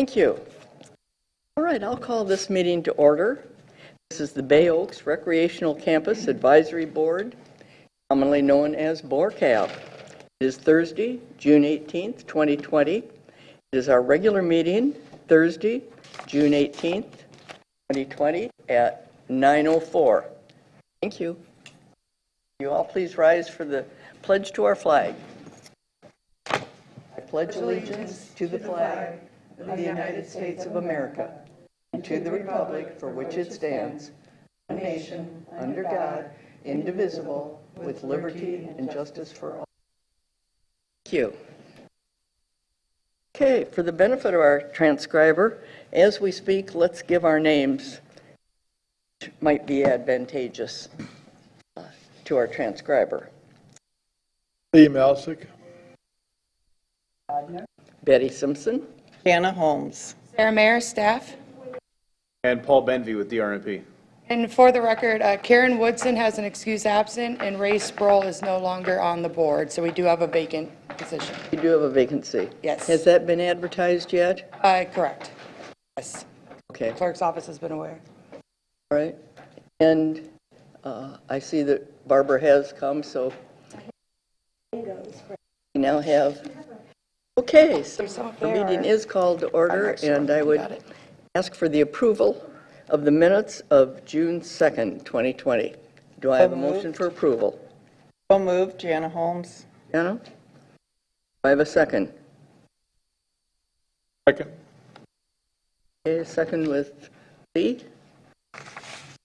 Thank you. All right, I'll call this meeting to order. This is the Bay Oaks Recreational Campus Advisory Board, commonly known as BORCAB. It is Thursday, June 18th, 2020. It is our regular meeting, Thursday, June 18th, 2020 at 9:04. Thank you. You all please rise for the pledge to our flag. I pledge allegiance to the flag of the United States of America and to the republic for which it stands, one nation, under God, indivisible, with liberty and justice for all. Thank you. Okay, for the benefit of our transcriber, as we speak, let's give our names, which might be advantageous to our transcriber. Lee Malsick. Betty Simpson. Jana Holmes. Sarah Mayer, staff. And Paul Benvey with DRMP. And for the record, Karen Woodson has an excused absent, and Ray Sproul is no longer on the board, so we do have a vacant position. You do have a vacancy. Yes. Has that been advertised yet? Correct. Yes. Okay. Clerk's office has been aware. All right. And I see that Barbara has come, so we now have. Okay, so the meeting is called to order, and I would ask for the approval of the minutes of June 2nd, 2020. Do I have a motion for approval? So moved, Jana Holmes. Jana? Do I have a second? Second. Okay, second with Lee.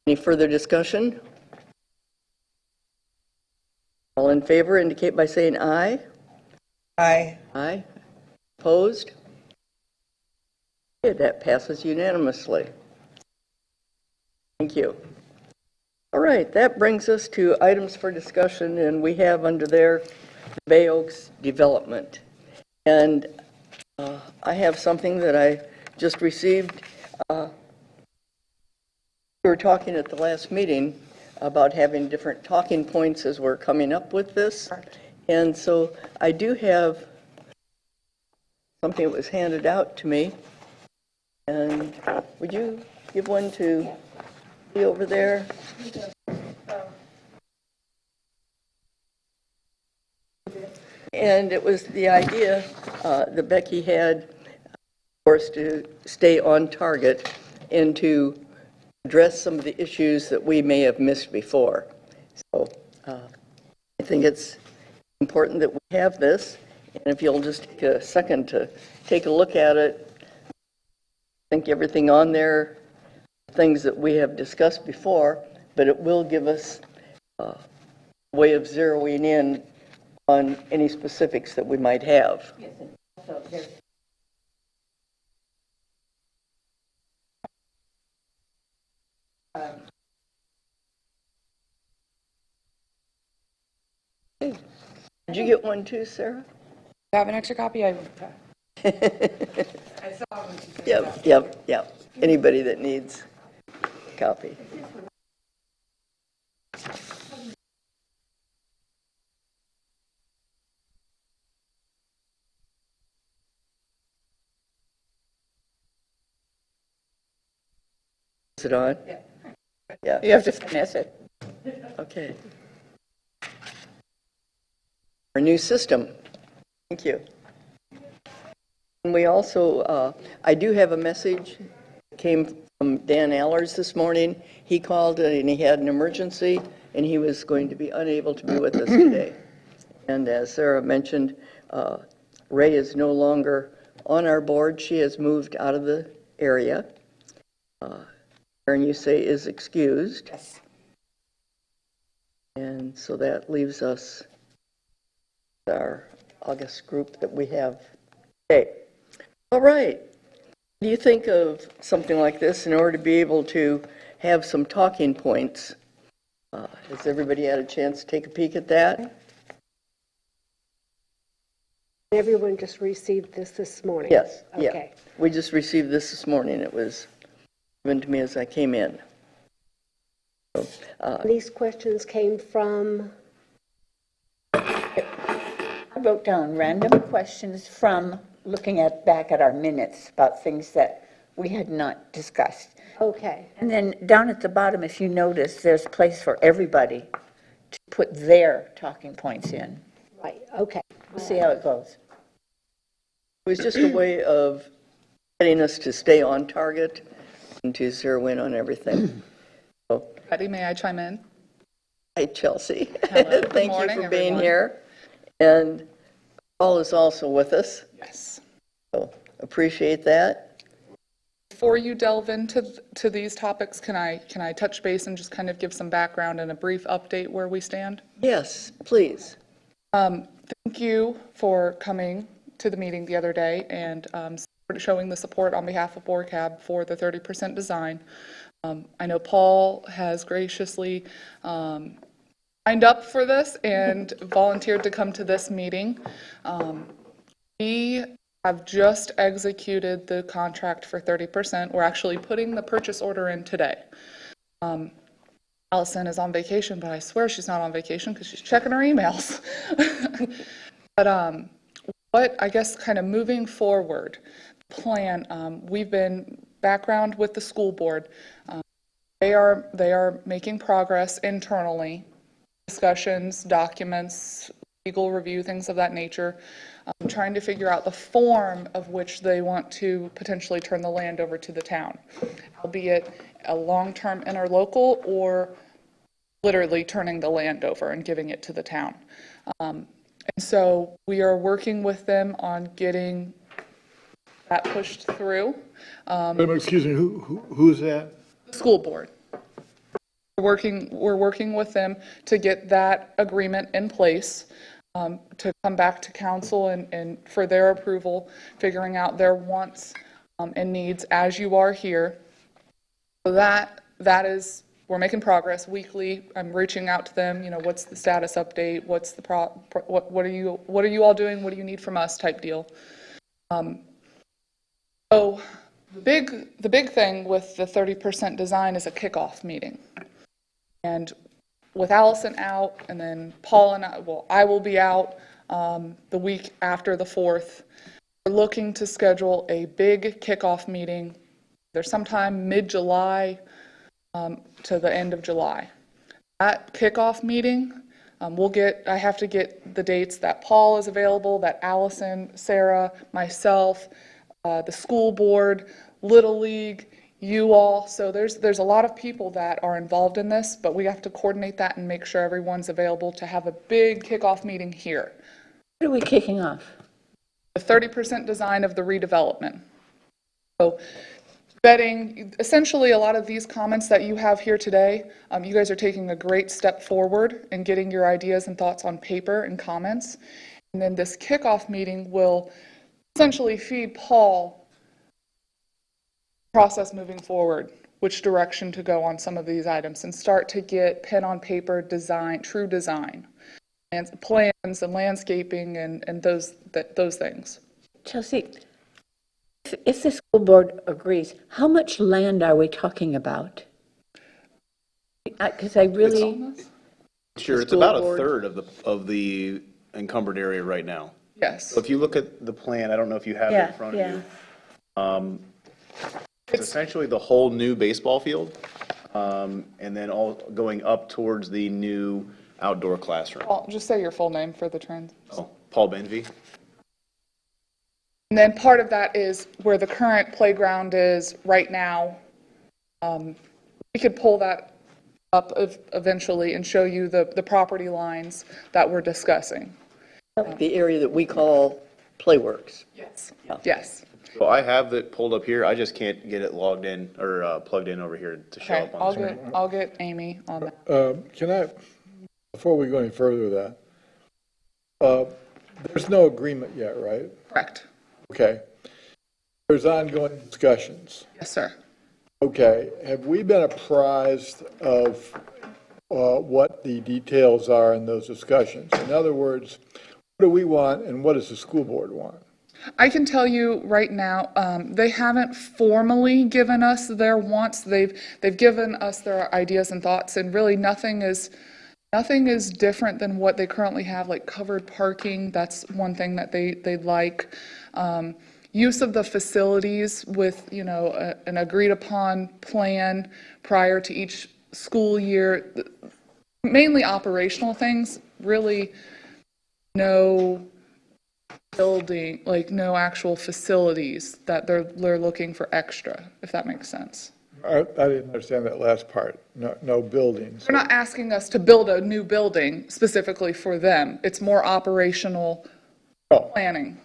Any further discussion? All in favor indicate by saying aye. Aye. Aye. Opposed? Okay, that passes unanimously. Thank you. All right, that brings us to items for discussion, and we have under there the Bay Oaks development. And I have something that I just received. We were talking at the last meeting about having different talking points as we're coming up with this. And so I do have something that was handed out to me. And would you give one to Lee over there? And it was the idea that Becky had for us to stay on target and to address some of the issues that we may have missed before. So I think it's important that we have this. And if you'll just take a second to take a look at it, I think everything on there, things that we have discussed before, but it will give us a way of zeroing in on any specifics that we might have. Yes, and also there's Did you get one too, Sarah? You have an extra copy? I saw one. Yep. Anybody that needs a copy. Is it on? Yeah. You have to finish it. Okay. Our new system. Thank you. And we also, I do have a message that came from Dan Allers this morning. He called and he had an emergency and he was going to be unable to be with us today. And as Sarah mentioned, Ray is no longer on our board. She has moved out of the area. Karen, you say, is excused. Yes. And so that leaves us with our August group that we have today. All right. Do you think of something like this in order to be able to have some talking points? Has everybody had a chance to take a peek at that? Everyone just received this morning? Yes. Okay. Yeah. We just received this morning. It was given to me as I came in. So, These questions came from? I wrote down random questions from looking back at our minutes about things that we had not discussed. Okay, And then down at the bottom, if you notice, there's a place for everybody to put their talking points in. right, okay. We'll see how it goes. It was just a way of getting us to stay on target and to zero in on everything. So, Patty, may I chime in? hi, Chelsea. Hello, good Thank you morning, for being everyone. here. And Paul is also with us, Yes. so appreciate that. Before you delve into these topics, can I touch base and just kind of give some background and a brief update where we stand? Yes, please. Thank you for coming to the meeting the other day and showing the support on behalf of BORCAB for the 30% design. I know Paul has graciously signed up for this and volunteered to come to this meeting. We have just executed the contract for 30%. We're actually putting the purchase order in today. Allison is on vacation, but I swear she's not on vacation because she's checking her emails. But what, I guess, kind of moving forward, plan, we've been background with the school board. They are making progress internally, discussions, documents, legal review, things of that nature, trying to figure out the form of which they want to potentially turn the land over to the town, albeit a long-term interlocal or literally turning the land over and giving it to the town. And so we are working with them on getting that pushed through. Excuse me, who's that? School board. We're working with them to get that agreement in place, to come back to council and for their approval, figuring out their wants and needs as you are here. So that is, we're making progress weekly. I'm reaching out to them, what's the status update? What's the what are you all doing? What do you need from us type deal? So the big thing with the 30% design is a kickoff meeting. And with Allison out, and then Paul and I will be out the week after the 4th. We're looking to schedule a big kickoff meeting. There's sometime mid-July to the end of July. That kickoff meeting, I have to get the dates that Paul is available, that Allison, Sarah, myself, the school board, Little League, you all. So there's a lot of people that are involved in this, but we have to coordinate that and make sure everyone's available to have a big kickoff meeting here. What are we kicking off? The 30% design of the redevelopment. So vetting, essentially a lot of these comments that you have here today, you guys are taking a great step forward in getting your ideas and thoughts on paper and comments. And then this kickoff meeting will essentially feed Paul process moving forward, which direction to go on some of these items, and start to get pen on paper design, true design, and plans and landscaping and those things. Chelsea, if the school board agrees, how much land are we talking about? Because I really, Sure, it's school about a board. third of the encumbered area right now. Yes. So if you look at the plan, I don't know if you have it in front of you. It's essentially the whole new baseball field, and then all going up towards the new outdoor classroom. Paul, just say your full name for the trend. Oh, Paul Benvey. And then part of that is where the current playground is right now. We could pull that up eventually and show you the property lines that we're discussing. The area that we call Playworks. Yes. Yes. Well, I have it pulled up here. I just can't get it logged in or plugged in over here to show Okay, up on the screen. I'll get Amy on that. Can I, before we go any further with that, there's no agreement yet, right? Correct. Okay. There's ongoing discussions. Yes, sir. Okay, have we been apprised of what the details are in those discussions? In other words, what do we want and what does the school board want? I can tell you right now, they haven't formally given us their wants. They've given us their ideas and thoughts, and really nothing is Nothing is different than what they currently have, like covered parking, that's one thing that they'd like. Use of the facilities with, an agreed-upon plan prior to each school year. Mainly operational things, really no building, like no actual facilities that they're looking for extra, if that makes sense. I didn't understand that last part. No buildings. They're not asking us to build a new building specifically for them. It's more operational Oh, planning.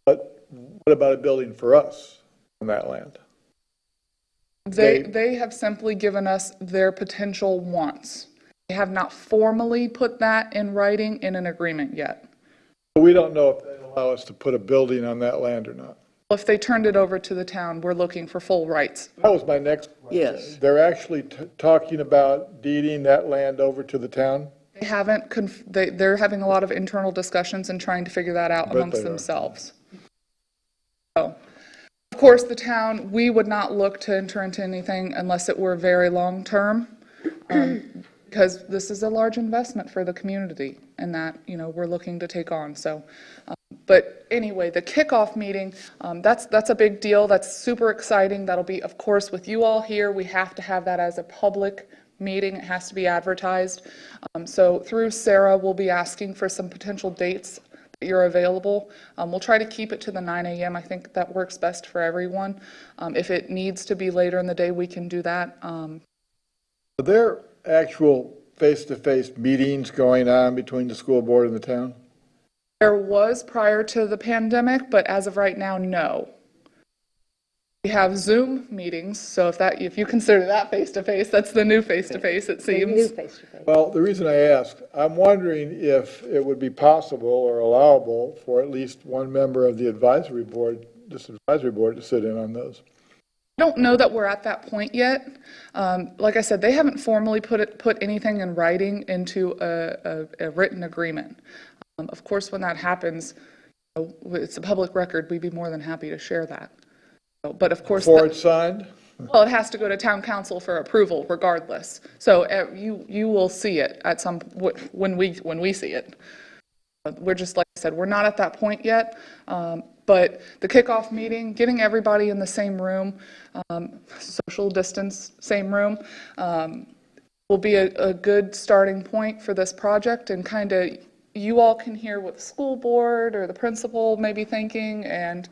but what about a building for us on that land? They have simply given us their potential wants. They have not formally put that in writing in an agreement yet. We don't know if they allow us to put a building on that land or not. If they turned it over to the town, we're looking for full rights. That was my next question. Yes. They're actually talking about deeding that land over to the town? They haven't, they're having a lot of internal discussions and trying to figure that out Bet amongst they are. themselves. So, of course, the town, we would not look to enter into anything unless it were very long-term, because this is a large investment for the community and that, we're looking to take on, so. But anyway, the kickoff meeting, that's a big deal. That's super exciting. That'll be, of course, with you all here. We have to have that as a public meeting. It has to be advertised. So through Sarah, we'll be asking for some potential dates that you're available. We'll try to keep it to the 9 a.m. I think that works best for everyone. If it needs to be later in the day, we can do that. Are there actual face-to-face meetings going on between the school board and the town? There was prior to the pandemic, but as of right now, no. We have Zoom meetings, so if you consider that face-to-face, that's the new face-to-face, it seems. New face-to-face. Well, the reason I ask, I'm wondering if it would be possible or allowable for at least one member of the advisory board, this advisory board, to sit in on those. I don't know that we're at that point yet. Like I said, they haven't formally put anything in writing into a written agreement. Of course, when that happens, it's a public record, we'd be more than happy to share that. But of course, Before it's signed? well, it has to go to town council for approval regardless. So you will see it at when we see it. We're just, like I said, we're not at that point yet. But the kickoff meeting, getting everybody in the same room, social distance, same room, will be a good starting point for this project, and kind of you all can hear what the school board or the principal may be thinking, and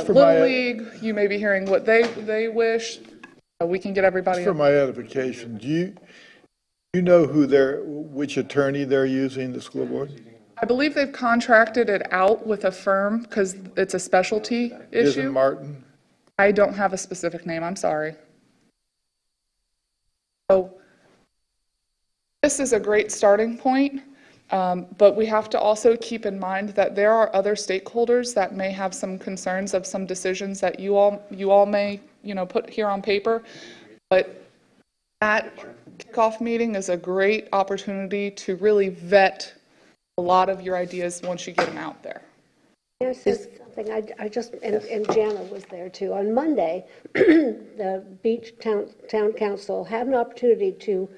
Little League, you may be hearing what they wish. We can get everybody. For my edification, do you know which attorney they're using, the school board? I believe they've contracted it out with a firm because it's a specialty Isn't issue. Martin? I don't have a specific name, I'm sorry. So this is a great starting point, but we have to also keep in mind that there are other stakeholders that may have some concerns of some decisions that you all may, put here on paper. But that kickoff meeting is a great opportunity to really vet a lot of your ideas once you get them out there. Yes, something I just, and Jana was there too. On Monday, the Beach Town Council had an opportunity to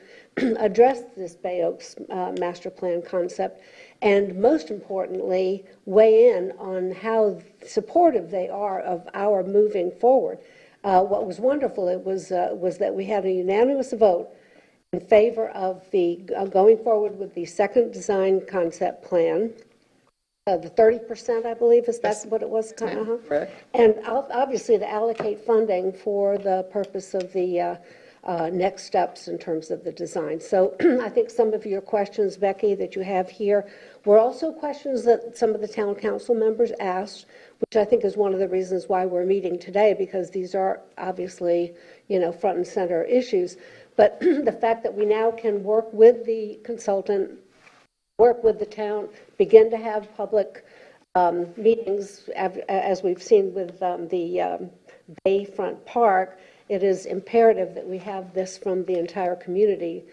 address this Bay Oaks master plan concept, and most importantly, weigh in on how supportive they are of our moving forward. What was wonderful was that we had a unanimous vote in favor of the going forward with the second design concept plan. The 30%, I believe, that's what it was. Correct. And obviously to allocate funding for the purpose of the next steps in terms of the design. So I think some of your questions, Becky, that you have here were also questions that some of the town council members asked, which I think is one of the reasons why we're meeting today, because these are obviously, front and center issues. But the fact that we now can work with the consultant, work with the town, begin to have public meetings, as we've seen with the Bayfront Park, it is imperative that we have this from the entire community,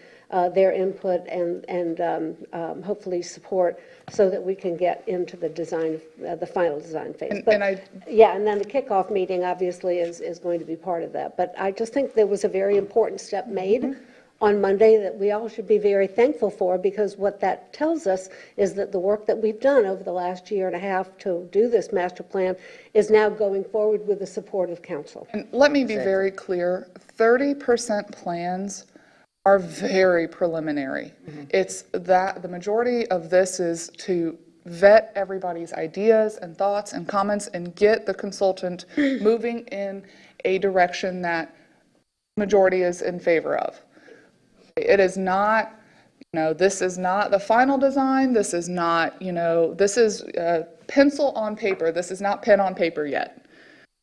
their input and hopefully support, so that we can get into the design, the final design phase. And then the kickoff meeting obviously is going to be part of that. But I just think there was a very important step made on Monday that we all should be very thankful for, because what that tells us is that the work that we've done over the last year and a half to do this master plan is now going forward with the support of council. And let me be very clear, 30% plans are very preliminary. It's that the majority of this is to vet everybody's ideas and thoughts and comments and get the consultant moving in a direction that majority is in favor of. It is not, this is not the final design. This is not, this is pencil on paper. This is not pen on paper yet.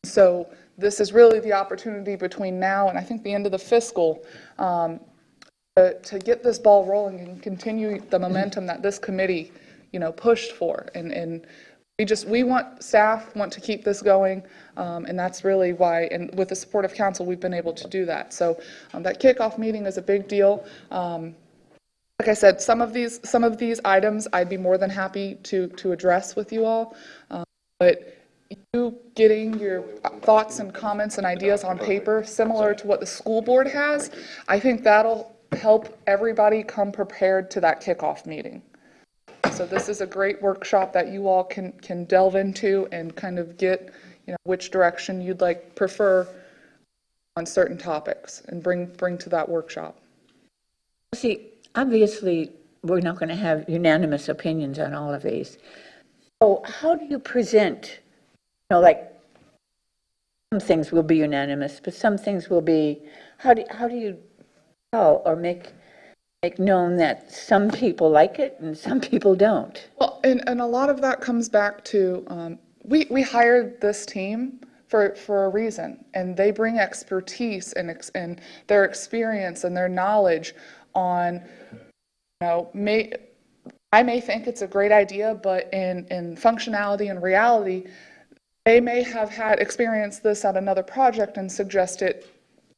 So this is really the opportunity between now and I think the end of the fiscal to get this ball rolling and continue the momentum that this committee, pushed for. And staff want to keep this going, and that's really why, and with the support of council, we've been able to do that. So that kickoff meeting is a big deal. Like I said, some of these items I'd be more than happy to address with you all, but you getting your thoughts and comments and ideas on paper, similar to what the school board has, I think that'll help everybody come prepared to that kickoff meeting. So this is a great workshop that you all can delve into and kind of get, which direction you'd prefer on certain topics and bring to that workshop. See, obviously, we're not going to have unanimous opinions on all of these. So how do you present, some things will be unanimous, but some things will be, how do you tell or make known that some people like it and some people don't? Well, and a lot of that comes back to, we hired this team for a reason, and they bring expertise and their experience and their knowledge on, I may think it's a great idea, but in functionality and reality, they may have had experienced this at another project and suggest it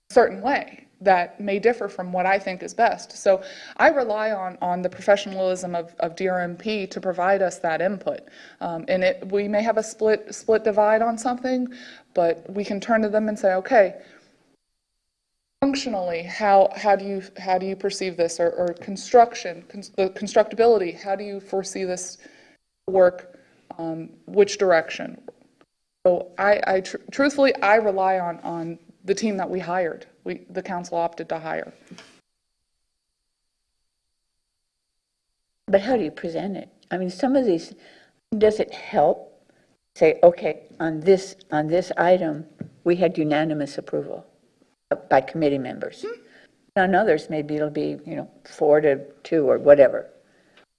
a certain way that may differ from what I think is best. So I rely on the professionalism of DRMP to provide us that input. And we may have a split divide on something, but we can turn to them and say, okay, functionally, how do you perceive this, or construction, the constructability, how do you foresee this work, which direction? So truthfully, I rely on the team that we hired. The council opted to hire. But how do you present it? I mean, some of these, does it help say, okay, on this item, we had unanimous approval by committee members. On others, maybe it'll be, 4-2 or whatever.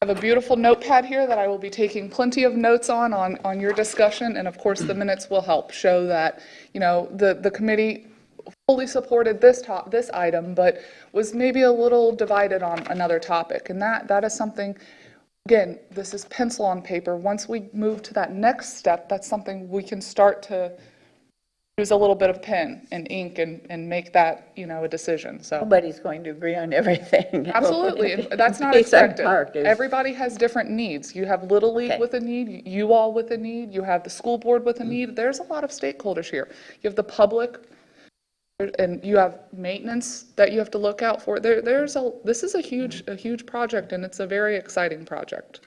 I have a beautiful notepad here that I will be taking plenty of notes on your discussion, and of course the minutes will help show that, the committee fully supported this item, but was maybe a little divided on another topic. And that is something, again, this is pencil on paper. Once we move to that next step, that's something we can start to use a little bit of pen and ink and make that, a decision. So Nobody's going to agree on everything. absolutely, and that's not Case on expected. Park is- Everybody has different needs. You have Little League with a need, you all with a need, you have the school board with a need. There's a lot of stakeholders here. You have the public, and you have maintenance that you have to look out for. This is a huge project, and it's a very exciting project.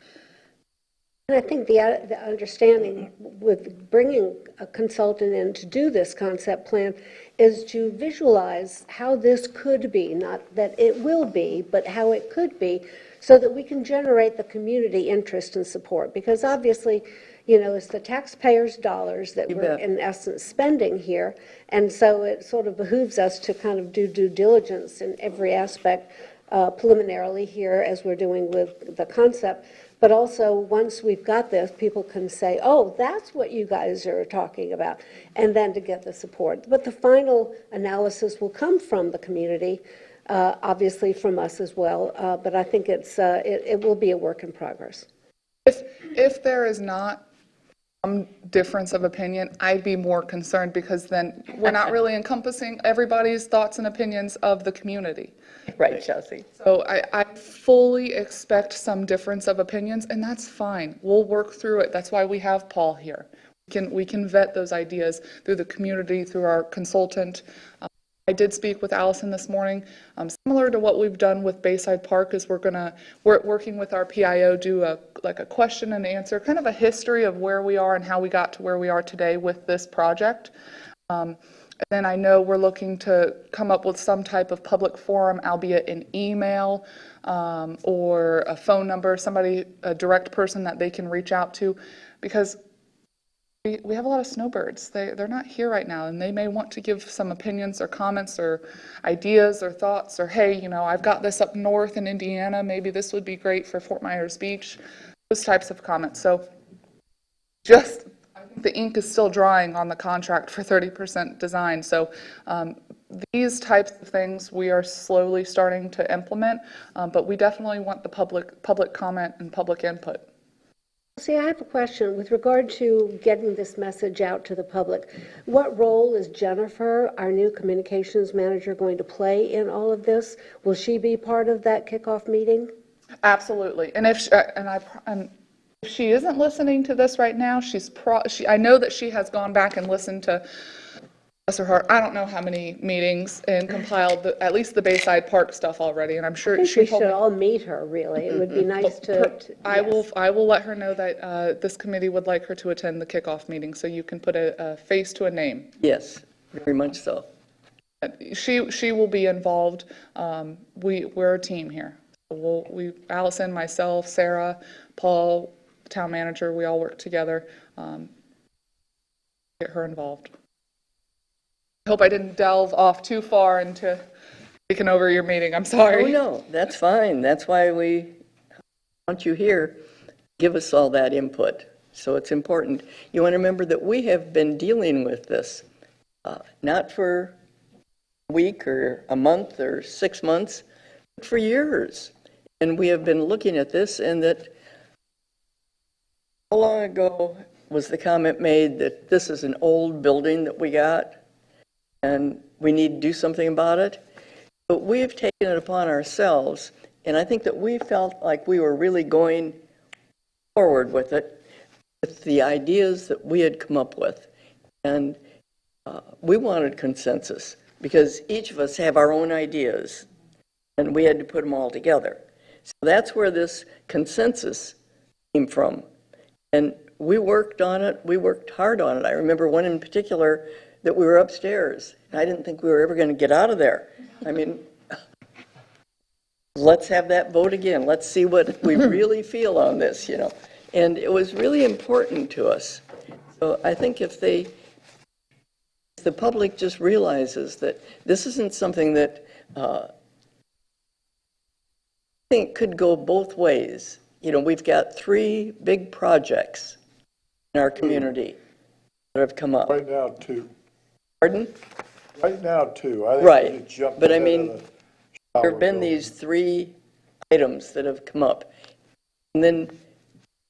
And I think the understanding with bringing a consultant in to do this concept plan is to visualize how this could be, not that it will be, but how it could be, so that we can generate the community interest and support. Because obviously, it's the taxpayers' dollars that we're in essence spending here. And so it sort of behooves us to kind of do due diligence in every aspect preliminarily here, as we're doing with the concept. But also, once we've got this, people can say, oh, that's what you guys are talking about, and then to get the support. But the final analysis will come from the community, obviously from us as well, but I think it will be a work in progress. If there is not some difference of opinion, I'd be more concerned, because then we're not really encompassing everybody's thoughts and opinions of the community. Right, Chelsea. So I fully expect some difference of opinions, and that's fine. We'll work through it. That's why we have Paul here. We can vet those ideas through the community, through our consultant, I did speak with Allison this morning. Similar to what we've done with Bayside Park is we're working with our PIO, do like a question and answer, kind of a history of where we are and how we got to where we are today with this project. And then I know we're looking to come up with some type of public forum, albeit an email or a phone number, a direct person that they can reach out to, because we have a lot of snowbirds. They're not here right now, and they may want to give some opinions or comments or ideas or thoughts, or, hey, I've got this up north in Indiana, maybe this would be great for Fort Myers Beach, those types of comments. So I think the ink is still drying on the contract for 30% design. So these types of things we are slowly starting to implement, but we definitely want the public comment and public input. See, I have a question with regard to getting this message out to the public. What role is Jennifer, our new communications manager, going to play in all of this? Will she be part of that kickoff meeting? Absolutely. And if she isn't listening to this right now, I know that she has gone back and listened to, bless her heart, I don't know how many meetings, and compiled at least the Bayside Park stuff already, and I'm sure I think she we told should me. all meet her, really. It would be nice to. I yes. will let her know that this committee would like her to attend the kickoff meeting, so you can put a face to a name. Yes, very much so. She will be involved. We're a team here. Allison, myself, Sarah, Paul, the town manager, we all work together. Get her involved. I hope I didn't delve off too far into taking over your meeting. I'm sorry. Oh, no, that's fine. That's why we want you here. Give us all that input. So it's important. You want to remember that we have been dealing with this, not for a week or a month or 6 months, but for years. And we have been looking at this, and that how long ago was the comment made that this is an old building that we got and we need to do something about it? But we have taken it upon ourselves, and I think that we felt like we were really going forward with it, with the ideas that we had come up with. And we wanted consensus, because each of us have our own ideas, and we had to put them all together. So that's where this consensus came from. And we worked on it. We worked hard on it. I remember one in particular that we were upstairs, and I didn't think we were ever going to get out of there. I mean, let's have that vote again. Let's see what we really feel on this, And it was really important to us. So I think if the public just realizes that this isn't something that I think could go both ways. We've got 3 big projects in our community that have come up. Right now, two. Pardon? Right now, two. I think Right. you jumped But I ahead mean, of the there have been shower these 3 items that have come up. And then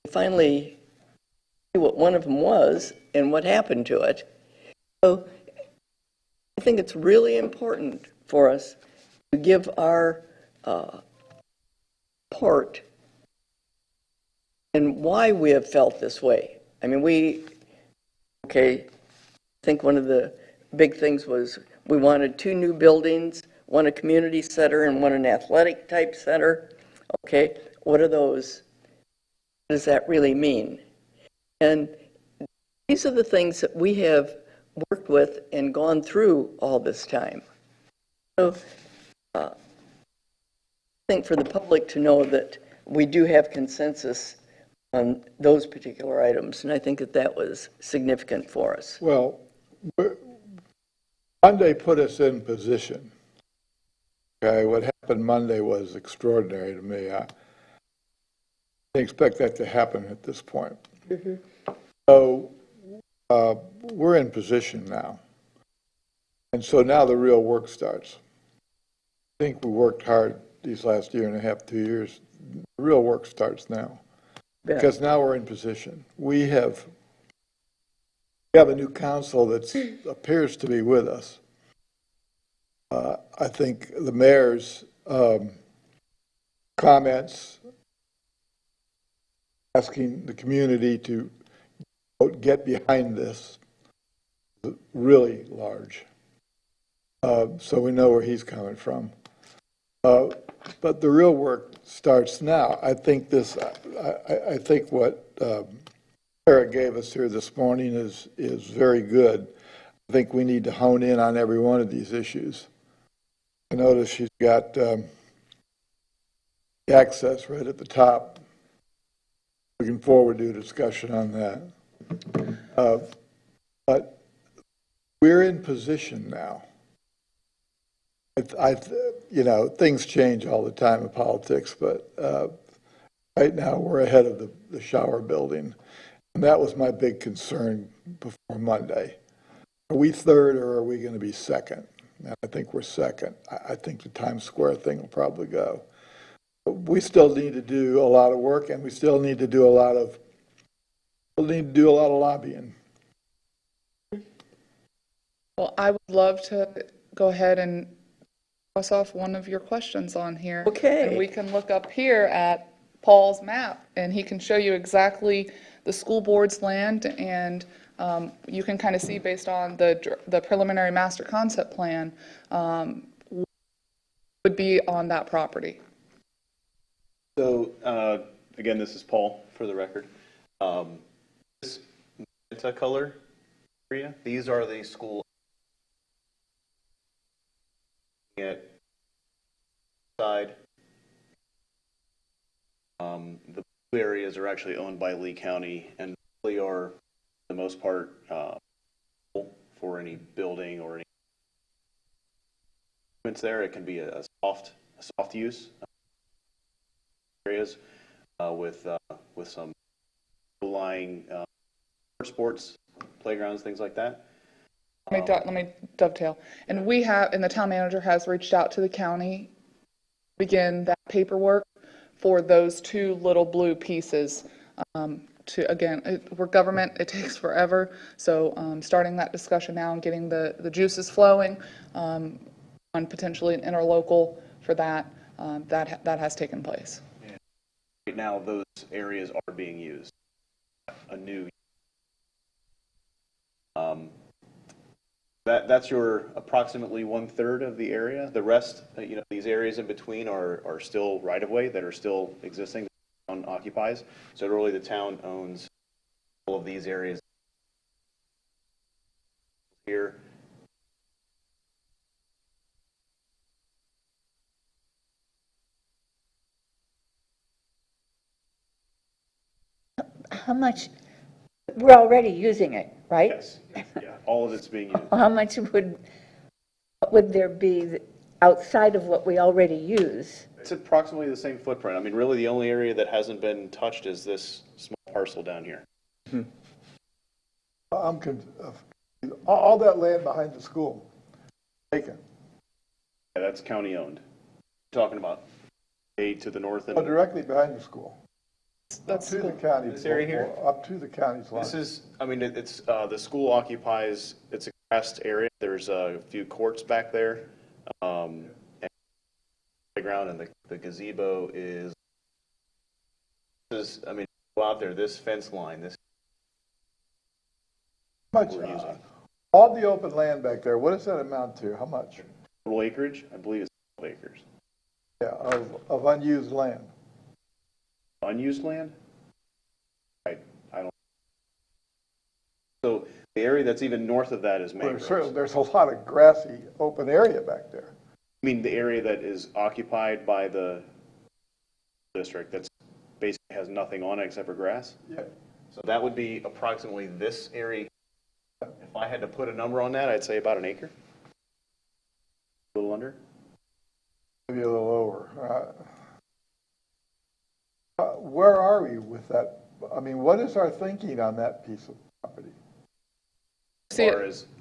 finally, see what one of them was and what happened to it. So I think it's really important for us to give our support and why we have felt this way. I mean, I think one of the big things was we wanted 2 new buildings, one a community center and one an athletic type center. Okay, what are those? What does that really mean? And these are the things that we have worked with and gone through all this time. So I think for the public to know that we do have consensus on those particular items, and I think that was significant for us. Well, Monday put us in position. Okay, what happened Monday was extraordinary to me. I didn't expect that to happen at this point. So we're in position now. And so now the real work starts. I think we worked hard these last year and a half, 2 years. The real work starts now. Yeah. Because now we're in position. We have a new council that appears to be with us. I think the mayor's comments asking the community to get behind this is really large. so we know where he's coming from. But the real work starts now. I think I think what Eric gave us here this morning is very good. I think we need to hone in on every one of these issues. I notice she's got access right at the top. Looking forward to a discussion on that. But we're in position now. You know, things change all the time in politics, but right now we're ahead of the shower building. And that was my big concern before Monday. Are we third or are we going to be second? And I think we're second. I think the Times Square thing will probably go. But we still need to do a lot of work, and we still need to do a lot of lobbying. Well, I would love to go ahead and cross off one of your questions on here. Okay. And we can look up here at Paul's map, and he can show you exactly the school board's land, and you can kind of see based on the preliminary master concept plan would be on that property. So, again, this is Paul, for the record. This magenta color area, these are the school at side. The blue areas are actually owned by Lee County and really are, for the most part, for any building or any improvements there. It can be a soft use areas with some lying sports playgrounds, things like that. Let me dovetail. And we have, and the town manager has reached out to the county, begin that paperwork for those two little blue pieces. Again, we're government, it takes forever. So starting that discussion now and getting the juices flowing on potentially an interlocal for that, that has taken place. Right now, those areas are being used. A new. That's your approximately 1/3 of the area. The rest, these areas in between are still right-of-way that are still existing, the town occupies. So really the town owns all of these areas here. How much, we're already using it, right? Yes, yeah, all of it's being used. How much what would there be outside of what we already use? It's approximately the same footprint. I mean, really the only area that hasn't been touched is this small parcel down here. I'm confused. All that land behind the school, taken. Yeah, that's county owned. Talking about to the north and Directly behind the school. That's Up to the county. This area here? Up to the county's line. this is, I mean, it's, the school occupies, it's a grassed area. There's a few courts back there. And playground, and the gazebo is, I mean, go out there, this fence line, this How much, we're using. all the open land back there, what does that amount to? How much? Total acreage, I believe it's 12 acres. Yeah, of unused land. Unused land? I don't. So the area that's even north of that is mangroves. There's a lot of grassy, open area back there. I mean, the area that is occupied by the district that's basically has nothing on it except for grass? Yeah. So that would be approximately this area. If I had to put a number on that, I'd say about an acre. A little under. Maybe a little over. Where are we with that? I mean, what is our thinking on that piece of property?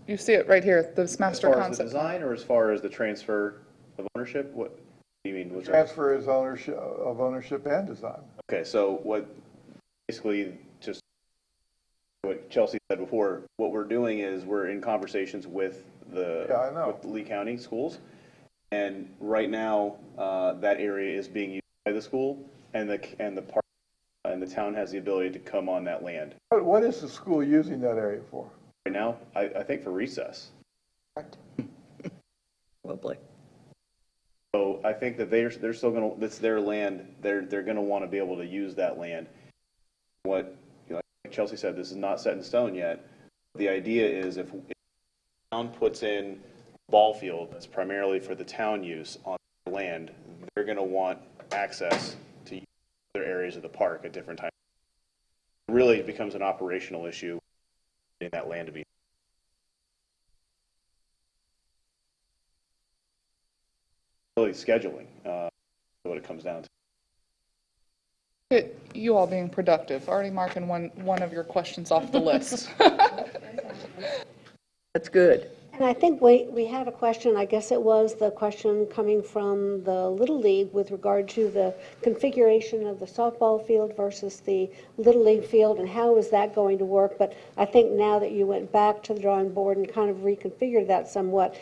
You see it right here, this master As far as the concept. design or as far as the transfer of ownership? What do you mean? Transfer is ownership and design. Okay, so what, basically, just what Chelsea said before, what we're doing is we're in conversations with Yeah, I know. with Lee County schools. And right now, that area is being used by the school and the park, and the town has the ability to come on that land. What is the school using that area for? Right now, I think for recess. probably. So I think that they're still gonna, that's their land, they're gonna wanna be able to use that land. What, like Chelsea said, this is not set in stone yet. The idea is if the town puts in a ball field that's primarily for the town use on their land, they're gonna want access to other areas of the park at different times. It really becomes an operational issue getting that land to be. Really scheduling, what it comes down to. You all being productive, already marking one of your questions off the list. That's good. And I think we had a question, I guess it was the question coming from the Little League with regard to the configuration of the softball field versus the Little League field, and how is that going to work? But I think now that you went back to the drawing board and kind of reconfigured that somewhat,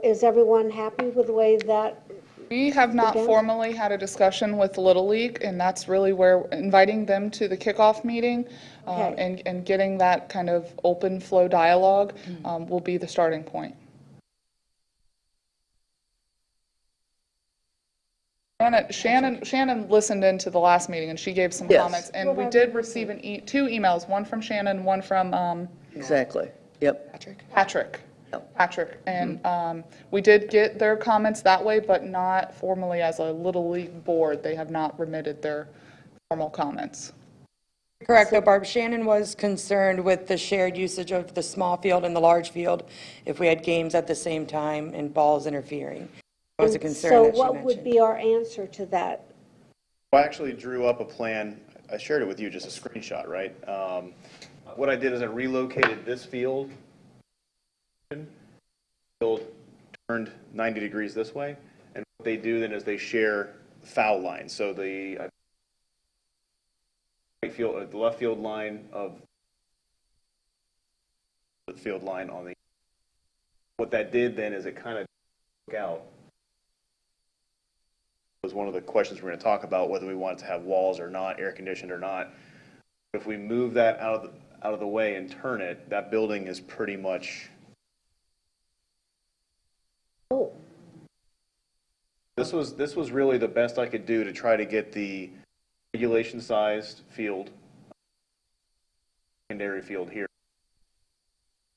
is everyone happy with the way that? We have not formally had a discussion with Little League, and that's really where inviting them to the kickoff meeting and getting that kind of open flow dialogue will be the starting point. Shannon listened into the last meeting, and she gave some Yes. comments, and we did receive two emails, one from Shannon, one from Exactly. Yep. Patrick, and we did get their comments that way, but not formally as a Little League board. They have not remitted their formal comments. Correct, though, Barb. Shannon was concerned with the shared usage of the small field and the large field if we had games at the same time and balls interfering. That was a concern that she So what would mentioned. be our answer to that? I actually drew up a plan. I shared it with you, just a screenshot, right? What I did is I relocated this field turned 90 degrees this way, and what they do then is they share foul lines. So the right field, the left field line of the field line on the. What that did then is it kind of took out. Was one of the questions we're going to talk about, whether we want it to have walls or not, air conditioned or not. If we move that out of the way and turn it, that building is pretty much. Oh, This was really the best I could do to try to get the regulation-sized field, secondary field here,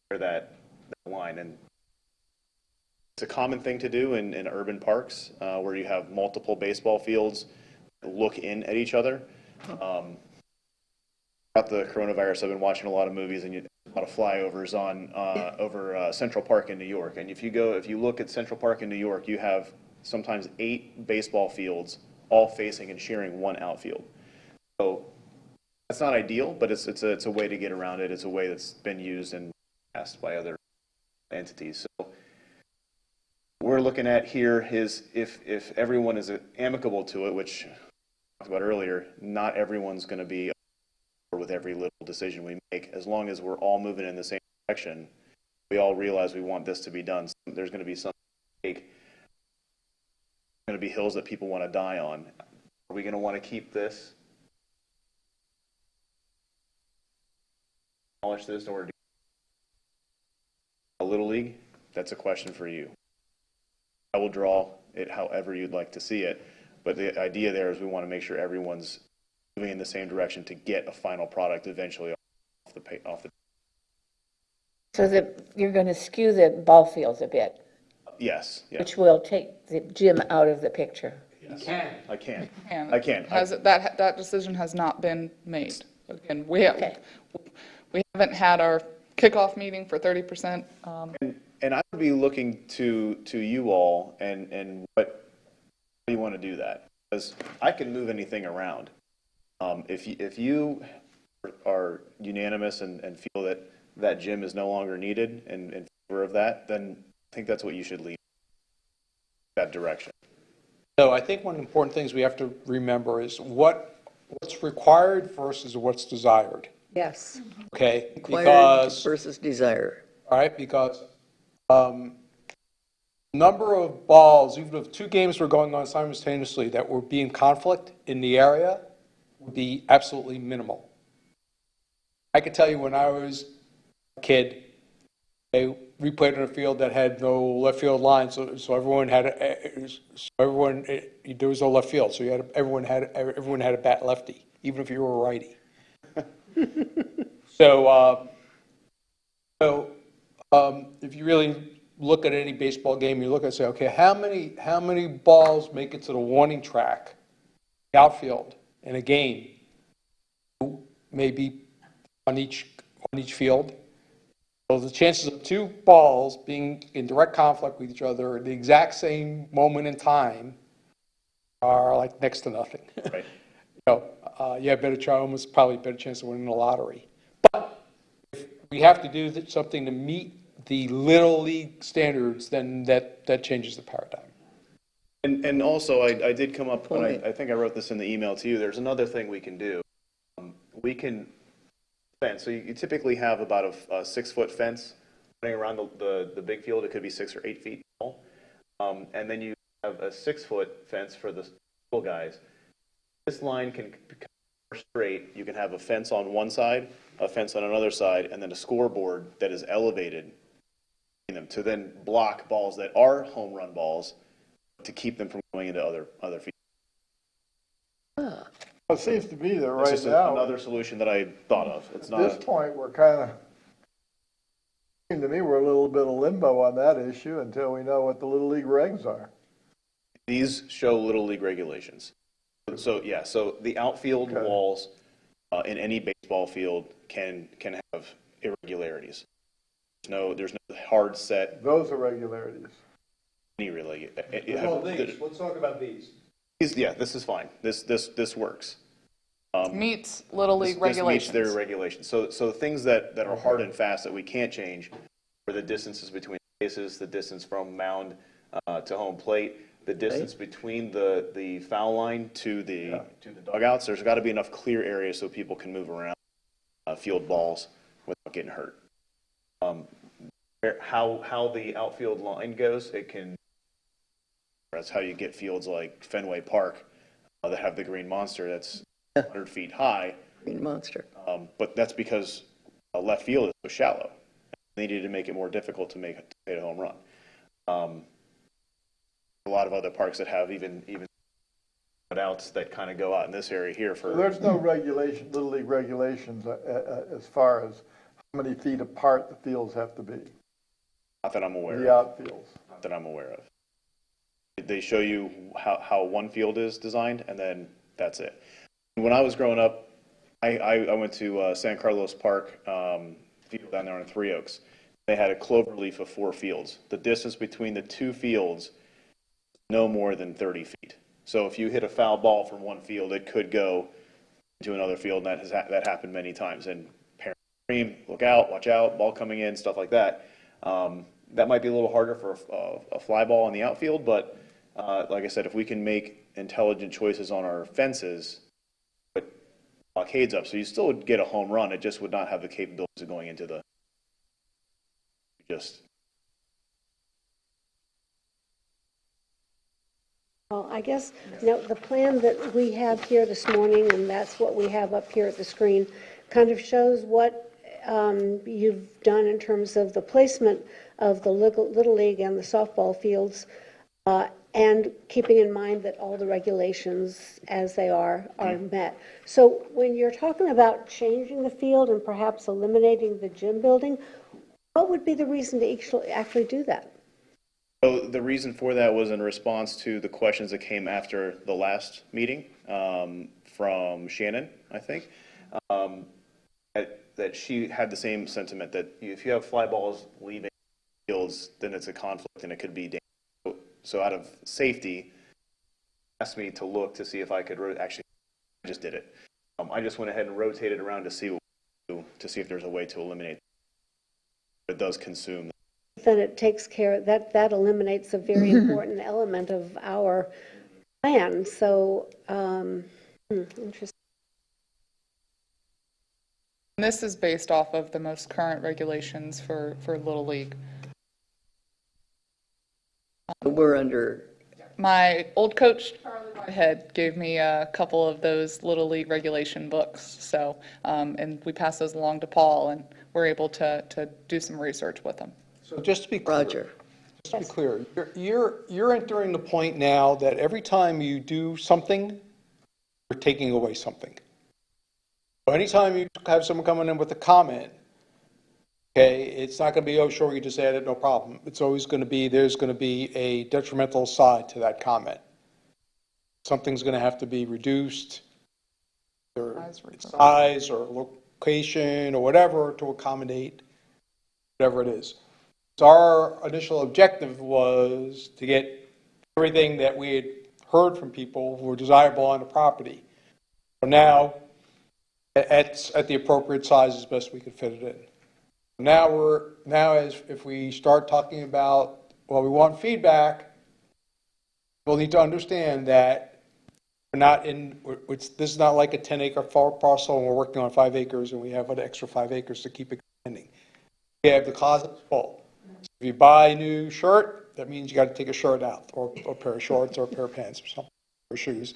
that line. And it's a common thing to do in urban parks where you have multiple baseball fields that look in at each other. Throughout the coronavirus, I've been watching a lot of movies and a lot of flyovers on over Central Park in New York. And if you look at Central Park in New York, you have sometimes 8 baseball fields all facing and sharing one outfield. So that's not ideal, but it's a way to get around it. It's a way that's been used and passed by other entities. So what we're looking at here is if everyone is amicable to it, which I talked about earlier, not everyone's going to be with every little decision we make. As long as we're all moving in the same direction, we all realize we want this to be done. So there's going to be some take. Going to be hills that people want to die on. Are we going to want to keep this? Demolish this in order to a Little League? That's a question for you. I will draw it however you'd like to see it, but the idea there is we want to make sure everyone's moving in the same direction to get a final product eventually off the. So that you're going to skew the ball fields a bit, Yes. which will take the gym out of the picture. Yes. I can. And I can. that decision has not been made. Again, we Okay. haven't had our kickoff meeting for 30%. And I would be looking to you all and what do you want to do that? Because I can move anything around. If you are unanimous and feel that that gym is no longer needed and in favor of that, then I think that's what you should lead that direction. So I think one of the important things we have to remember is what's required versus what's desired, yes. okay? Required Because, versus desire. all right, because number of balls, even if 2 games were going on simultaneously that were being conflict in the area, would be absolutely minimal. I can tell you when I was a kid, okay, we played in a field that had no left field line, so everyone had, there was no left field, so everyone had a bat lefty, even if you were a righty. So, if you really look at any baseball game, you look and say, okay, how many balls make it to the warning track, outfield in a game? Maybe on each field. So the chances of two balls being in direct conflict with each other at the exact same moment in time are like next to nothing. Right. You have almost probably a better chance of winning the lottery. But if we have to do something to meet the Little League standards, then that changes the paradigm. And also, I did come up, and I think I wrote this in the email to you, there's another thing we can do. We can fence, so you typically have about a 6-foot fence running around the big field. It could be 6 or 8 feet tall. And then you have a 6-foot fence for the little guys. This line can become more straight. You can have a fence on one side, a fence on another side, and then a scoreboard that is elevated in them to then block balls that are home run balls to keep them from going into other fields. It seems to me that It's right just now, another solution that I thought of. It's at not. this point, we're kind of, seems to me we're a little bit of limbo on that issue until we know what the Little League regs are. These show Little League regulations. So, yeah, so the outfield Okay. walls in any baseball field can have irregularities. There's no hard set, Those are regularities. any really. Let's talk about these. Yeah, this is fine. This works. Meets Little League This regulations. meets their regulations. So things that are hard and fast that we can't change are the distances between bases, the distance from mound to home plate, the distance between the foul line to the dugouts. There's got to be enough clear areas so people can move around field balls without getting hurt. How the outfield line goes, that's how you get fields like Fenway Park that have the green monster that's 100 feet high. Green monster. But that's because left field is so shallow. They needed to make it more difficult to hit a home run. A lot of other parks that have even outs that kind of go out in this area here for. There's no regulation, Little League regulations as far as how many feet apart the fields have to be, Not that I'm aware the of. outfields. Not that I'm aware of. They show you how one field is designed, and then that's it. When I was growing up, I went to San Carlos Park field down there on Three Oaks. They had a clover leaf of 4 fields. The distance between the 2 fields, no more than 30 feet. So if you hit a foul ball from one field, it could go to another field, and that happened many times. And parents scream, look out, watch out, ball coming in, stuff like that. That might be a little harder for a fly ball in the outfield, but like I said, if we can make intelligent choices on our fences, put blockades up, so you still would get a home run, it just would not have the capabilities of going into the Well, I guess, the plan that we have here this morning, and that's what we have up here at the screen, kind of shows what you've done in terms of the placement of the Little League and the softball fields, and keeping in mind that all the regulations as they are met. So when you're talking about changing the field and perhaps eliminating the gym building, what would be the reason to actually do that? So the reason for that was in response to the questions that came after the last meeting from Shannon, I think, that she had the same sentiment that if you have fly balls leaving fields, then it's a conflict and it could be dangerous. So out of safety, asked me to look to see if I could actually. I just did it. I just went ahead and rotated around to see if there's a way to eliminate. It does consume. Then it takes care, that eliminates a very important element of our plan, so, interesting. And this is based off of the most current regulations for Little League. We're under, My old coach, Charlie Whitehead, gave me a couple of those Little League regulation books, so, and we passed those along to Paul, and we're able to do some research with them. So just to be clear. Roger. Just to be clear, you're entering the point now that every time you do something, you're taking away something. So anytime you have someone coming in with a comment, okay, it's not going to be, oh, sure, you just add it, no problem. It's always going to be, there's going to be a detrimental side to that comment. Something's going to have to be reduced, or size or location or whatever to accommodate whatever it is. So our initial objective was to get everything that we had heard from people who were desirable on the property. So now, at the appropriate size as best we could fit it in. Now as if we start talking about, well, we want feedback, we'll need to understand that we're not in, this is not like a 10-acre parcel and we're working on 5 acres and we have an extra 5 acres to keep expanding. We have the closet full. If you buy a new shirt, that means you got to take a shirt out, or a pair of shorts, or a pair of pants, or something, or shoes.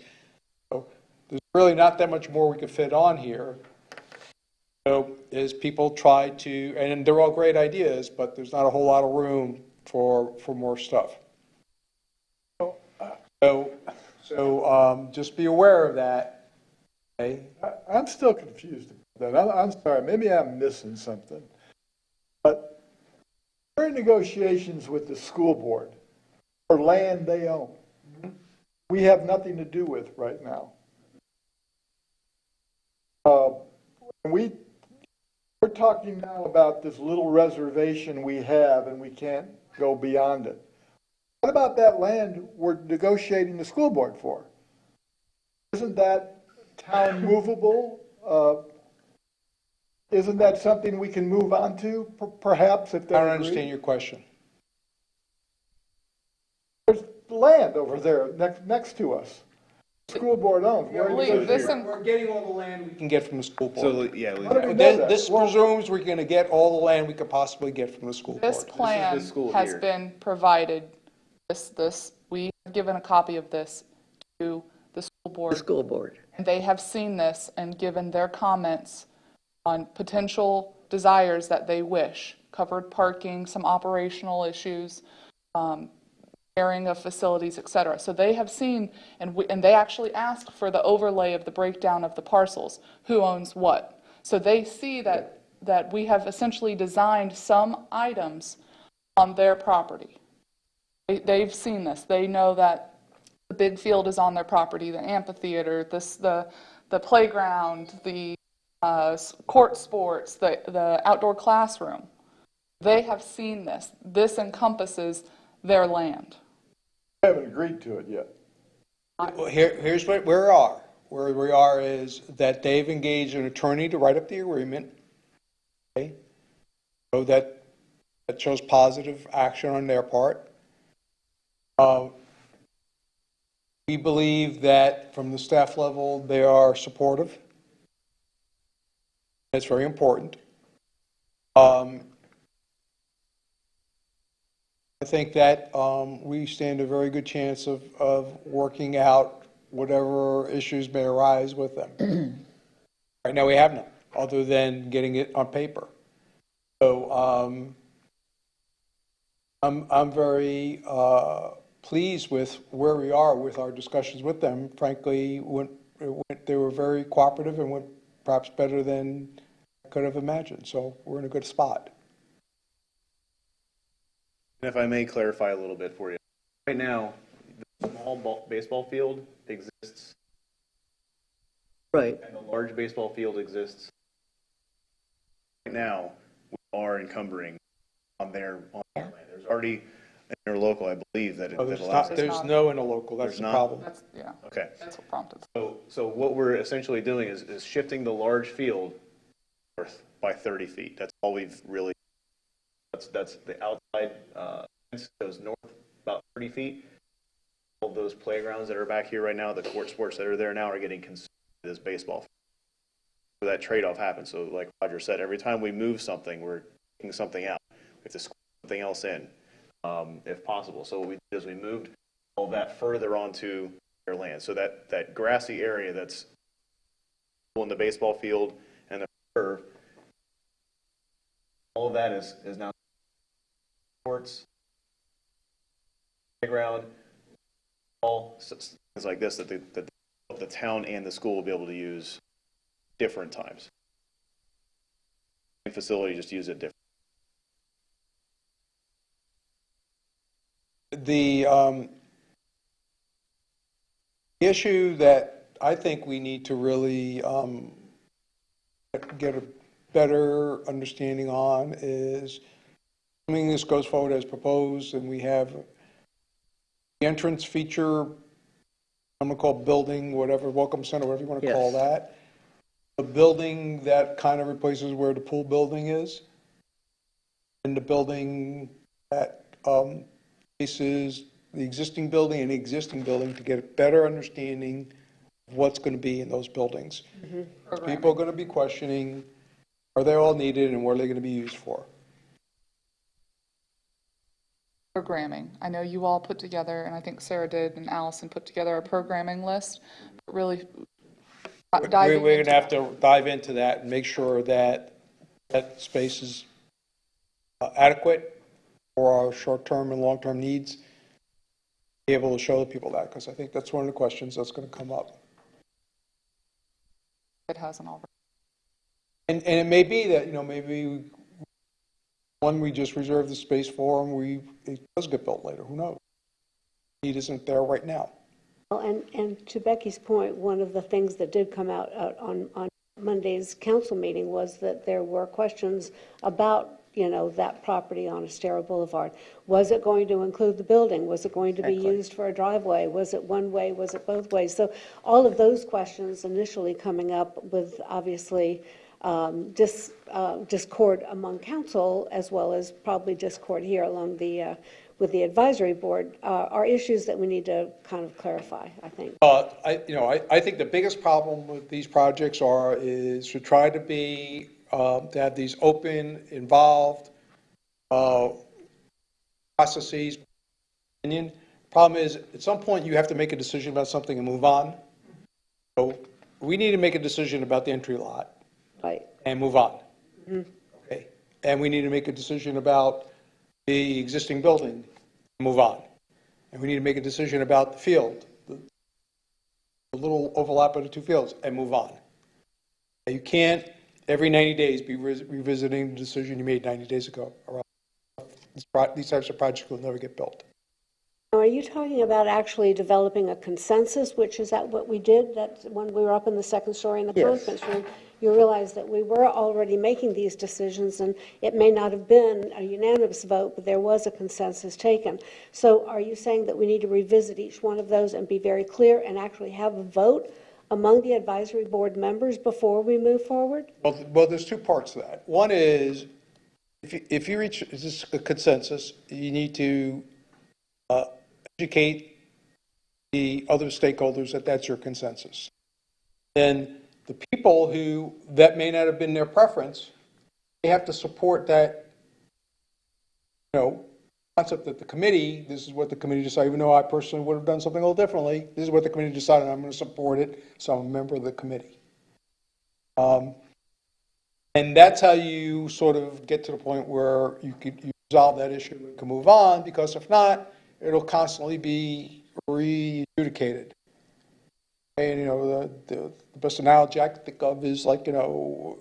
So there's really not that much more we could fit on here. So as people try to, and they're all great ideas, but there's not a whole lot of room for more stuff. So just be aware of that. Okay? I'm still confused about that. I'm sorry, maybe I'm missing something. But we're in negotiations with the school board for land they own. We have nothing to do with right now. We're talking now about this little reservation we have and we can't go beyond it. What about that land we're negotiating the school board for? Isn't that town movable? Isn't that something we can move on to, perhaps, if they I don't agree? understand your question. There's land over there next to us. School board owns. We're Lee, this negotiating. We're getting all the land we can get from the school board. So, yeah, How do we know that? This Well, presumes we're going to get all the land we could possibly get from the school board. This plan this school has here. been provided, we have given a copy of this to the school The board. school board. And they have seen this and given their comments on potential desires that they wish, covered parking, some operational issues, sharing of facilities, et cetera. So they have seen, and they actually asked for the overlay of the breakdown of the parcels, who owns what. So they see that we have essentially designed some items on their property. They've seen this. They know that the big field is on their property, the amphitheater, the playground, the court sports, the outdoor classroom. They have seen this. This encompasses their land. We haven't agreed to it yet. Well, here's where we are. Where we are is that they've engaged an attorney to write up the agreement. Okay? So that shows positive action on their part. We believe that from the staff level, they are supportive. That's very important. I think that we stand a very good chance of working out whatever issues may arise with them. Right now, we have none, other than getting it on paper. So I'm very pleased with where we are with our discussions with them. Frankly, they were very cooperative and went perhaps better than I could have imagined. So we're in a good spot. And if I may clarify a little bit for you. Right now, the small baseball field exists, Right. and the large baseball field exists. Right now, we are encumbering on their land. There's already an interlocal, I believe, that Oh, that there's allows not, that. there's no interlocal, that's There's the not? problem. That's, yeah, Okay. that's what prompted. So what we're essentially doing is shifting the large field north by 30 feet. That's all we've really, that's the outside fence goes north about 30 feet. All those playgrounds that are back here right now, the court sports that are there now are getting consumed by this baseball field. So that trade-off happens. So like Roger said, every time we move something, we're taking something out. We have to squeeze something else in, if possible. So what we did is we moved all that further onto their land. So that grassy area that's in the baseball field and the curve, all of that is now courts, playground, all things like this that the town and the school will be able to use different times. Facility, just use it different. The issue that I think we need to really get a better understanding on is, assuming this goes forward as proposed, and we have the entrance feature, I'm going to call building, whatever, welcome center, whatever you want to call Yes. that. The building that kind of replaces where the pool building is, and the building that faces the existing building and the existing building, to get a better understanding of what's going to be in those buildings. People are going to be questioning, are they all needed and what are they going to be used for? Programming. I know you all put together, and I think Sarah did and Allison put together a programming list, but really diving We're going into to have to dive into that and make sure that that space is adequate for our short-term and long-term needs. Be able to show the people that, because I think that's one of the questions that's going to come up. it hasn't already. And it may be that, maybe one we just reserve the space for, and it does get built later, who knows? Need isn't there right now. Well, and to Becky's point, one of the things that did come out on Monday's council meeting was that there were questions about, that property on Estero Boulevard. Was it going to include the building? Was it going to be used for a driveway? Was it one way? Was it both ways? So all of those questions initially coming up with, obviously, discord among council, as well as probably discord here along with the advisory board, are issues that we need to kind of clarify, I think. I think the biggest problem with these projects is to try to be, to have these open, involved processes. Opinion. Problem is, at some point, you have to make a decision about something and move on. So we need to make a decision about the entry lot. Right. And move on. Okay. And we need to make a decision about the existing building, and move on. And we need to make a decision about the field, the little overlap of the two fields, and move on. You can't, every 90 days, be revisiting the decision you made 90 days ago. Or these types of projects will never get built. Now, are you talking about actually developing a consensus, which is that what we did, that when we were up in the second story in the Yes. conference room, you realized that we were already making these decisions, and it may not have been a unanimous vote, but there was a consensus taken. So are you saying that we need to revisit each one of those and be very clear and actually have a vote among the advisory board members before we move forward? Well, there's two parts to that. One is, if you reach a consensus, you need to educate the other stakeholders that that's your consensus. Then the people that may not have been their preference, they have to support that, concept that the committee, this is what the committee decided, even though I personally would have done something a little differently, this is what the committee decided, and I'm going to support it, so I'm a member of the committee. And that's how you sort of get to the point where you resolve that issue and can move on, because if not, it'll constantly be re-adjudicated. And, the best analogy I can think of is like, going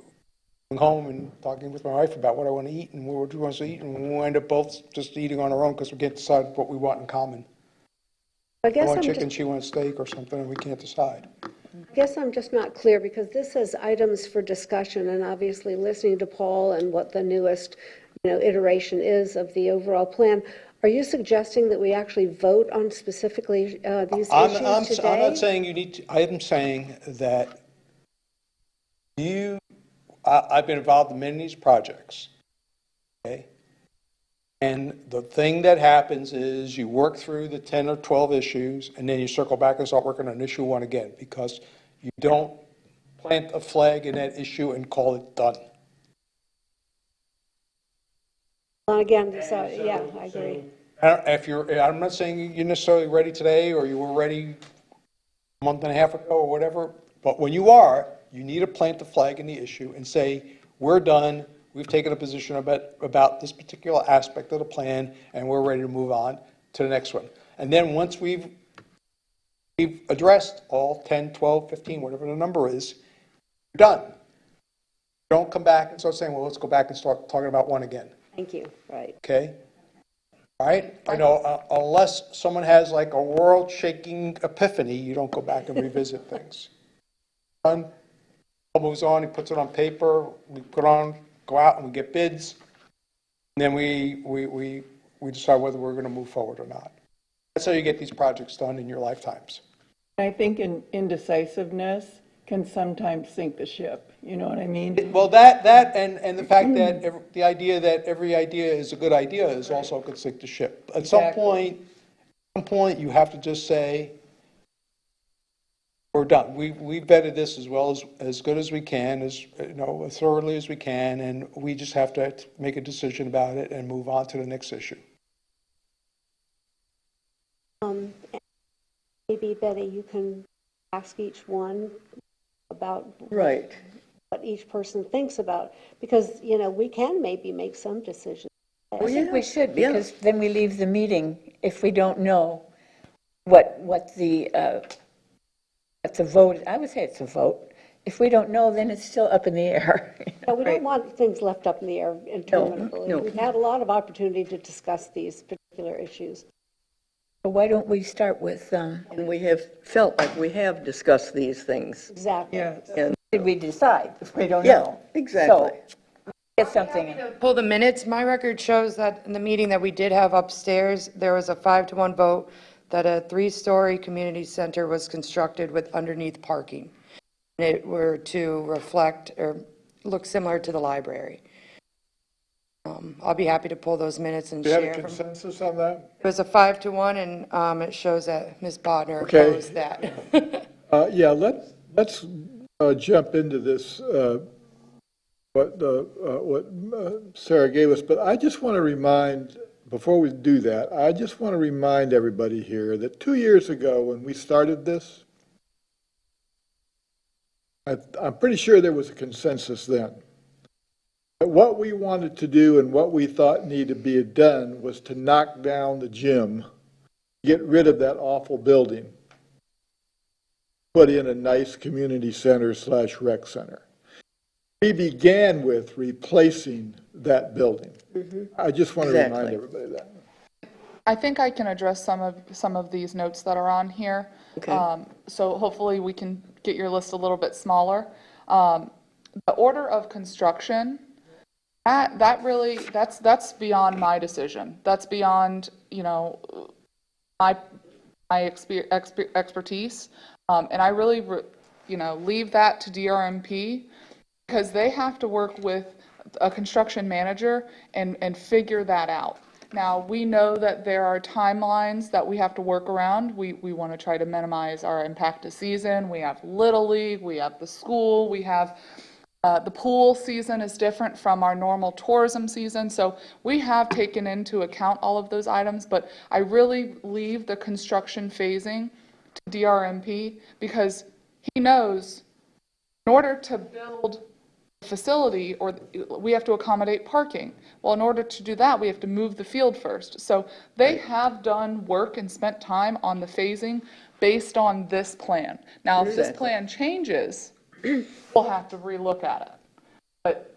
home and talking with my wife about what I want to eat and what we want to eat, and we'll end up both just eating on our own because we can't decide what we want in common. I I guess want I'm chicken, just, she wants steak or something, and we can't decide. I guess I'm just not clear, because this says items for discussion, and obviously listening to Paul and what the newest, iteration is of the overall plan. Are you suggesting that we actually vote on specifically these issues today? I'm not saying you need to, I am saying that I've been involved in many of these projects, okay? And the thing that happens is you work through the 10 or 12 issues, and then you circle back and start working on issue one again, because you don't plant a flag in that issue and call it done. Again, yeah, I agree. I'm not saying you're necessarily ready today, or you were ready a month and a half ago, or whatever, but when you are, you need to plant the flag in the issue and say, we're done, we've taken a position about this particular aspect of the plan, and we're ready to move on to the next one. And then once we've addressed all 10, 12, 15, whatever the number is, we're done. Don't come back and start saying, well, let's go back and start talking about one again, Thank you, right. okay? All right? I know, unless someone has like a world-shaking epiphany, you don't go back and revisit things. Done, Paul moves on, he puts it on paper, we put on, go out and we get bids, and then we decide whether we're going to move forward or not. That's how you get these projects done in your lifetimes. I think indecisiveness can sometimes sink the ship, you know what I mean? Well, that and the fact that the idea that every idea is a good idea is also could sink the ship. At some point, you have to just say, we're done. We vetted this as good as we can, as thoroughly as we can, and we just have to make a decision about it and move on to the next issue. Maybe, Betty, you can ask each one about Right. what each person thinks about, because, we can maybe make some decisions. I think we should, Yeah. because then we leave the meeting if we don't know what the vote, I would say it's a vote. If we don't know, then it's still up in the air. But we don't want things left up in the air interminably. no. We've had a lot of opportunity to discuss these particular issues. So why don't we start with, And we have felt like we have discussed these things. Exactly. And, did we decide if we don't yeah, know? exactly. So, get something. Pull the minutes. My record shows that in the meeting that we did have upstairs, there was a 5-1 vote that a 3-story community center was constructed with underneath parking. And it were to reflect or look similar to the library. I'll be happy to pull those minutes and Do you have a share. consensus on that? It was a 5-1, and it shows that Ms. Bodnar Okay. opposed that. Yeah, let's jump into this, what Sarah gave us, but I just want to remind, before we do that, I just want to remind everybody here that 2 years ago, when we started this, I'm pretty sure there was a consensus then. But what we wanted to do and what we thought needed to be done was to knock down the gym, get rid of that awful building, put in a nice community center / rec center. We began with replacing that building. I just want to remind Exactly. everybody of that. I think I can address some of these notes that are on here. Okay. So hopefully we can get your list a little bit smaller. The order of construction, that's beyond my decision. That's beyond, my expertise. And I really, leave that to DRMP, because they have to work with a construction manager and figure that out. Now, we know that there are timelines that we have to work around. We want to try to minimize our impact to season. We have Little League, we have the school, we have the pool season is different from our normal tourism season. So we have taken into account all of those items, but I really leave the construction phasing to DRMP, because he knows in order to build a facility, or we have to accommodate parking. Well, in order to do that, we have to move the field first. So they have done work and spent time on the phasing based on this plan. Now, if this Exactly. plan changes, we'll have to relook at it. But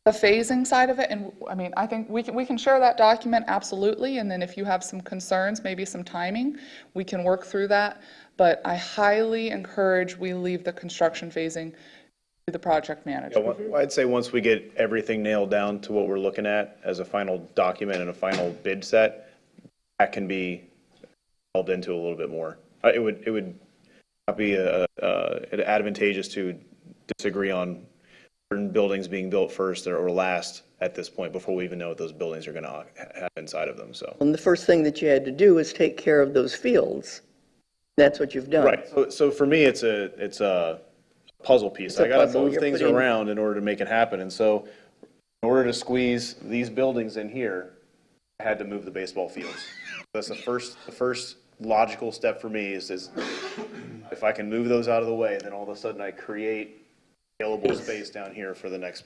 the phasing side of it, and I mean, I think we can share that document, absolutely, and then if you have some concerns, maybe some timing, we can work through that. But I highly encourage we leave the construction phasing to the project manager. Yeah, I'd say once we get everything nailed down to what we're looking at as a final document and a final bid set, that can be delved into a little bit more. It would not be advantageous to disagree on certain buildings being built first or last at this point before we even know what those buildings are going to have inside of them. So. And the first thing that you had to do was take care of those fields. That's what you've done. Right. So for me, it's a puzzle piece. It's a I got to puzzle move you're things putting- around in order to make it happen. And so in order to squeeze these buildings in here, I had to move the baseball fields. That's the first logical step for me is if I can move those out of the way, then all of a sudden I create available space down here for the next.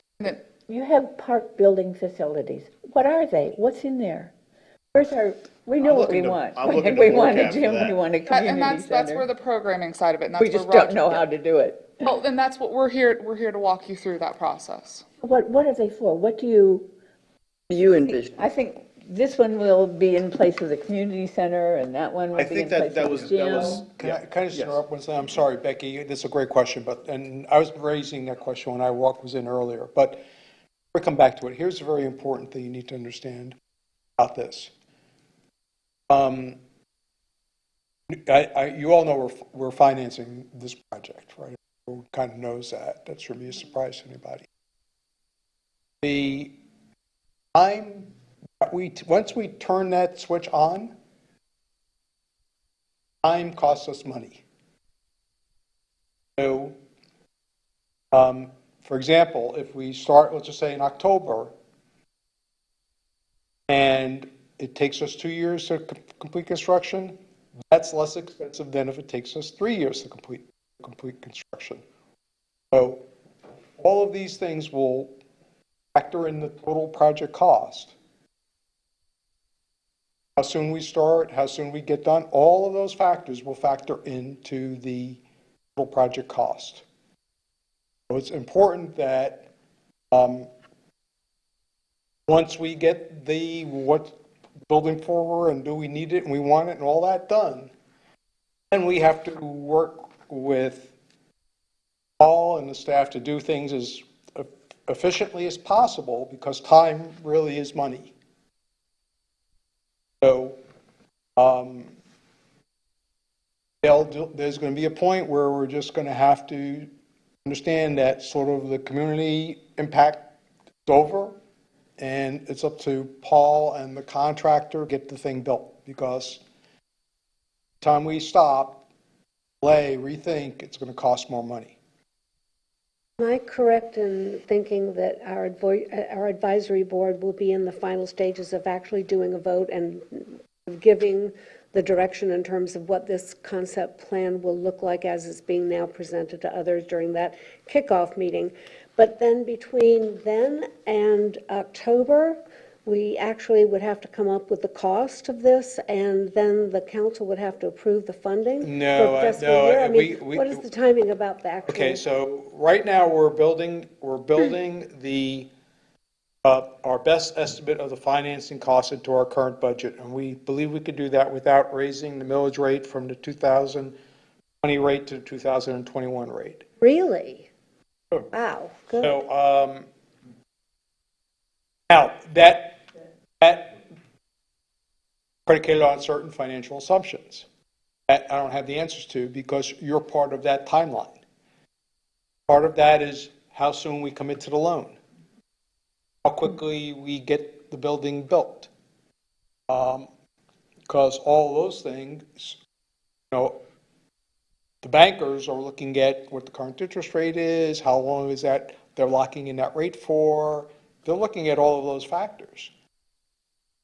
You have park building facilities. What are they? What's in there? Where's our, we know I'm what we looking to- want. I'm looking to We want a BORCAB for gym, that. we want a And community that's where center. the programming side of it, and We that's just where don't know how to do it. Well, then that's what we're here to walk you through that process. What are they for? What do you, You envision. I think this one will be in place of the community center and that one I will be in think place that of was, the that gym. was. Can yeah, I just yes. interrupt one second? I'm sorry, Becky, this is a great question, and I was raising that question when I was in earlier, but before we come back to it, here's a very important thing you need to understand about this. You all know we're financing this project, right? Everyone kind of knows that. That shouldn't be a surprise to anybody. The time that once we turn that switch on, time costs us money. So, for example, if we start, let's just say in October, and it takes us 2 years to complete construction, that's less expensive than if it takes us 3 years to complete construction. So all of these things will factor in the total project cost. How soon we start, how soon we get done, all of those factors will factor into the total project cost. So it's important that once we get what building forward and do we need it and we want it and all that done, then we have to work with Paul and the staff to do things as efficiently as possible because time really is money. So there's going to be a point where we're just going to have to understand that sort of the community impact is over, and it's up to Paul and the contractor to get the thing built, because by the time we stop, rethink, it's going to cost more money. Am I correct in thinking that our advisory board will be in the final stages of actually doing a vote and giving the direction in terms of what this concept plan will look like as it's being now presented to others during that kickoff meeting? But then between then and October, we actually would have to come up with the cost of this, and then the council would have to approve the funding No, for fiscal no, year? I mean, we- what is the timing about the actual? Okay, so right now, we're building the, our best estimate of the financing costs into our current budget, and we believe we could do that without raising the millage rate from the 2020 rate to the 2021 rate. Really? Wow, good. So, now, that predicated on certain financial assumptions that I don't have the answers to because you're part of that timeline. Part of that is how soon we commit to the loan, how quickly we get the building built. Because all those things, the bankers are looking at what the current interest rate is, how long is that they're locking in that rate for. They're looking at all of those factors.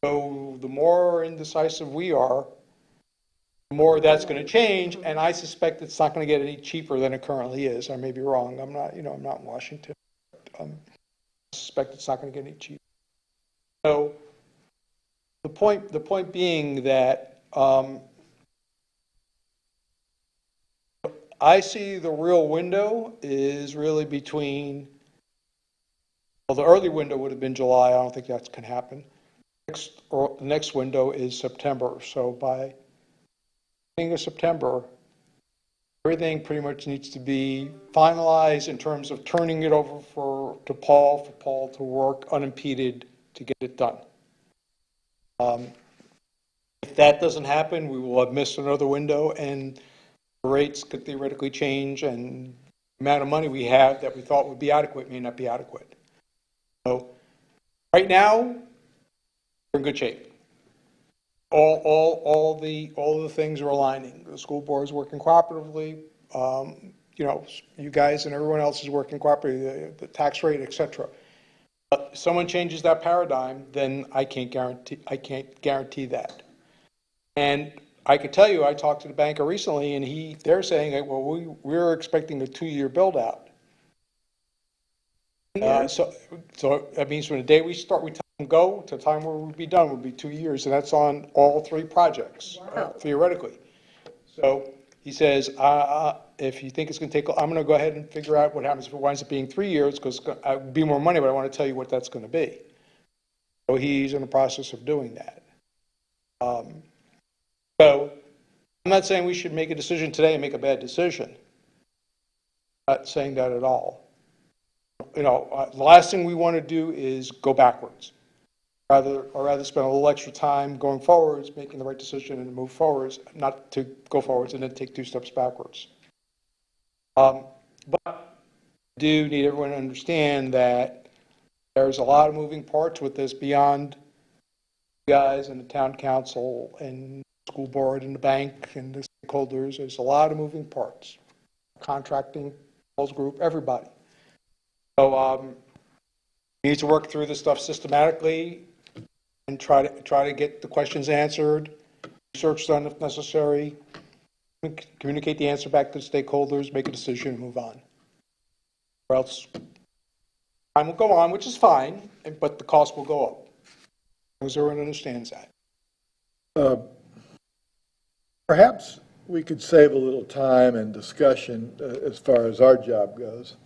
So the more indecisive we are, the more that's going to change, and I suspect it's not going to get any cheaper than it currently is. I may be wrong. I'm not in Washington. I suspect it's not going to get any cheaper. So the point being that I see the real window is really between, well, the early window would have been July. I don't think that can happen. The next window is September. So by beginning of September, everything pretty much needs to be finalized in terms of turning it over to Paul, for Paul to work unimpeded to get it done. If that doesn't happen, we will have missed another window, and the rates could theoretically change, and the amount of money we have that we thought would be adequate may not be adequate. So right now, we're in good shape. All the things are aligning. The school board is working cooperatively. You guys and everyone else is working cooperatively. The tax rate, etc. If someone changes that paradigm, then I can't guarantee that. And I can tell you, I talked to the banker recently, and they're saying, well, we're expecting a 2-year build out. So that means from the day we start, we tell them go, to the time where we'll be done would be 2 years, and that's on all 3 projects, theoretically. So he says, if you think it's going to take, I'm going to go ahead and figure out what happens if it winds up being 3 years, because it would be more money, but I want to tell you what that's going to be. So he's in the process of doing that. So I'm not saying we should make a decision today and make a bad decision. I'm not saying that at all. The last thing we want to do is go backwards. Rather spend a little extra time going forwards, making the right decision and move forwards, not to go forwards and then take 2 steps backwards. But I do need everyone to understand that there's a lot of moving parts with this beyond you guys and the town council and the school board and the bank and the stakeholders. There's a lot of moving parts. Contracting, sales group, everybody. So we need to work through this stuff systematically and try to get the questions answered, research done if necessary, communicate the answer back to the stakeholders, make a decision, and move on. Or else time will go on, which is fine, but the cost will go up. As long as everyone understands that. Perhaps we could save a little time and discussion as far as our job goes.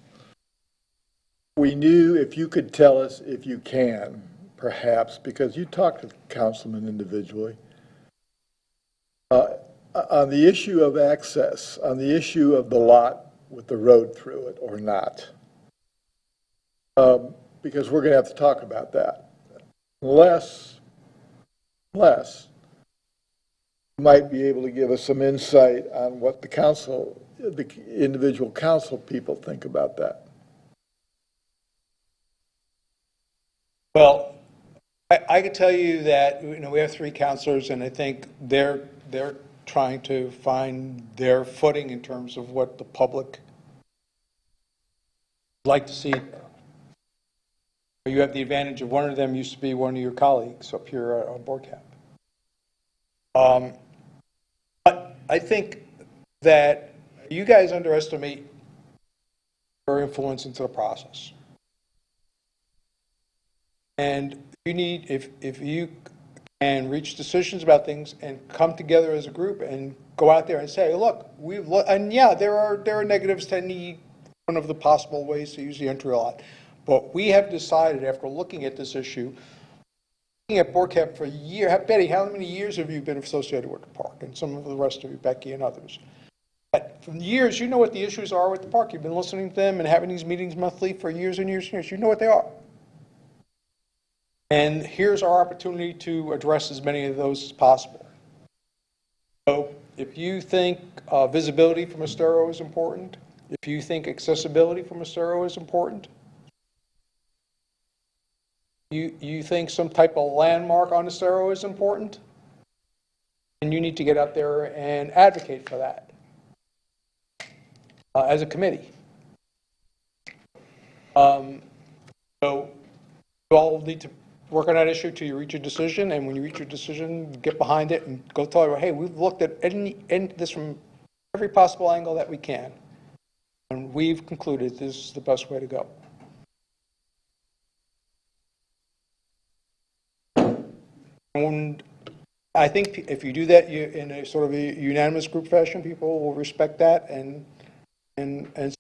We knew, if you could tell us, if you can, perhaps, because you talked to councilmen individually, on the issue of access, on the issue of the lot with the road through it or not, because we're going to have to talk about that. Unless you might be able to give us some insight on what the individual council people think about that. Well, I can tell you that, we have 3 counselors, and I think they're trying to find their footing in terms of what the public would like to see. You have the advantage of one of them used to be one of your colleagues up here on BORCAB. But I think that you guys underestimate your influence into the process. And you need, if you can reach decisions about things and come together as a group and go out there and say, look, and yeah, there are negatives to any one of the possible ways to use the entry lot. But we have decided, after looking at this issue, looking at BORCAB for a year, Betty, how many years have you been associated with the park? And some of the rest of you, Becky and others. But for years, you know what the issues are with the park. You've been listening to them and having these meetings monthly for years and years and years. You know what they are. And here's our opportunity to address as many of those as possible. So if you think visibility from Estero is important, if you think accessibility from Estero is important, you think some type of landmark on Estero is important, and you need to get out there and advocate for that as a committee. So you all need to work on that issue till you reach a decision, and when you reach your decision, get behind it and go tell everyone, hey, we've looked at this from every possible angle that we can, and we've concluded this is the best way to go. And I think if you do that in a sort of a unanimous group fashion, people will respect that and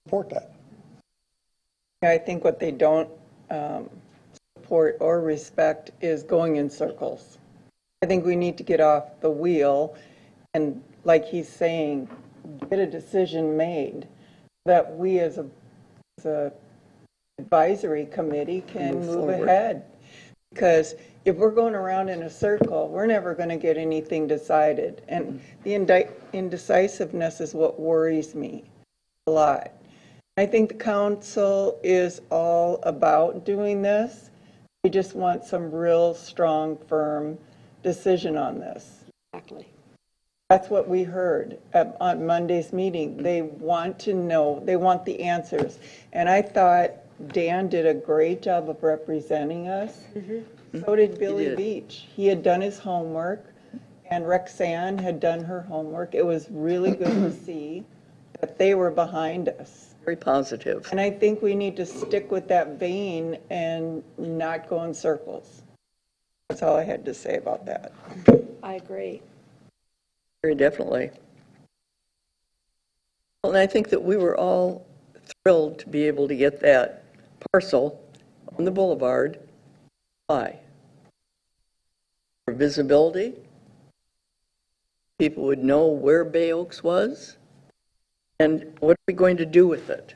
support that. I think what they don't support or respect is going in circles. I think we need to get off the wheel and, like he's saying, get a decision made that we as a advisory committee can move ahead. Because if we're going around in a circle, we're never going to get anything decided. And the indecisiveness is what worries me a lot. I think the council is all about doing this. We just want some real strong, firm decision on this. Exactly. That's what we heard on Monday's meeting. They want to know, they want the answers. And I thought Dan did a great job of representing us. So did Billy Beach. He had done his homework, and Rexanne had done her homework. It was really good to see that they were behind us. very positive. And I think we need to stick with that vein and not go in circles. That's all I had to say about that. I agree. Very definitely. Well, and I think that we were all thrilled to be able to get that parcel on the boulevard. Why? For visibility. People would know where Bay Oaks was. And what are we going to do with it?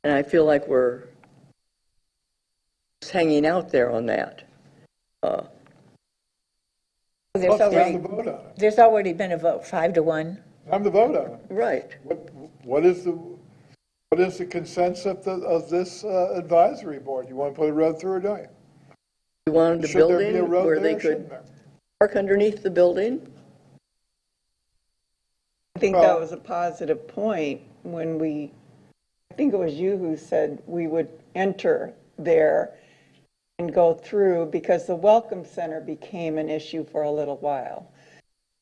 And I feel like we're just hanging out there on that. There's Time to already, vote on it. there's already been a vote, 5-1. Time to vote on it. Right. What is the consensus of this advisory board? You want to put a road through or don't you? We wanted a Should there be a building road where there they or shouldn't could there? park underneath the building. I think that was a positive point when I think it was you who said we would enter there and go through, because the Welcome Center became an issue for a little while.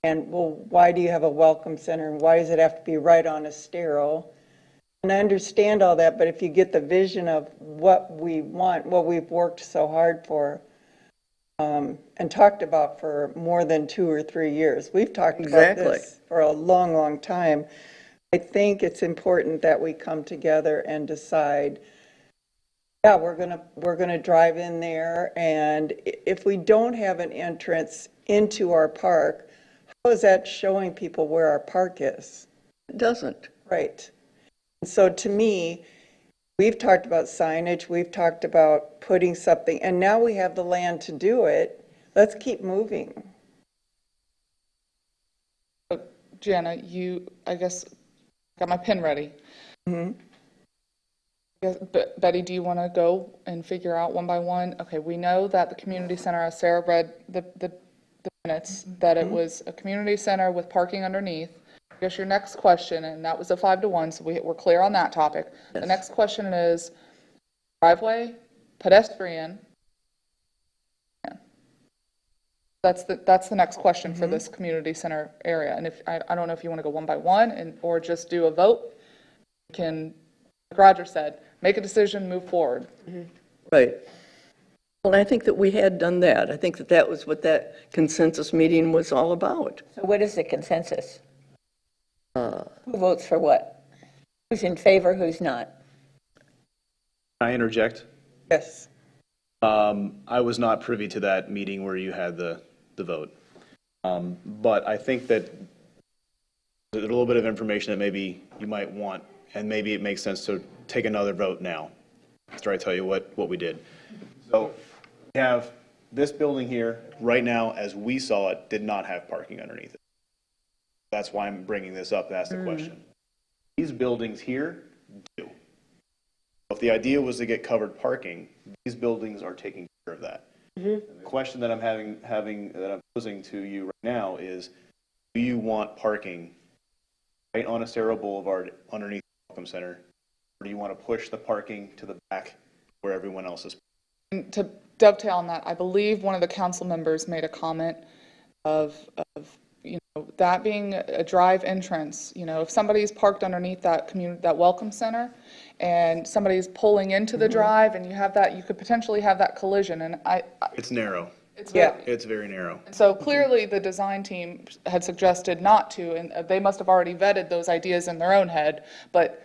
And, well, why do you have a Welcome Center, and why does it have to be right on Estero? And I understand all that, but if you get the vision of what we want, what we've worked so hard for, and talked about for more than 2 or 3 years. We've talked about Exactly. this for a long, long time. I think it's important that we come together and decide, yeah, we're gonna drive in there, and if we don't have an entrance into our park, how is that showing people where our park is? It doesn't. Right. So to me, we've talked about signage, we've talked about putting something, and now we have the land to do it. Let's keep moving. Jana, I guess, got my pen ready. Betty, do you want to go and figure out one by one? Okay, we know that the community center, as Sarah read the minutes, that it was a community center with parking underneath. I guess your next question, and that was a 5-1, so we're clear on that topic. The next question is driveway, pedestrian. Yeah. That's the next question for this community center area. And if, I don't know if you want to go one by one or just do a vote. You can, like Roger said, make a decision, move forward. Right. Well, I think that we had done that. I think that that was what that consensus meeting was all about. So what is the consensus? Who votes for what? Who's in favor, who's not? Can I interject? Yes. I was not privy to that meeting where you had the vote. But I think that there's a little bit of information that maybe you might want, and maybe it makes sense to take another vote now, after I tell you what we did. So we have this building here, right now, as we saw it, did not have parking underneath it. That's why I'm bringing this up to ask the question. These buildings here do. If the idea was to get covered parking, these buildings are taking care of that. The question that I'm that I'm posing to you right now is, do you want parking right on Estero Boulevard underneath the Welcome Center, or do you want to push the parking to the back where everyone else is? And to dovetail on that, I believe one of the council members made a comment of that being a drive entrance. If somebody's parked underneath that Welcome Center and somebody's pulling into the drive and you have that, you could potentially have that collision. And It's narrow. it's Yeah. It's very narrow. So clearly, the design team had suggested not to, and they must have already vetted those ideas in their own head. But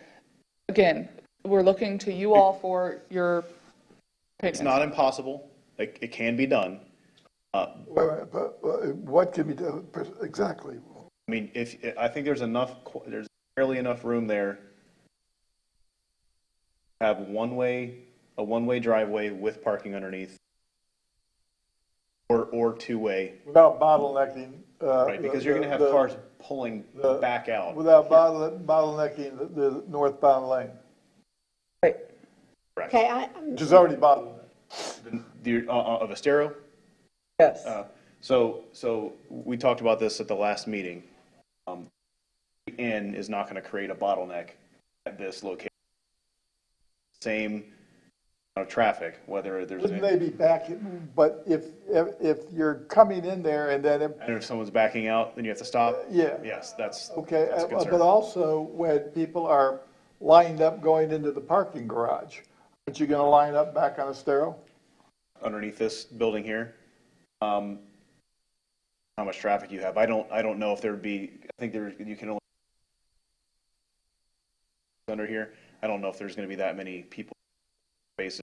again, we're looking to you all for your It's opinion. not impossible. It can be done. But what can be done exactly? I mean, I think there's barely enough room there. Have a one-way driveway with parking underneath, or two-way, Without bottlenecking. right? Because you're going to have cars pulling back out. Without bottlenecking the northbound lane, Right. Correct. Okay, which is already bottlenecked. Of Estero. Yes. So we talked about this at the last meeting. The inn is not going to create a bottleneck at this location. Same of traffic, whether there's, Wouldn't they be back, but if you're coming in there and then, and if someone's backing out, then you have to stop? Yeah. Yes, that's a okay, concern. but also when people are lined up going into the parking garage, aren't you gonna line up back on Estero? Underneath this building here, how much traffic you have. I don't know if there would be, I think you can only under here. I don't know if there's going to be that many people spaces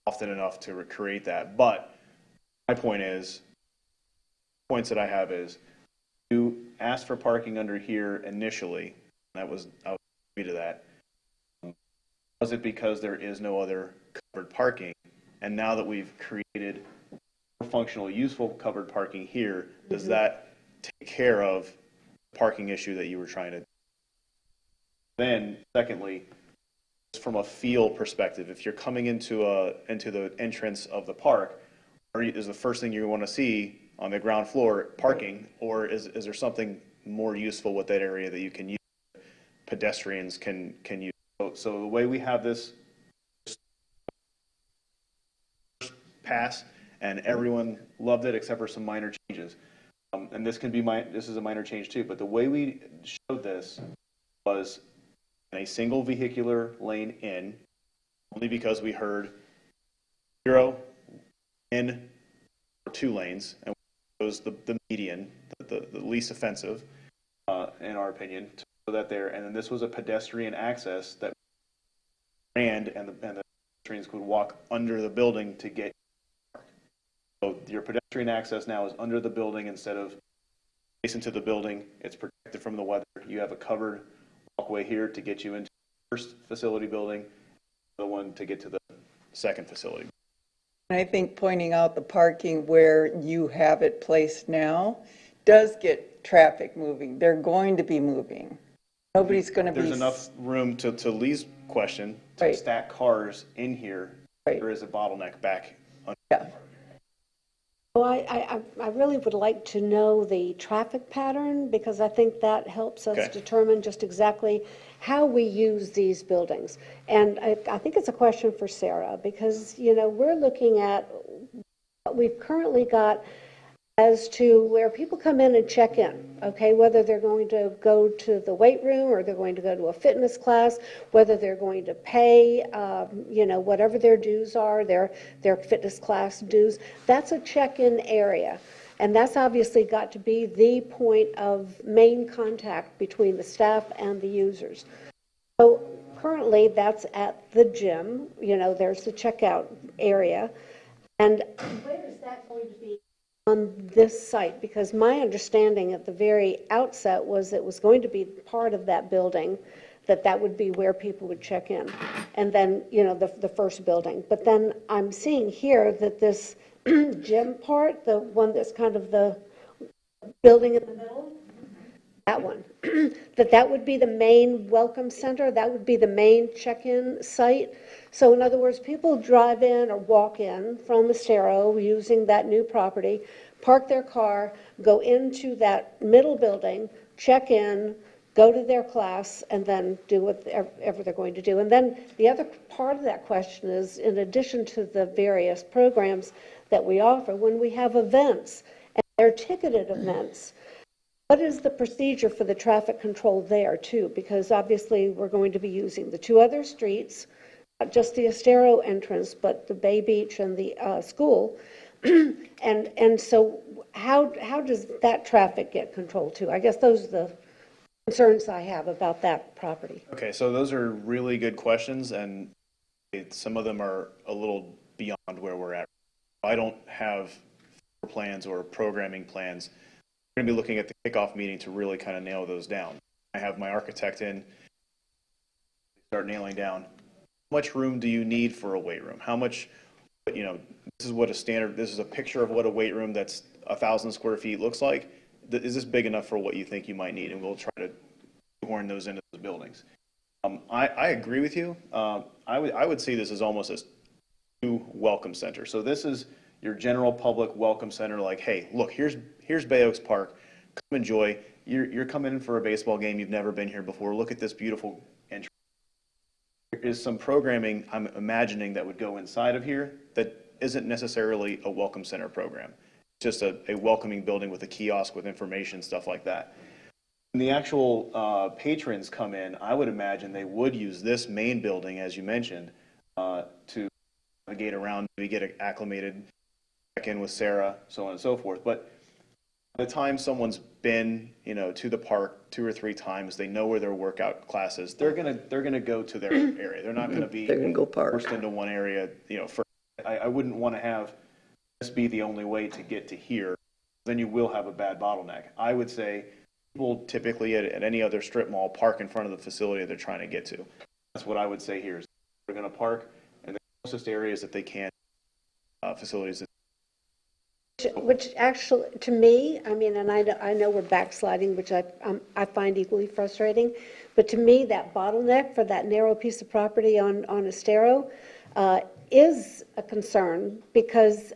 often enough to create that. But my point is, points that I have is, you asked for parking under here initially. I was agree to that. Was it because there is no other covered parking? And now that we've created more functional, useful covered parking here, does that take care of the parking issue that you were trying to? Then, secondly, from a feel perspective, if you're coming into the entrance of the park, is the first thing you want to see on the ground floor parking, or is there something more useful with that area that you can use, pedestrians can use? So the way we have this pass, and everyone loved it except for some minor changes, and this is a minor change too. But the way we showed this was in a single vehicular lane in, only because we heard 0 in or 2 lanes, and we chose the median, the least offensive, in our opinion, to show that there. And then this was a pedestrian access that ran, and the pedestrians could walk under the building to get. So your pedestrian access now is under the building instead of adjacent to the building. It's protected from the weather. You have a covered walkway here to get you into the first facility building, the one to get to the second facility. And I think pointing out the parking where you have it placed now does get traffic moving. They're going to be moving. Nobody's going to be. There's enough room to Lee's question to Right. stack cars in here. Right. There is a bottleneck back. Yeah. Well, I really would like to know the traffic pattern, because I think that helps us Okay. determine just exactly how we use these buildings. And I think it's a question for Sarah, because, we're looking at what we've currently got as to where people come in and check in, okay? Whether they're going to go to the weight room, or they're going to go to a fitness class, whether they're going to pay, whatever their dues are, their fitness class dues. That's a check-in area. And that's obviously got to be the point of main contact between the staff and the users. So currently, that's at the gym, there's the checkout area. And where is that going to be on this site? Because my understanding at the very outset was it was going to be part of that building, that would be where people would check in. And then, the first building. But then I'm seeing here that this gym part, the one that's kind of the building in the middle, that one, that would be the main welcome center, that would be the main check-in site. So in other words, people drive in or walk in from Estero using that new property, park their car, go into that middle building, check in, go to their class, and then do whatever they're going to do. And then the other part of that question is, in addition to the various programs that we offer, when we have events, and they're ticketed events, what is the procedure for the traffic control there, too? Because obviously, we're going to be using the 2 other streets, not just the Estero entrance, but the Bay Beach and the school. And so how does that traffic get controlled, too? I guess those are the concerns I have about that property. Okay, so those are really good questions, and some of them are a little beyond where we're at. I don't have plans or programming plans. We're going to be looking at the kickoff meeting to really kind of nail those down. I have my architect in, start nailing down, how much room do you need for a weight room? How much, this is a picture of what a weight room that's 1,000 square feet looks like. Is this big enough for what you think you might need? And we'll try to horn those into those buildings. I agree with you. I would see this as almost a new welcome center. So this is your general public welcome center, like, hey, look, here's Bay Oaks Park. Come enjoy. You're coming in for a baseball game. You've never been here before. Look at this beautiful entrance. there is some programming I'm imagining that would go inside of here that isn't necessarily a welcome center program. It's just a welcoming building with a kiosk with information, stuff like that. When the actual patrons come in, I would imagine they would use this main building, as you mentioned, to navigate around, maybe get acclimated, check in with Sarah, so on and so forth. But by the time someone's been, to the park 2 or 3 times, they know where their workout class is. They're gonna go to their area. They're not gonna be They're gonna go park. forced into one area. First. I wouldn't want to have this be the only way to get to here. Then you will have a bad bottleneck. I would say people typically at any other strip mall park in front of the facility they're trying to get to. That's what I would say here is they're going to park in the closest areas that they can, facilities. Which actually, to me, I mean, and I know we're backsliding, which I find equally frustrating, but to me, that bottleneck for that narrow piece of property on Estero is a concern, because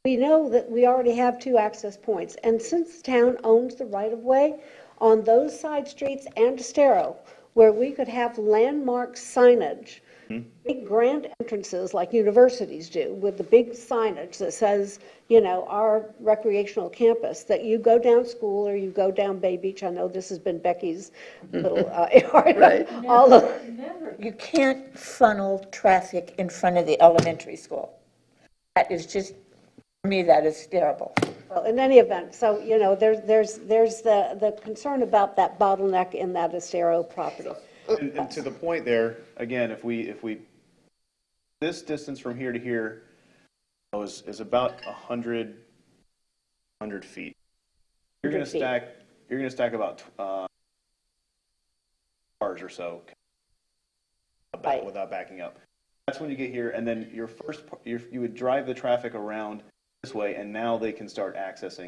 we know that we already have 2 access points. And since the town owns the right-of-way on those side streets and Estero, where we could have landmark signage, big grand entrances like universities do, with the big signage that says, our recreational campus, that you go down School or you go down Bay Beach. I know this has been Becky's little, Right. all of, You can't funnel traffic in front of the elementary school. That is just, for me, that is terrible. well, in any event, so, there's the concern about that bottleneck in that Estero property. And to the point there, again, if we this distance from here to here is about 100 feet. You're going to 100 feet. stack about cars or so Right. without backing up. That's when you get here, and then you would drive the traffic around this way, and now they can start accessing.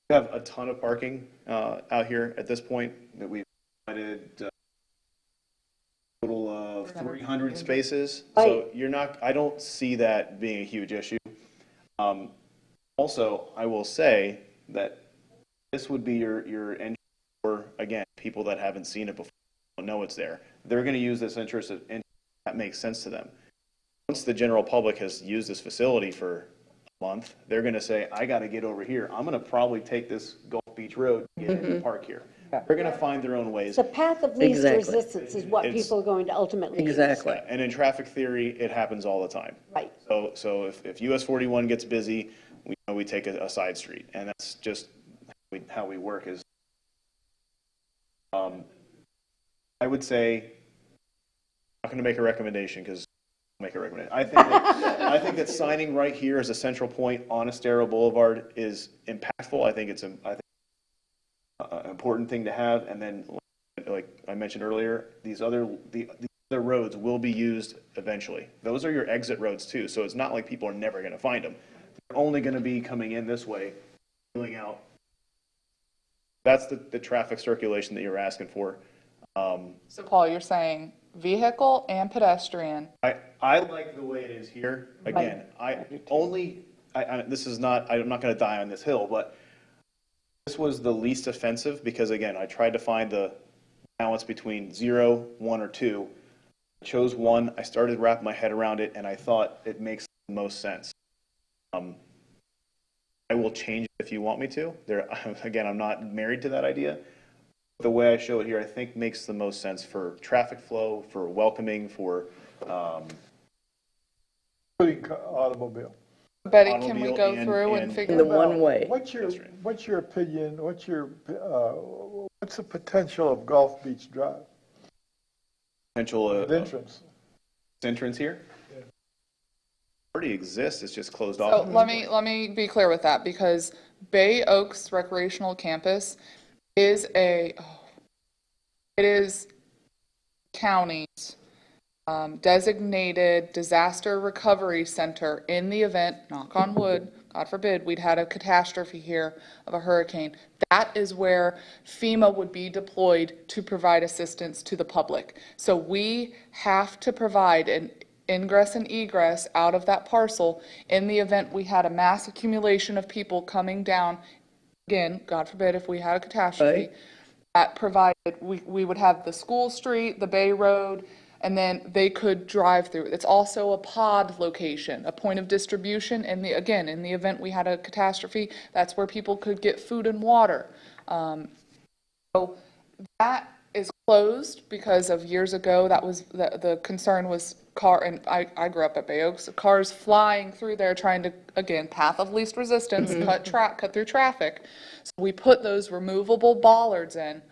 We have a ton of parking out here at this point that we've provided. Total of 300 spaces. So I don't see that being a huge issue. Also, I will say that this would be your entry for, again, people that haven't seen it before, don't know it's there. They're going to use this interest that makes sense to them. Once the general public has used this facility for a month, they're going to say, I got to get over here. I'm going to probably take this Gulf Beach Road to get into the park here. They're going to find their own ways. The path of least Exactly. resistance is what people are going to ultimately use. Exactly. And in traffic theory, it happens all the time. Right. So if US 41 gets busy, we take a side street, and that's just how we work. Is I would say, I'm not going to make a recommendation because make a recommendation. I think that signing right here as a central point on Estero Boulevard is impactful. I think it's an important thing to have. And then, like I mentioned earlier, the other roads will be used eventually. Those are your exit roads too. So it's not like people are never going to find them. They're only going to be coming in this way, filling out. That's the traffic circulation that you're asking for. So Paul, you're saying vehicle and pedestrian. I like the way it is here. Again, this is not, I'm not going to die on this hill, but this was the least offensive because, again, I tried to find the balance between 0, 1, or 2. I chose 1. I started wrapping my head around it, and I thought it makes the most sense. I will change it if you want me to. Again, I'm not married to that idea. The way I show it here, I think makes the most sense for traffic flow, for welcoming, for Including automobile. Betty, can we Automobile go through and and- figure In the out? one way. What's your opinion, what's the potential of Gulf Beach Drive? potential The entrance? entrance here? Already exists, it's just closed So off. let me be clear with that, because Bay Oaks Recreational Campus is it is county's designated disaster recovery center in the event, knock on wood, God forbid, we'd had a catastrophe here of a hurricane. That is where FEMA would be deployed to provide assistance to the public. So we have to provide an ingress and egress out of that parcel in the event we had a mass accumulation of people coming down. Again, God forbid, if we had a catastrophe, Right. that provided, we would have the School Street, the Bay Road, and then they could drive through. It's also a pod location, a point of distribution, and again, in the event we had a catastrophe, that's where people could get food and water. So that is closed because of years ago, that was, the concern was and I grew up at Bay Oaks, cars flying through there trying to, again, path of least resistance, cut through traffic. So we put those removable bollards in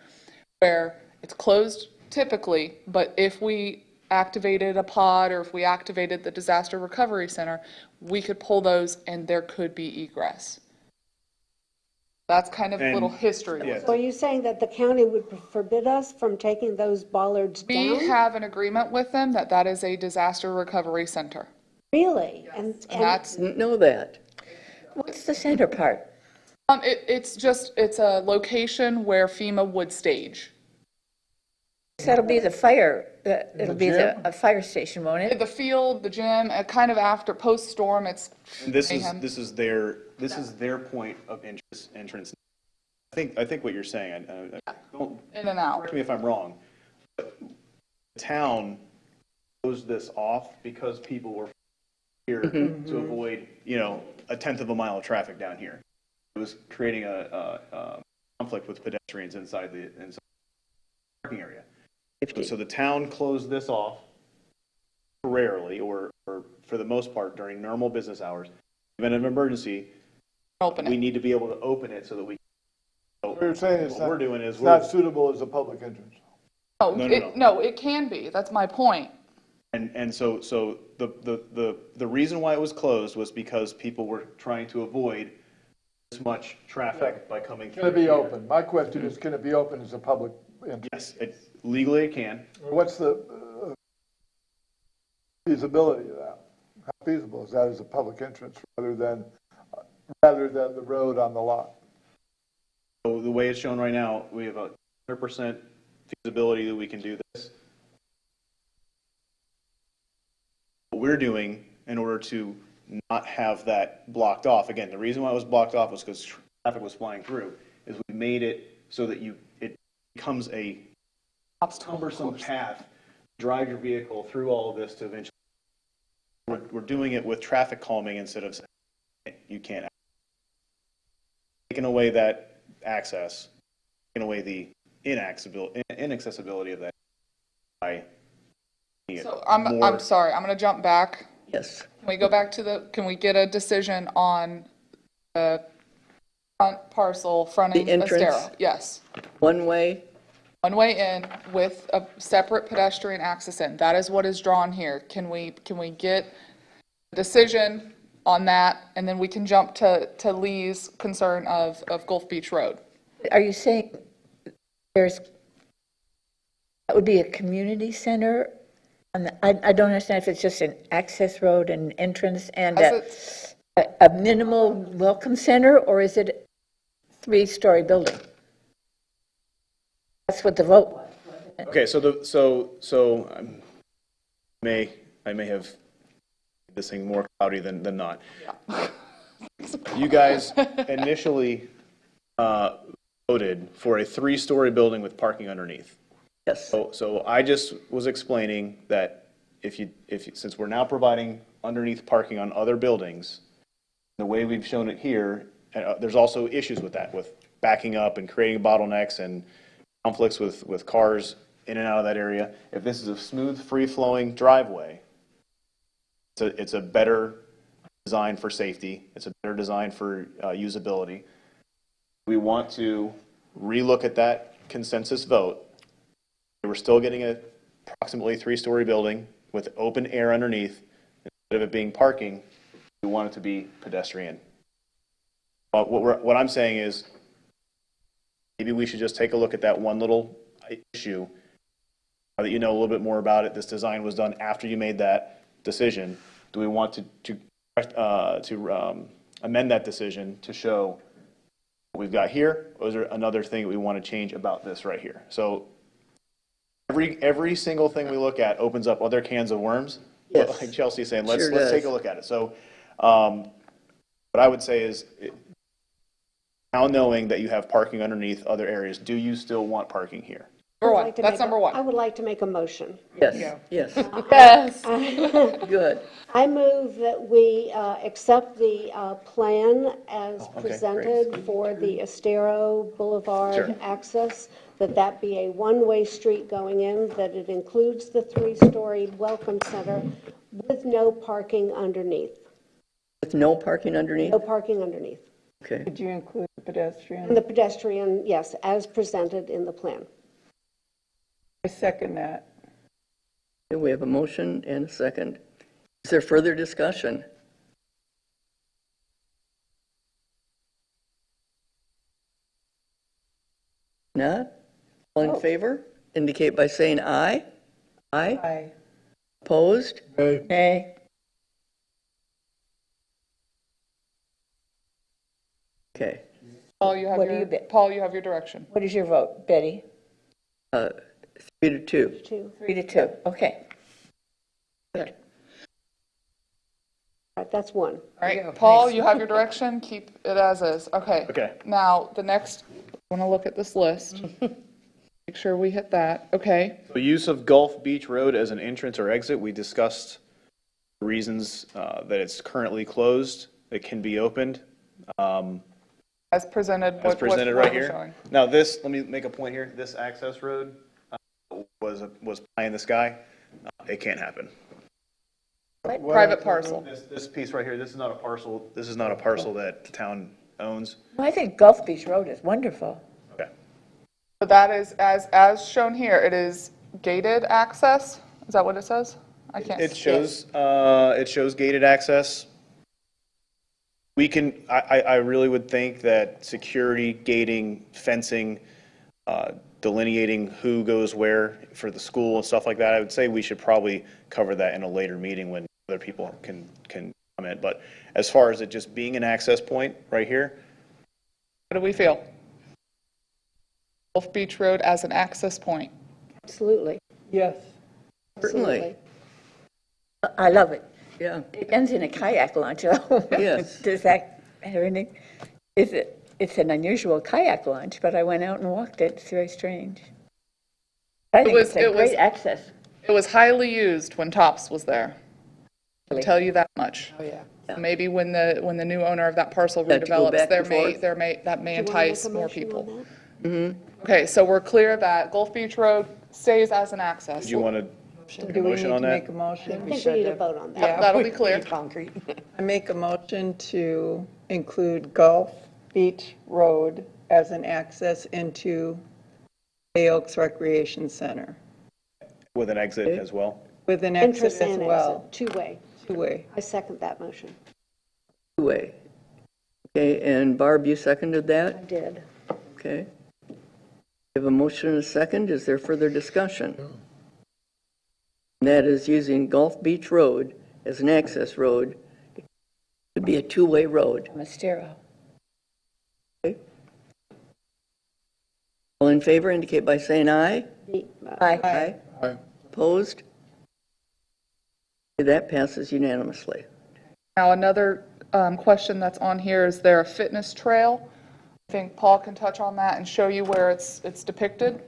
where it's closed typically, but if we activated a pod or if we activated the disaster recovery center, we could pull those and there could be egress. That's kind of a little history. Yeah. So are you saying that the county would forbid us from taking those bollards down? We have an agreement with them that that is a disaster recovery center. Really? And that's, Didn't know that. What's the center part? it's a location where FEMA would stage. That'll be the fire, it'll be a fire station, won't it? The field, the gym, kind of after, post-storm, it's mayhem. This is their point of entrance. I think what you're saying, don't, In and out. correct me if I'm wrong, but the town closed this off because people were here to avoid, a tenth of a mile of traffic down here. It was creating a conflict with pedestrians inside the parking area. So the town closed this off temporarily, or for the most part during normal business hours. In an emergency, Open we it. need to be able to open it so that we. What you're saying is What we're doing is it's not suitable as a public entrance. No, it can be. That's my point. And so the reason why it was closed was because people were trying to avoid this much traffic by coming through. Can it be here. open? My question is, can it be open as a public entrance? Yes, legally it can. What's the feasibility of that? How feasible is that as a public entrance rather than the road on the lot? So the way it's shown right now, we have a 100% feasibility that we can do this. What we're doing in order to not have that blocked off, again, the reason why it was blocked off was because traffic was flying through, is we made it so that it becomes a cumbersome path, drive your vehicle through all of this to eventually, we're doing it with traffic calming instead of saying you can't. Taking away that access, taking away the inaccessibility of that by making it So I'm more. sorry, I'm gonna jump back. Yes. Can we go back to can we get a decision on the front parcel fronting The entrance? Estero? Yes. One way, One way in with a separate pedestrian access in. That is what is drawn here. Can we get a decision on that? And then we can jump to Lee's concern of Gulf Beach Road. Are you saying that would be a community center? I don't understand if it's just an access road and entrance and As a minimal welcome center, or is it a 3-story building? That's what the vote was. Okay, so I may have made this thing more cloudy than not. You guys initially voted for a 3-story building with parking underneath. yes. So I just was explaining that since we're now providing underneath parking on other buildings, the way we've shown it here, there's also issues with that, with backing up and creating bottlenecks and conflicts with cars in and out of that area. If this is a smooth, free-flowing driveway, it's a better design for safety. It's a better design for usability. We want to relook at that consensus vote. We're still getting a approximately 3-story building with open air underneath. Instead of it being parking, we want it to be pedestrian. But what I'm saying is, maybe we should just take a look at that one little issue. Now that you know a little bit more about it, this design was done after you made that decision. Do we want to amend that decision to show what we've got here, or is there another thing that we want to change about this right here? So every single thing we look at opens up other cans of worms. Yes. Like Chelsea's saying, let's Sure does. take a look at it. So what I would say is, now knowing that you have parking underneath other areas, do you still want parking here? Number I'd one, like to that's make a- number one. I would like to make a motion. Yes, yes, Yes. good. I move that we accept the plan as okay, great. presented for the Estero Boulevard Sure. access, that be a one-way street going in, that it includes the three-story welcome center with no parking underneath. With no parking underneath? No parking underneath. Okay, Could you include the pedestrian? And the pedestrian, yes, as presented in the plan. I second that. okay, we have a motion and a second. Is there further discussion? Not? All in favor? Indicate by saying aye. Aye? Aye. Opposed? Okay, Nay. Okay. Paul, you have What do your, you bet? Paul, you have your direction. What is your vote, Betty? 3-2. 3-2, okay. Right, that's one. All right, Paul, you have your direction, keep it as is. Okay. Okay. Now, the next, I want to look at this list. Make sure we hit that. Okay. So use of Gulf Beach Road as an entrance or exit, we discussed the reasons that it's currently closed. It can be opened. As presented. As what presented we're right here. showing. Now this, let me make a point here, this access road was pie in the sky. It can't happen. Private parcel. This piece right here, this is not a parcel that the town owns. Well, I think Gulf Beach Road is wonderful. Okay. But that is, as shown here, it is gated access? Is that what it says? I can't. It shows gated access. We can, I really would think that security, gating, fencing, delineating who goes where for the school and stuff like that, I would say we should probably cover that in a later meeting when other people can comment. But as far as it just being an access point right here, How do we feel? Gulf Beach Road as an access point. Absolutely. Yes. Certainly, I love it. yeah. It ends in a kayak launch, though. Yes. Does that have anything? It's an unusual kayak launch, but I went out and walked it. It's very strange. I think it's a great access. It was highly used when Tops was there. I'll tell you that much. Oh, yeah. Maybe when the new owner of that parcel Had to go redevelops, back and forth. that may Do you wanna make entice a more motion on people. that? Okay, so we're clear that Gulf Beach Road stays as an access. do you want to make a Do we need motion to on make a that? motion? I think we need to vote on that. Yep, that'll be clear. Concrete. I make a motion to include Gulf Beach Road as an access into Bay Oaks Recreation Center With an exit as well? with an exit Entrance as and well, exit, two-way. two-way. I second that motion. Two-way. Okay, and Barb, you seconded I that? did. Okay. We have a motion and a second. Is there further discussion? And that is using Gulf Beach Road as an access road. It would be a two-way road. Mastero. Okay. All in favor indicate by saying aye. Aye. Aye. Aye. Opposed? Okay, that passes unanimously. Now, another question that's on here, is there a fitness trail? I think Paul can touch on that and show you where it's depicted.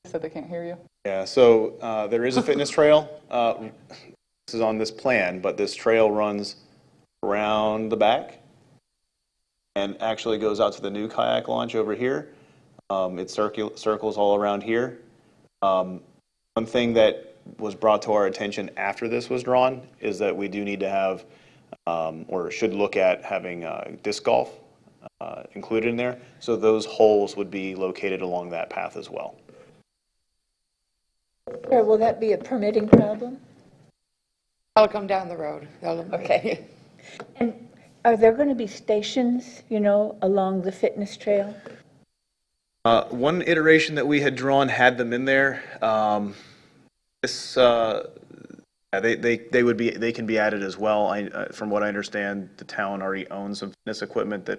Said they can't hear you. Yeah, so there is a fitness trail. This is on this plan, but this trail runs around the back and actually goes out to the new kayak launch over here. It circles all around here. One thing that was brought to our attention after this was drawn is that we do need to have, or should look at having disc golf included in there. So those holes would be located along that path as well. Or will that be a permitting problem? That'll come down the road. Okay. And are there going to be stations, along the fitness trail? One iteration that we had drawn had them in there. They can be added as well. From what I understand, the town already owns some fitness equipment that.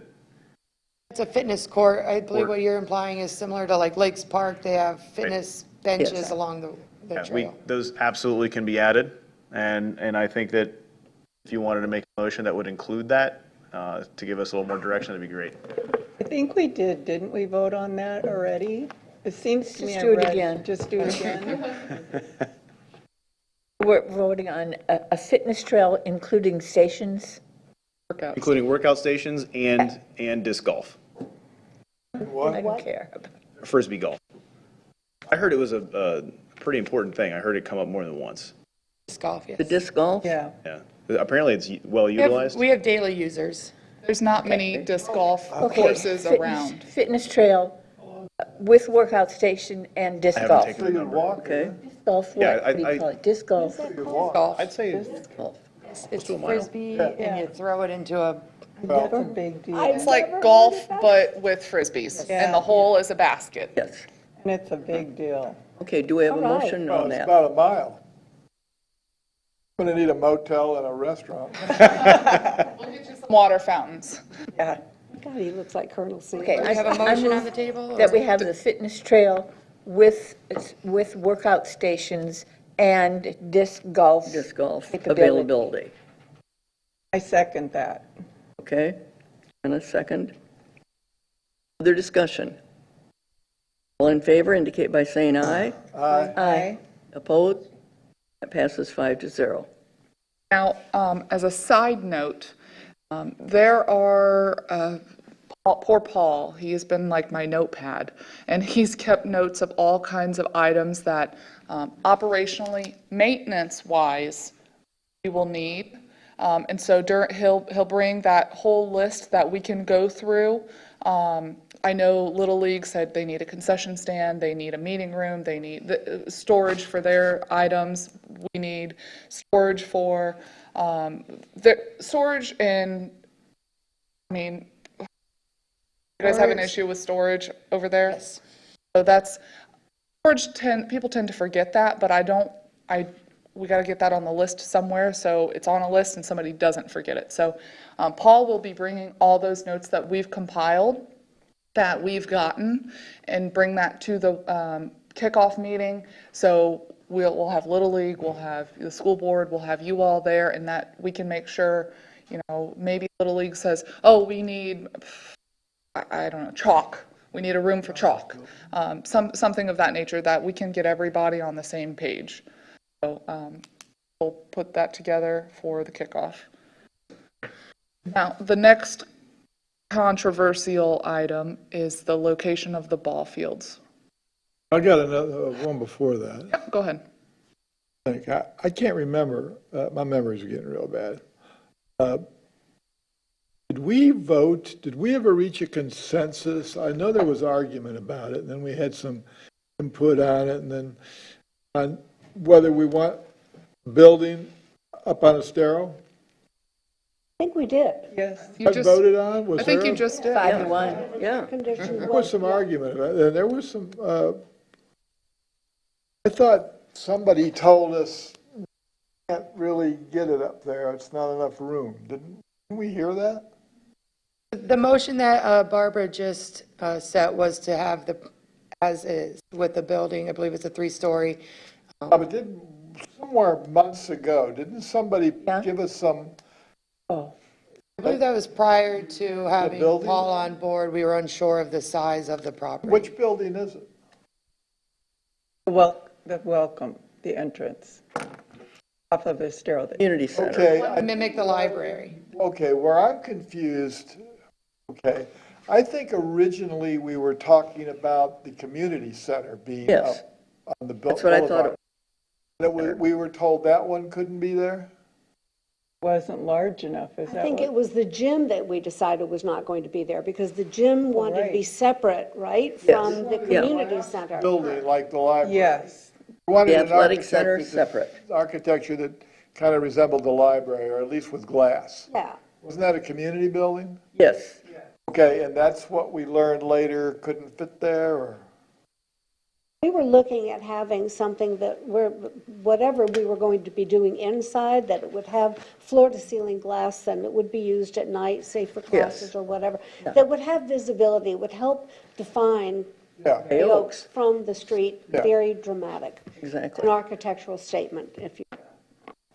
It's a fitness court. I believe what you're implying is similar to like Lakes Park. They have fitness benches along the trail. Those absolutely can be added, and I think that if you wanted to make a motion that would include that, to give us a little more direction, that'd be great. I think we did, didn't we vote on that already? It seems to me Just I do it read- again. Just do it again? We're voting on a fitness trail including stations. Including workout stations and disc golf, I don't care. frisbee golf. I heard it was a pretty important thing. I heard it come up more than once. Disc golf, yes. The disc golf? Yeah. Yeah. Apparently it's well We have- utilized. We have daily users. There's not many disc golf Okay, courses fitness- around. Fitness trail with workout station and disc I haven't golf. taken the number. Okay. Disc golf, Yeah, what do you call it? Disc golf. Golf. I'd say It's to a mile. frisbee, and you throw it into a, That's a big deal. It's like golf, but with frisbees, and the hole is a basket. Yes. And it's a big deal. Okay, do we have a All right. motion Well, on it's that? about a mile. Gonna need a motel and a restaurant. Some water fountains. Yeah. God, he looks like Colonel Sanders. Okay, we have a I motion on move the table? that we or- have the fitness trail with workout stations and disc golf. Disc golf Capability. availability. I second that. Okay, and a second. Other discussion? All in favor indicate by saying aye. Aye. Opposed? That passes 5-0. Now, as a side note, there are, poor Paul, he has been like my notepad, and he's kept notes of all kinds of items that operationally, maintenance-wise, we will need. And so he'll bring that whole list that we can go through. I know Little League said they need a concession stand, they need a meeting room, they need storage for their items. We need storage for, the storage in, I mean, you guys have an issue with storage over there? Yes. So that's, people tend to forget that, but we got to get that on the list somewhere, so it's on a list and somebody doesn't forget it. So Paul will be bringing all those notes that we've compiled, that we've gotten, and bring that to the kickoff meeting. So we'll have Little League, we'll have the school board, we'll have you all there, and that we can make sure, maybe Little League says, oh, we need, I don't know, chalk. We need a room for chalk. Something of that nature, that we can get everybody on the same page. So we'll put that together for the kickoff. Now, the next controversial item is the location of the ball fields. I got another one before that. Yep, go ahead. I can't remember, my memories are getting real bad. Did we vote, did we ever reach a consensus? I know there was argument about it, and then we had some input on it, and then on whether we want building up on Estero? I think we did. Yes. You I just, voted on, was I think there? you just did. 5-1. Yeah. Condition There was some argument about it, and there was some, I thought somebody told us, we can't really get it up there, it's not enough room. Didn't we hear that? The motion that Barbara just set was to have the, as is, with the building, I believe it's a 3-story. But didn't, somewhere months ago, didn't somebody Yeah. give us some, Oh, I believe that was prior to having building? Paul on board. We were unsure of the size of the property. which building is it? Well, the welcome, the entrance off of Estero. Community center. Okay, Mimic the library. okay, where I'm confused, okay, I think originally we were talking about the community center being Yes. up on the boulevard. That's what I thought it We were told that one couldn't be there? Wasn't large enough, is I that think it what? was the gym that we decided was not going to be there, because the gym wanted to be right. separate, right, Yes. from the Yeah. community center. Building like the library. Yes. We wanted The an athletic architect center that- separate. Architecture that kind of resembled the library, or at least with glass. Yeah. Wasn't that a community building? Yes. Okay, and that's what we learned later couldn't fit there, or? We were looking at having something that, whatever we were going to be doing inside, that it would have floor-to-ceiling glass, and it would be used at night, say for classes or whatever, that would have visibility, would help define Yeah, the Oaks from the street, Yeah. very dramatic. Exactly. An architectural statement, if you,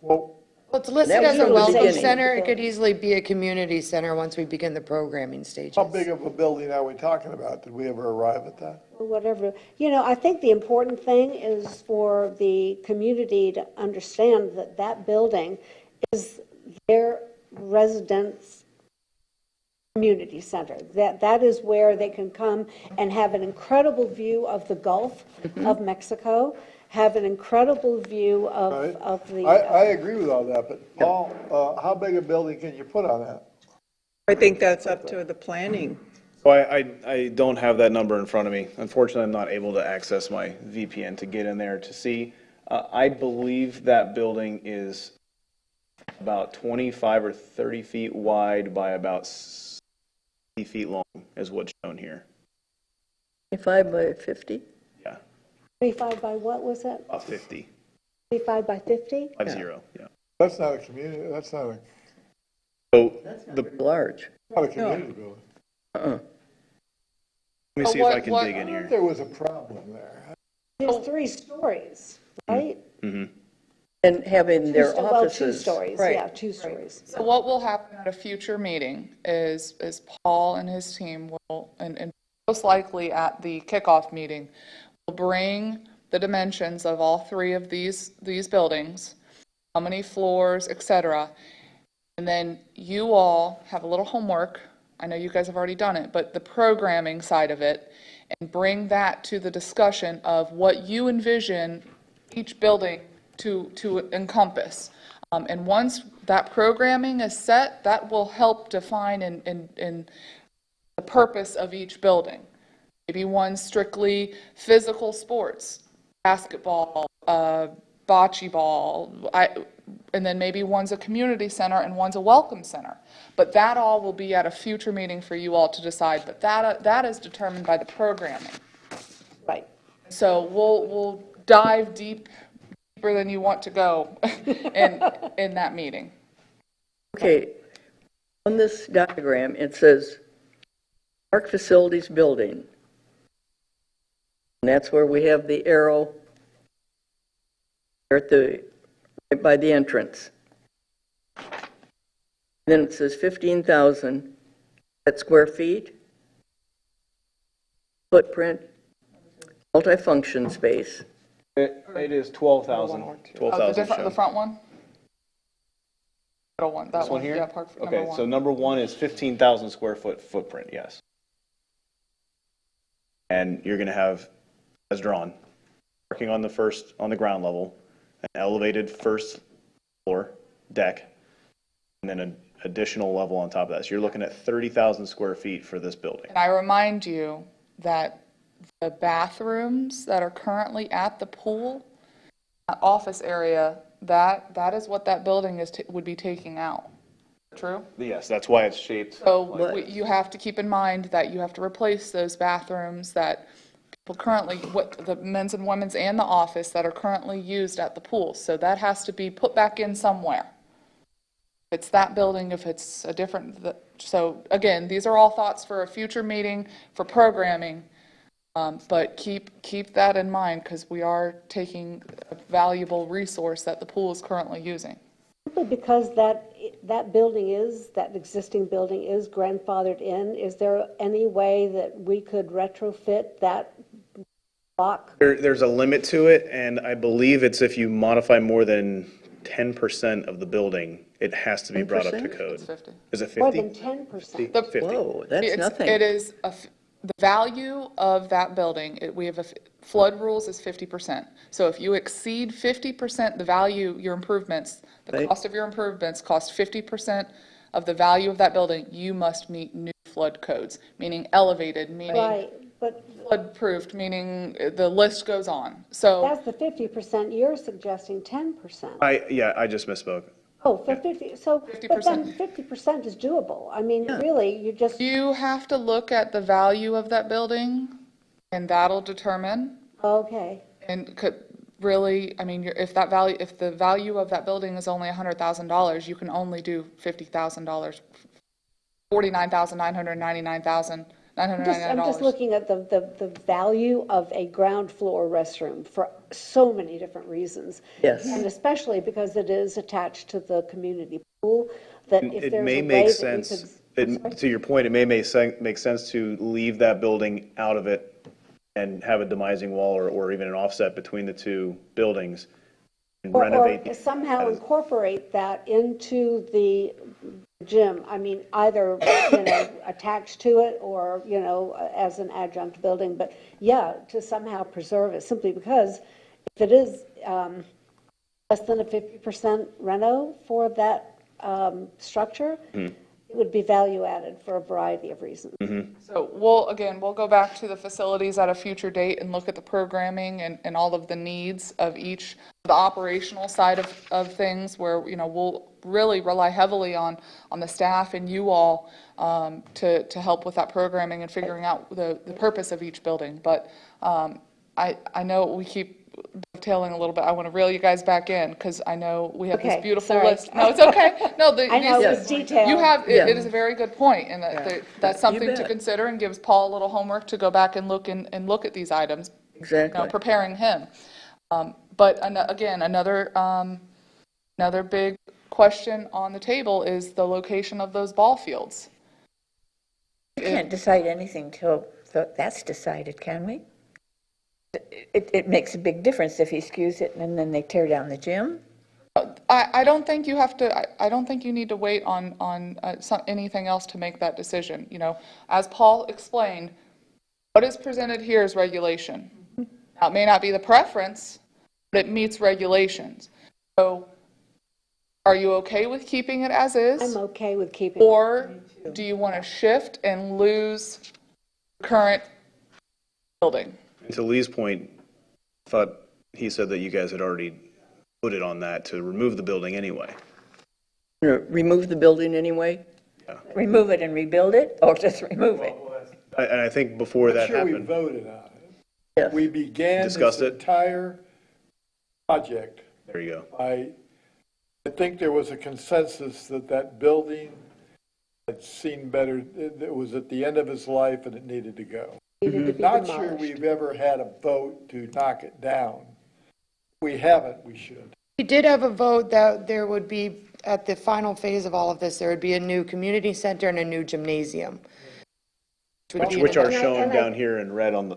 well, Well, it's listed That was as a from the welcome beginning. center. It could easily be a community center once we begin the programming stages. How big of a building are we talking about? Did we ever arrive at that? Whatever. I think the important thing is for the community to understand that that building is their residents' community center. That is where they can come and have an incredible view of the Gulf of Mexico, have an incredible view Right. of the. I agree with all that, but Paul, how big a building can you put on that? I think that's up to the planning. So I don't have that number in front of me. Unfortunately, I'm not able to access my VPN to get in there to see. I believe that building is about 25 or 30 feet wide by about 60 feet long is what's shown here. 25 by 50? Yeah, 25 by what was that? about 50, 25 by 50? 50, yeah. That's not a community, that's not So Large. a community building. let me see if I can dig I in thought here. there was a problem there. It's 3 stories, right? And having their Well, 2 offices. stories, Right. yeah, 2 stories. So what will happen at a future meeting is Paul and his team will, and most likely at the kickoff meeting, will bring the dimensions of all 3 of these buildings, how many floors, et cetera. And then you all have a little homework. I know you guys have already done it, but the programming side of it, and bring that to the discussion of what you envision each building to encompass. And once that programming is set, that will help define in the purpose of each building. Maybe one strictly physical sports, basketball, bocce ball, and then maybe one's a community center and one's a welcome center. But that all will be at a future meeting for you all to decide, but that is determined by the programming. Right. So we'll dive deeper than you want to go in that meeting. Okay, on this diagram, it says Park Facilities Building. And that's where we have the arrow right by the entrance. Then it says 15,000 square feet, footprint, multifunction space. It is 12,000. Oh, the 12,000 the shown. front one? Middle one, that This one here? Yeah, park, number Okay, one. so number 1 is 15,000 square foot footprint, yes. And you're going to have, as drawn, parking on the ground level, an elevated first floor deck, and then an additional level on top of that. So you're looking at 30,000 square feet for this building. And I remind you that the bathrooms that are currently at the pool, that office area, that is what that building would be taking out. True? Yes, that's why it's shaped. So you have to keep in mind that you have to replace those bathrooms that people currently, what the men's and women's and the office that are currently used at the pool. So that has to be put back in somewhere. If it's that building, if it's a different, so again, these are all thoughts for a future meeting for programming. But keep that in mind because we are taking a valuable resource that the pool is currently using. Simply because that building that existing building is grandfathered in, is there any way that we could retrofit that block? There's a limit to it, and I believe it's if you modify more than 10% of the building, it has to be brought up to 10%? code. It's 50. Is it More 50? than 10%. 50. Whoa, that's It nothing. is, the value of that building, we have flood rules is 50%. So if you exceed 50%, the value, your improvements, the Right. cost of your improvements cost 50% of the value of that building, you must meet new flood codes, meaning elevated, meaning Right, but flood-proofed, meaning the list goes on. So that's the 50%, you're suggesting 10%. I just misspoke. Oh, for 50, so, but 50%. then 50% is doable. I mean, really, you just, you have to look at the value of that building, and that'll determine. okay. And could really, I mean, if the value of that building is only $100,000, you can only do $50,000, $49,999,000 I'm just $999. looking at the value of a ground floor restroom for so many different reasons. Yes. And especially because it is attached to the community pool, that if It there's may a make way that we sense, could. to your point, it may make sense to leave that building out of it and have a demising wall or even an offset between the two buildings and renovate. Or somehow incorporate that into the gym. I mean, either, attached to it or, as an adjunct building. But yeah, to somehow preserve it, simply because if it is less than a 50% reno for that structure, it would be value added for a variety of reasons. So we'll go back to the facilities at a future date and look at the programming and all of the needs of each, the operational side of things where, we'll really rely heavily on the staff and you all to help with that programming and figuring out the purpose of each building. But I know we keep dovetailing a little bit. I want to reel you guys back in because I know we have this Okay, beautiful sorry. list. No, it's okay. No, I know, these- it was detailed. You have, Yeah. it is a very good point, and that's something to bet. consider and gives Paul a little homework to go back and look at these items, Exactly. preparing him. But again, another big question on the table is the location of those ball fields. We can't decide anything till that's decided, can we? It makes a big difference if he skews it and then they tear down the gym. I don't think you have to, I don't think you need to wait on anything else to make that decision. As Paul explained, what is presented here is regulation. Now, it may not be the preference, but it meets regulations. So are you okay with keeping it as is? I'm okay with keeping it. Or do you want to shift and lose the current building? To Lee's point, I thought he said that you guys had already put it on that to remove the building anyway. Remove the building anyway? Remove it and rebuild it, or just remove it? And I think before I'm that sure we happened, voted on it. Yes. We began this Discussed it? entire project there you go. I think there was a consensus that that building had seen better, it was at the end of its life and it needed to go. Needed to be Not sure demolished. we've ever had a vote to knock it down. If we haven't, we should. We did have a vote that there would be, at the final phase of all of this, there would be a new community center and a new gymnasium. Which are And I- shown and I- down here in red in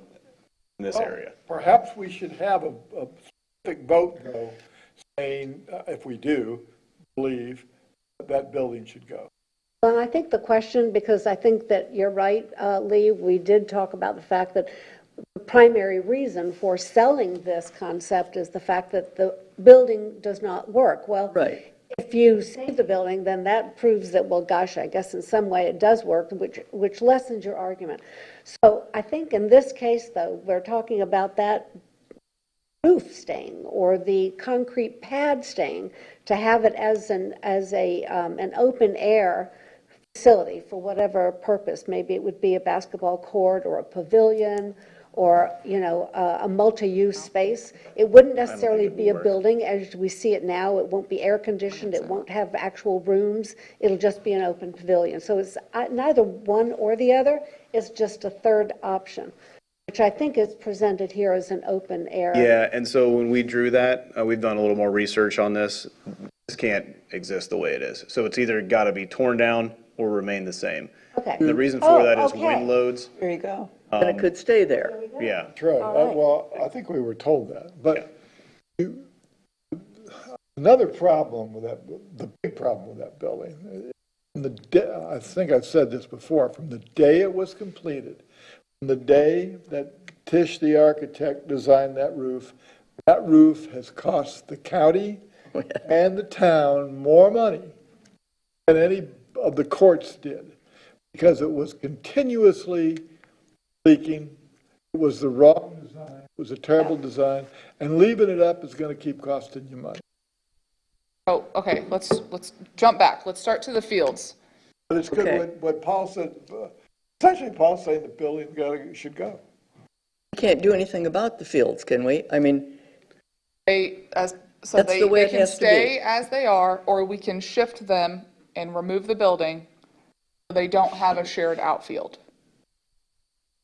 this area. Perhaps we should have a specific vote, though, saying, if we do believe that building should go. Well, I think the question, because I think that you're right, Lee, we did talk about the fact that the primary reason for selling this concept is the fact that the building does not work. Well, Right. if you save the building, then that proves that, well, gosh, I guess in some way it does work, which lessens your argument. So I think in this case, though, we're talking about that roof staying or the concrete pad staying, to have it as an open air facility for whatever purpose. Maybe it would be a basketball court or a pavilion or, a multi-use space. It wouldn't necessarily be a building as we see it now. It won't be air conditioned. It won't have actual rooms. It'll just be an open pavilion. So it's neither one or the other. It's just a third option, which I think is presented here as an open air. Yeah, and so when we drew that, we've done a little more research on this. This can't exist the way it is. So it's either got to be torn down or remain the same. Okay. The reason for that is okay. wind loads. There you go. And it could stay there. Yeah. That's right. All right. Well, I think we were told that. But another problem with that, the big problem with that building, I think I've said this before, from the day it was completed, from the day that Tish, the architect, designed that roof has cost the county and the town more money than any of the courts did, because it was continuously leaking. It was the wrong design. It was a terrible design, and leaving it up is going to keep costing you money. Oh, okay, let's jump back. Let's start to the fields. But it's good Okay. what Paul said. Essentially, Paul's saying the building should go. We can't do anything about the fields, can we? I mean, That's the way They it can has to be. stay as they are, or we can shift them and remove the building so they don't have a shared outfield.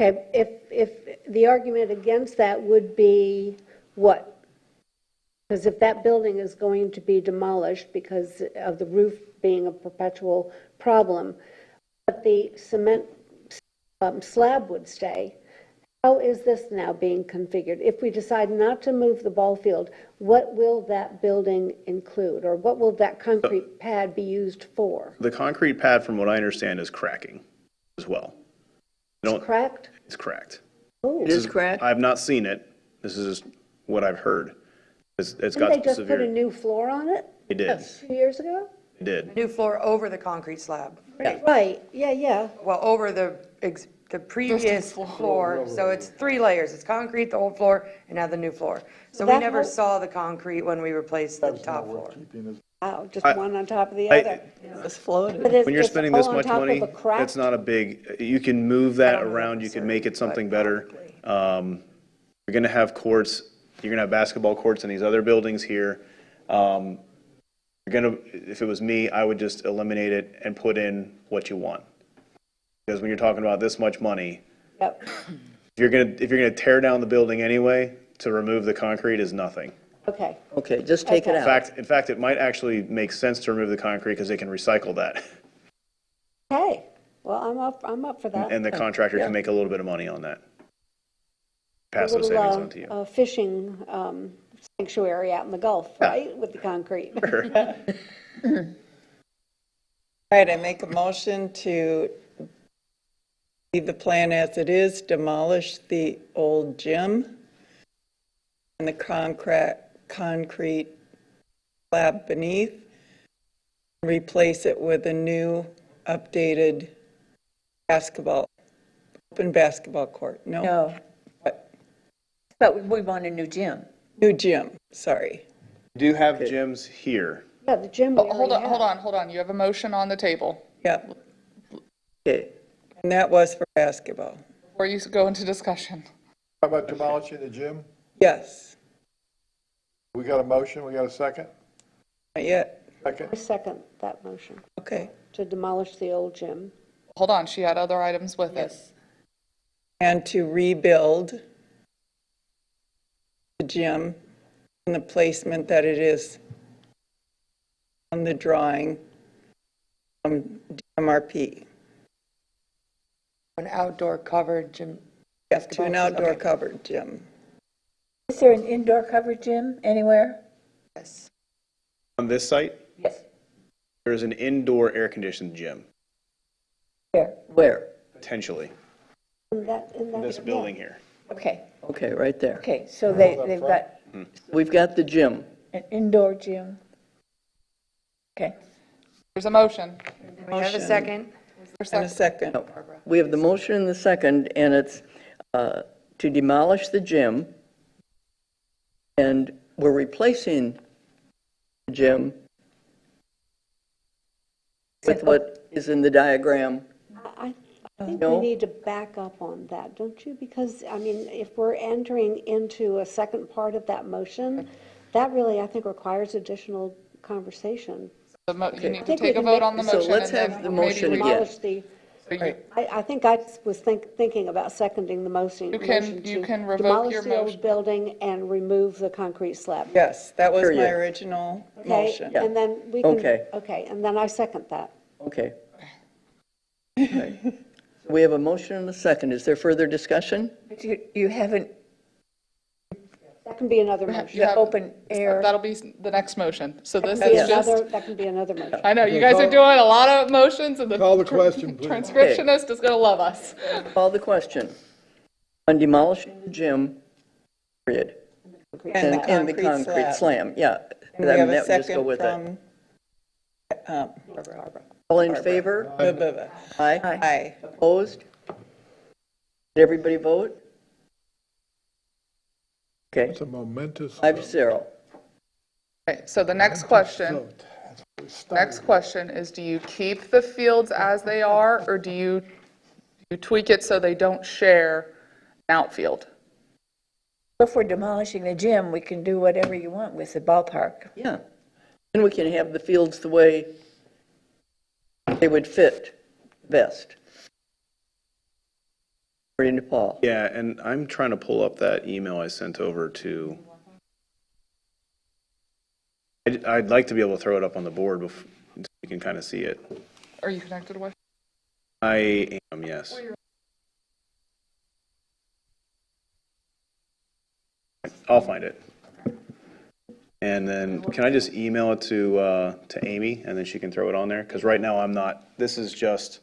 Okay, if the argument against that would be what? Because if that building is going to be demolished because of the roof being a perpetual problem, but the cement slab would stay, how is this now being configured? If we decide not to move the ball field, what will that building include? Or what will that concrete pad be used for? The concrete pad, from what I understand, is cracking as well. It's cracked? It's cracked. Oh, It is cracked? I've not seen it. This is just what I've heard. It's didn't got they some just put a severe, new floor on it they did, 2 years ago? they did. New floor over the concrete slab. Right, yeah. Well, over the previous floor, so it's 3 layers. It's concrete, the old floor, and now the new floor. So we That never whole- saw the concrete when we replaced the top floor. Wow, just one on top of the other. Just floated. But it's- When you're it's spending all this on much top of money, a cracked- that's not a big, you can move that around, you can make it something better. You're gonna have courts, you're gonna have basketball courts in these other buildings here. You're gonna, if it was me, I would just eliminate it and put in what you want. Because when you're talking about this much money, Yep, if you're gonna tear down the building anyway, to remove the concrete is nothing. okay. Okay, just take it Okay. out. In fact, it might actually make sense to remove the concrete because they can recycle that. Hey, well, I'm up for that. And the contractor Yeah. can make a little bit of money on that. A Pass those little, savings on to you. fishing sanctuary out in the Gulf, right, with the concrete? All right, I make a motion to leave the plan as it is, demolish the old gym and the concrete slab beneath, replace it with a new updated open basketball court. No, No, but we want a new gym. new gym, sorry. We do have gyms here. Yeah, the gym we Hold already on, have. hold on. You have a motion on the table. Yeah, Okay, and that was for basketball. Before you go into discussion. How about demolishing the gym? Yes, We got a motion, we got a second? not yet. Second? I second that motion, Okay. to demolish the old gym. Hold on, she had other items with it. And to rebuild the gym in the placement that it is on the drawing from DMRP. An outdoor covered gym. Yeah, to an outdoor Okay. covered gym. Is there an indoor covered gym anywhere? Yes. On this site, Yes. there's an indoor air-conditioned gym, Where? where? potentially, In that, in this yeah. building here. Okay, Okay, right there. okay, so they've got We've got the gym. an indoor gym. Okay. There's a motion. We have a second. And a second. We have the motion and the second, and it's to demolish the gym, and we're replacing the gym with what is in the diagram. I think No? we need to back up on that, don't you? Because, I mean, if we're entering into a second part of that motion, that really, I think, requires additional conversation. You need I to think we take a can vote make- on the So motion. let's and then have the maybe motion we- again. Demolish the, so you- I think I was thinking about seconding the motion. You can revoke your Demolish the motion. old building and remove the concrete slab. Yes, that was my Period. original Okay, motion. and then we can. Okay. Okay, and then I second that. Okay. Okay. So we have a motion and a second. Is there further discussion? But you haven't, That can be another motion. You have- open air. That'll be the next motion. So this That can be is just, another- That can be another motion. I know, you guys are doing a lot of motions and the Call the question, please. transcriptionist is going to love us. Call the question. On demolishing the gym, period. And the And the concrete concrete slab. slam, yeah. And we have a That would just go second with it. from, All in favor? blah, blah, blah. Aye. Aye. Opposed? Did everybody vote? Okay, It's a momentous. 5-0. Okay, so the next question, is, do you keep the fields as they are, or do you tweak it so they don't share an outfield? If we're demolishing the gym, we can do whatever you want with the ballpark. Yeah. And we can have the fields the way they would fit best. According to Paul. Yeah, and I'm trying to pull up that email I sent over to, I'd like to be able to throw it up on the board so you can kind of see it. Are you connected with? I am, yes. I'll find it. And then, can I just email it to Amy, and then she can throw it on there? Because right now I'm not, this is just,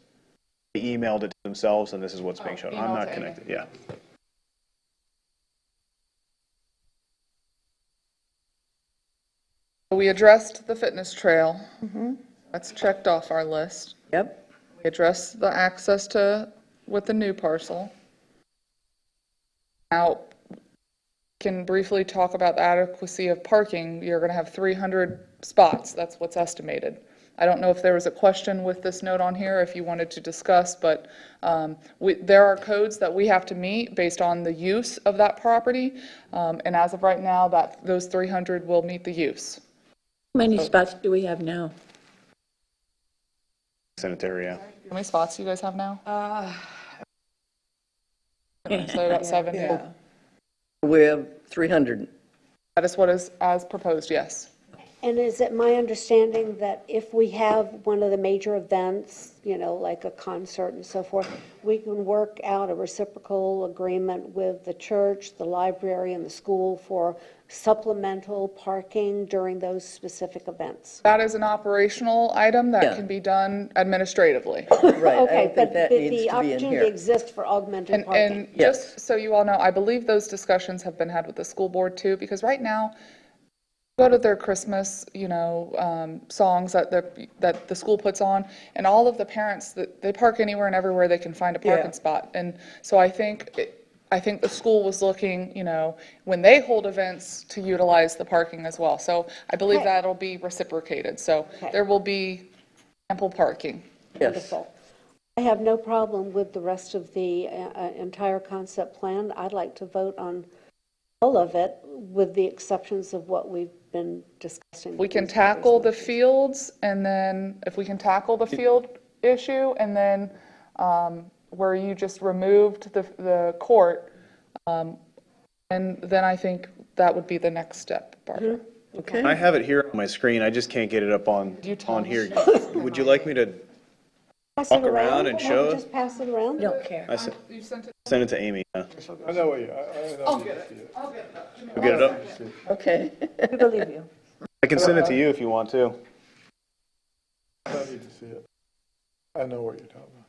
they emailed it to themselves, and this is what's being shown. I'm email not to Amy. connected, yeah. We addressed the fitness trail. That's checked off our list. Yep. We addressed the access to, with the new parcel. Now, can briefly talk about the adequacy of parking. You're going to have 300 spots. That's what's estimated. I don't know if there was a question with this note on here, if you wanted to discuss, but there are codes that we have to meet based on the use of that property. And as of right now, those 300 will meet the use. How many spots do we have now? Sanitary, yeah. How many spots do you guys have now? So about 70. Yeah. We have 300. That is what is as proposed, yes. And is it my understanding that if we have one of the major events, like a concert and so forth, we can work out a reciprocal agreement with the church, the library, and the school for supplemental parking during those specific events? That is an operational item that Yeah. can be done administratively. Right, I Okay, don't think but that needs the to be in opportunity here. exists for augmented parking. And Yes. just so you all know, I believe those discussions have been had with the school board too, because right now, go to their Christmas, songs that the school puts on, and all of the parents, they park anywhere and everywhere they can find a parking Yeah. spot. And so I think the school was looking, when they hold events, to utilize the parking as well. So I believe Okay. that'll be reciprocated. So Okay. there will be ample parking. Yes. Wonderful. I have no problem with the rest of the entire concept plan. I'd like to vote on all of it, with the exceptions of what we've been discussing. We can tackle the fields, and then, if we can tackle the field issue, and then where you just removed the court, and then I think that would be the next step, Barbara. Okay. I have it here on my screen, I just can't get it up on You tell me. here. Would you like me to Pass walk it around and Why show don't we it? just pass it around? Don't care. You sent it? send it to Amy? Yeah. I know what you, I know you see it. You get it up? Okay. We believe you. I can send it to you if you want to. I don't need to see it. I know what you're talking about.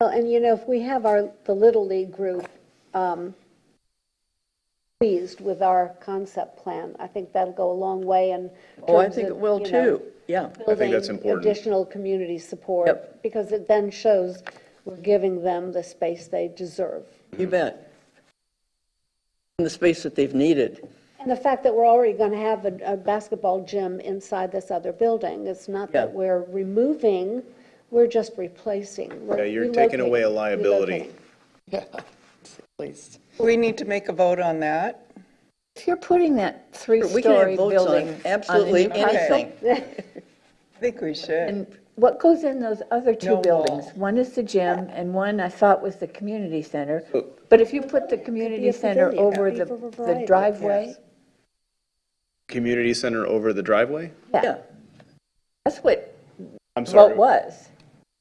Well, and if we have the Little League group pleased with our concept plan, I think that'll go a long way in Oh, I terms think it of, will too. Yeah. I think that's building important. additional community support, Yep. because it then shows we're giving them the space they deserve. You bet. In the space that they've needed. And the fact that we're already going to have a basketball gym inside this other building, it's not that Yeah. we're removing, we're just replacing. We're Yeah, you're taking away a relocating, liability. relocating. Yeah, please. We need to make a vote on that. If you're putting that We can have three-story votes on building. absolutely on a new parcel, anything. I think we should. And what goes in those other two No buildings? wall. One is the gym, and one I thought was the community center. But if you put the community a center pavilion, over could be the for a the variety, driveway, yes. Community center over the driveway? Yeah. that's what I'm the sorry. vote was.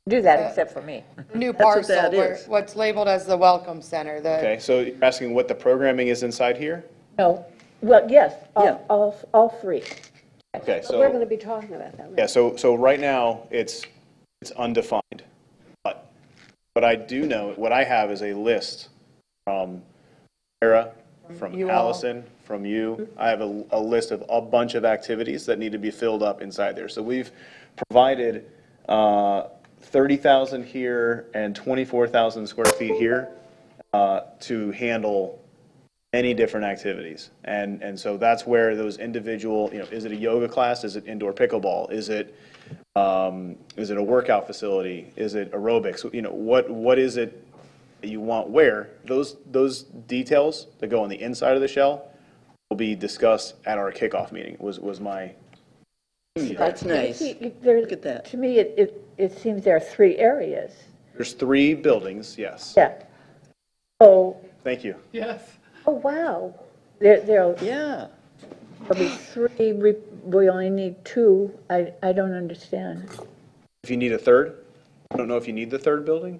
Do that except for me. New That's what parcel, that where- is. what's labeled as the Welcome Center, Okay, so you're asking what the programming is inside here? No, well, yes, Yeah. all three. Okay, But we're going so, to be talking about that. yeah, so right now, it's undefined. But what I do know, what I have is a list from Sarah, from You all. Allison, from you. I have a list of a bunch of activities that need to be filled up inside there. So we've provided 30,000 here and 24,000 square feet here to handle many different activities. And so that's where those individual, is it a yoga class? Is it indoor pickleball? Is it a workout facility? Is it aerobics? What is it that you want where? Those details that go on the inside of the shell will be discussed at our kickoff meeting, was my That's nice. Look at that. To me, it seems there are 3 areas. There's 3 buildings, yes. Yeah. Oh, Thank you. Yes. Oh, wow. there'll Yeah. be 3, we only need 2. I don't understand. If you need a third, I don't know if you need the third building.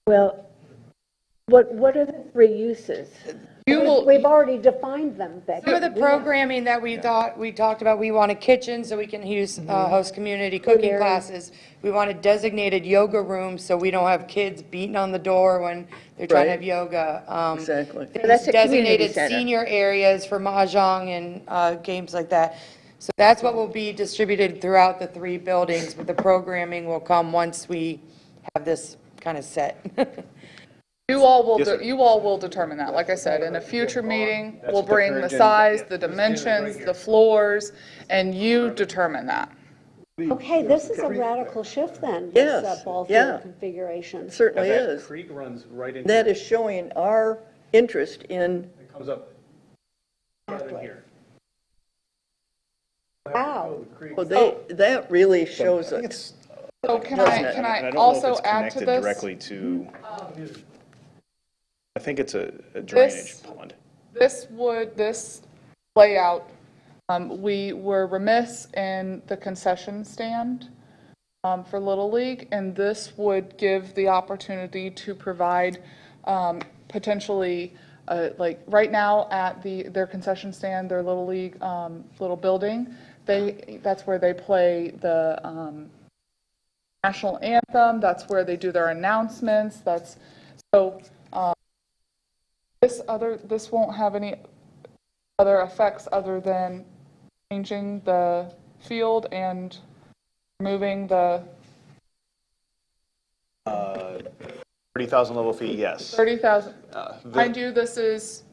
Well, what are the 3 uses? We've already defined them, Becky. Some of the programming that we talked about, we want a kitchen so we can host community cooking classes. We want a designated yoga room so we don't have kids beating on the door when they're trying to have Right. yoga. Exactly. There's that's a community designated center. senior areas for mahjong and games like that. So that's what will be distributed throughout the 3 buildings, but the programming will come once we have this kind of set. You all will, Yes, sir. you all will determine that. Like I said, in a future meeting, we'll what the bring the current gen- size, the dimensions, the floors, and you determine that. Okay, this is a radical shift then, Yes, this ball yeah. field configuration. It certainly That is. creek runs right into. That is showing our interest in, It comes up right in here. Wow. well, that really shows I think it. it's, So can Doesn't I, it? can and I I don't know if also it's add to connected this? directly to, I think it's a drainage pond. This layout, we were remiss in the concession stand for Little League, and this would give the opportunity to provide potentially, like, right now at their concession stand, their Little League, little building, that's where they play the national anthem, that's where they do their announcements, this won't have any other effects other than changing the field and moving the 30,000 level feet, yes. 30,000. The- Mind you, this is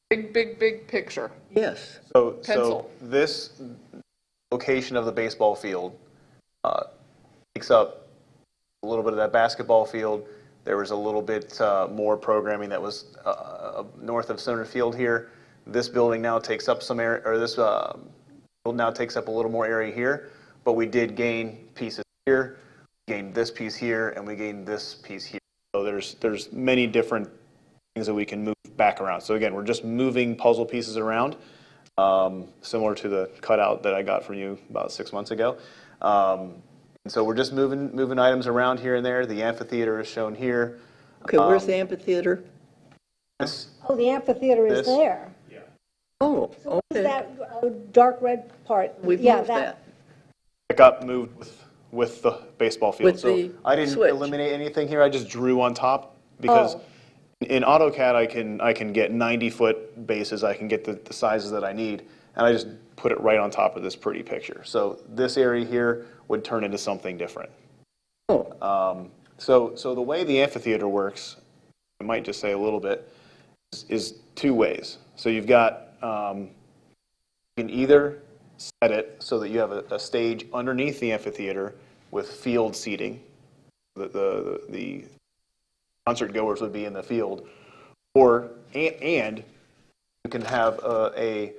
big picture. Yes. So Pencil. this location of the baseball field takes up a little bit of that basketball field. There was a little bit more programming that was north of center field here. This building now takes up some area, or this field now takes up a little more area here, but we did gain pieces here, gained this piece here, and we gained this piece here. So there's many different things that we can move back around. So again, we're just moving puzzle pieces around, similar to the cutout that I got from you about 6 months ago. And so we're just moving items around here and there. The amphitheater is shown here. Okay, where's the amphitheater? This, Oh, the amphitheater is This? there. Oh, Is okay. that dark red part? We've Yeah, moved that. it got moved with the baseball field. With So the I didn't switch. eliminate anything here. I just drew on top because Oh. in AutoCAD I can get 90-foot bases. I can get the sizes that I need, and I just put it right on top of this pretty picture. So this area here would turn into something different. Oh, So the way the amphitheater works, I might just say a little bit, is 2 ways. So you've got, you can either set it so that you have a stage underneath the amphitheater with field seating. The concert goers would be in the field, and you can have a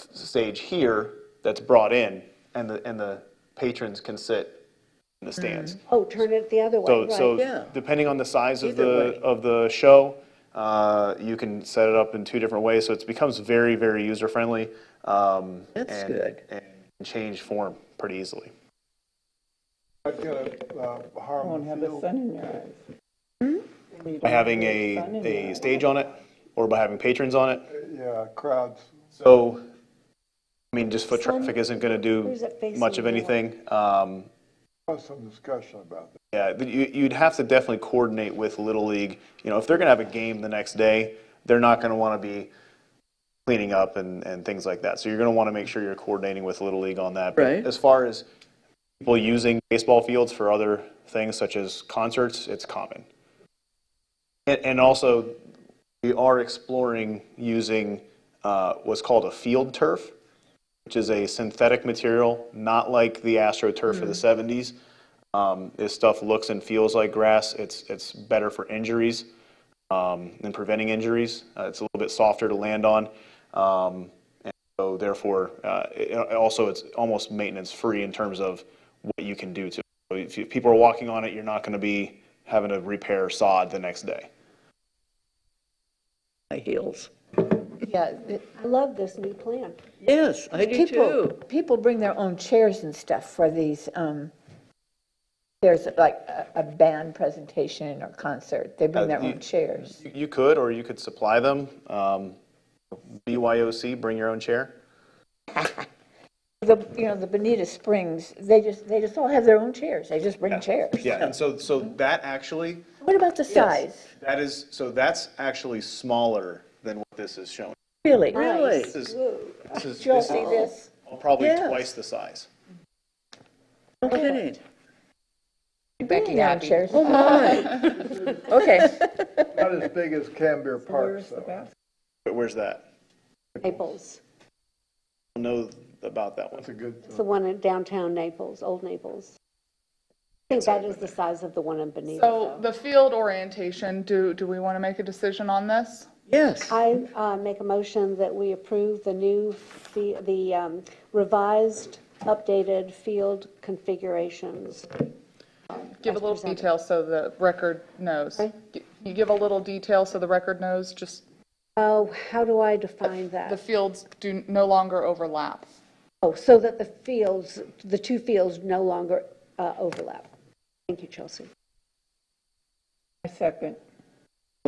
stage here that's brought in, and the patrons can sit in the stands. Oh, turn it the other way, So, right. so Yeah. depending on the size of Either way. the show, you can set it up in 2 different ways, so it becomes very, very user-friendly. That's good. And change form pretty easily. I've got a harm Won't have the sun in your eyes. By having a stage on it, or by having patrons on it. Yeah, crowds. So, I mean, just foot Sun- traffic isn't gonna where's do it facing much of now? anything. There's some discussion about that. Yeah, but you'd have to definitely coordinate with Little League. You know, if they're gonna have a game the next day, they're not gonna wanna be cleaning up and things like that. So you're gonna wanna make sure you're coordinating with Little League on that. But Right. as far as people using baseball fields for other things such as concerts, it's common. And also, we are exploring using what's called a field turf, which is a synthetic material, not like the AstroTurf of the 70s. This stuff looks and feels like grass. It's better for injuries and preventing injuries. It's a little bit softer to land on. And So therefore, also it's almost maintenance-free in terms of what you can do to it. So if people are walking on it, you're not going to be having to repair sod the next day. My heels. Yeah, I love this new plan. Yes, I do too. people bring their own chairs and stuff for these, there's like a band presentation or concert, they bring their own chairs. You could, or you could supply them. BYOC, bring your own chair. The Bonita Springs, they just all have their own chairs, they just bring chairs. Yeah, and so that actually, What about the size? that's actually smaller than what this is showing. Really? Really? This is Did you all see this? probably Yes. twice the size. No kidding. Becky happy. Chairs. Oh, my. Okay. Not as big as Canberra Park, Where's the so. best? But where's that? Naples. I don't know about that one. That's a good, It's the one in downtown Naples, Old Naples. I think that is the size of the one in Bonita. So the field orientation, do we want to make a decision on this? Yes. I make a motion that we approve the revised, updated field configurations. Give a As little presented. detail so the record knows. Okay. You give a little detail so the record knows, just Oh, how do I define the that? fields do no longer overlap. Oh, so that the two fields no longer overlap. Thank you, Chelsea. I second.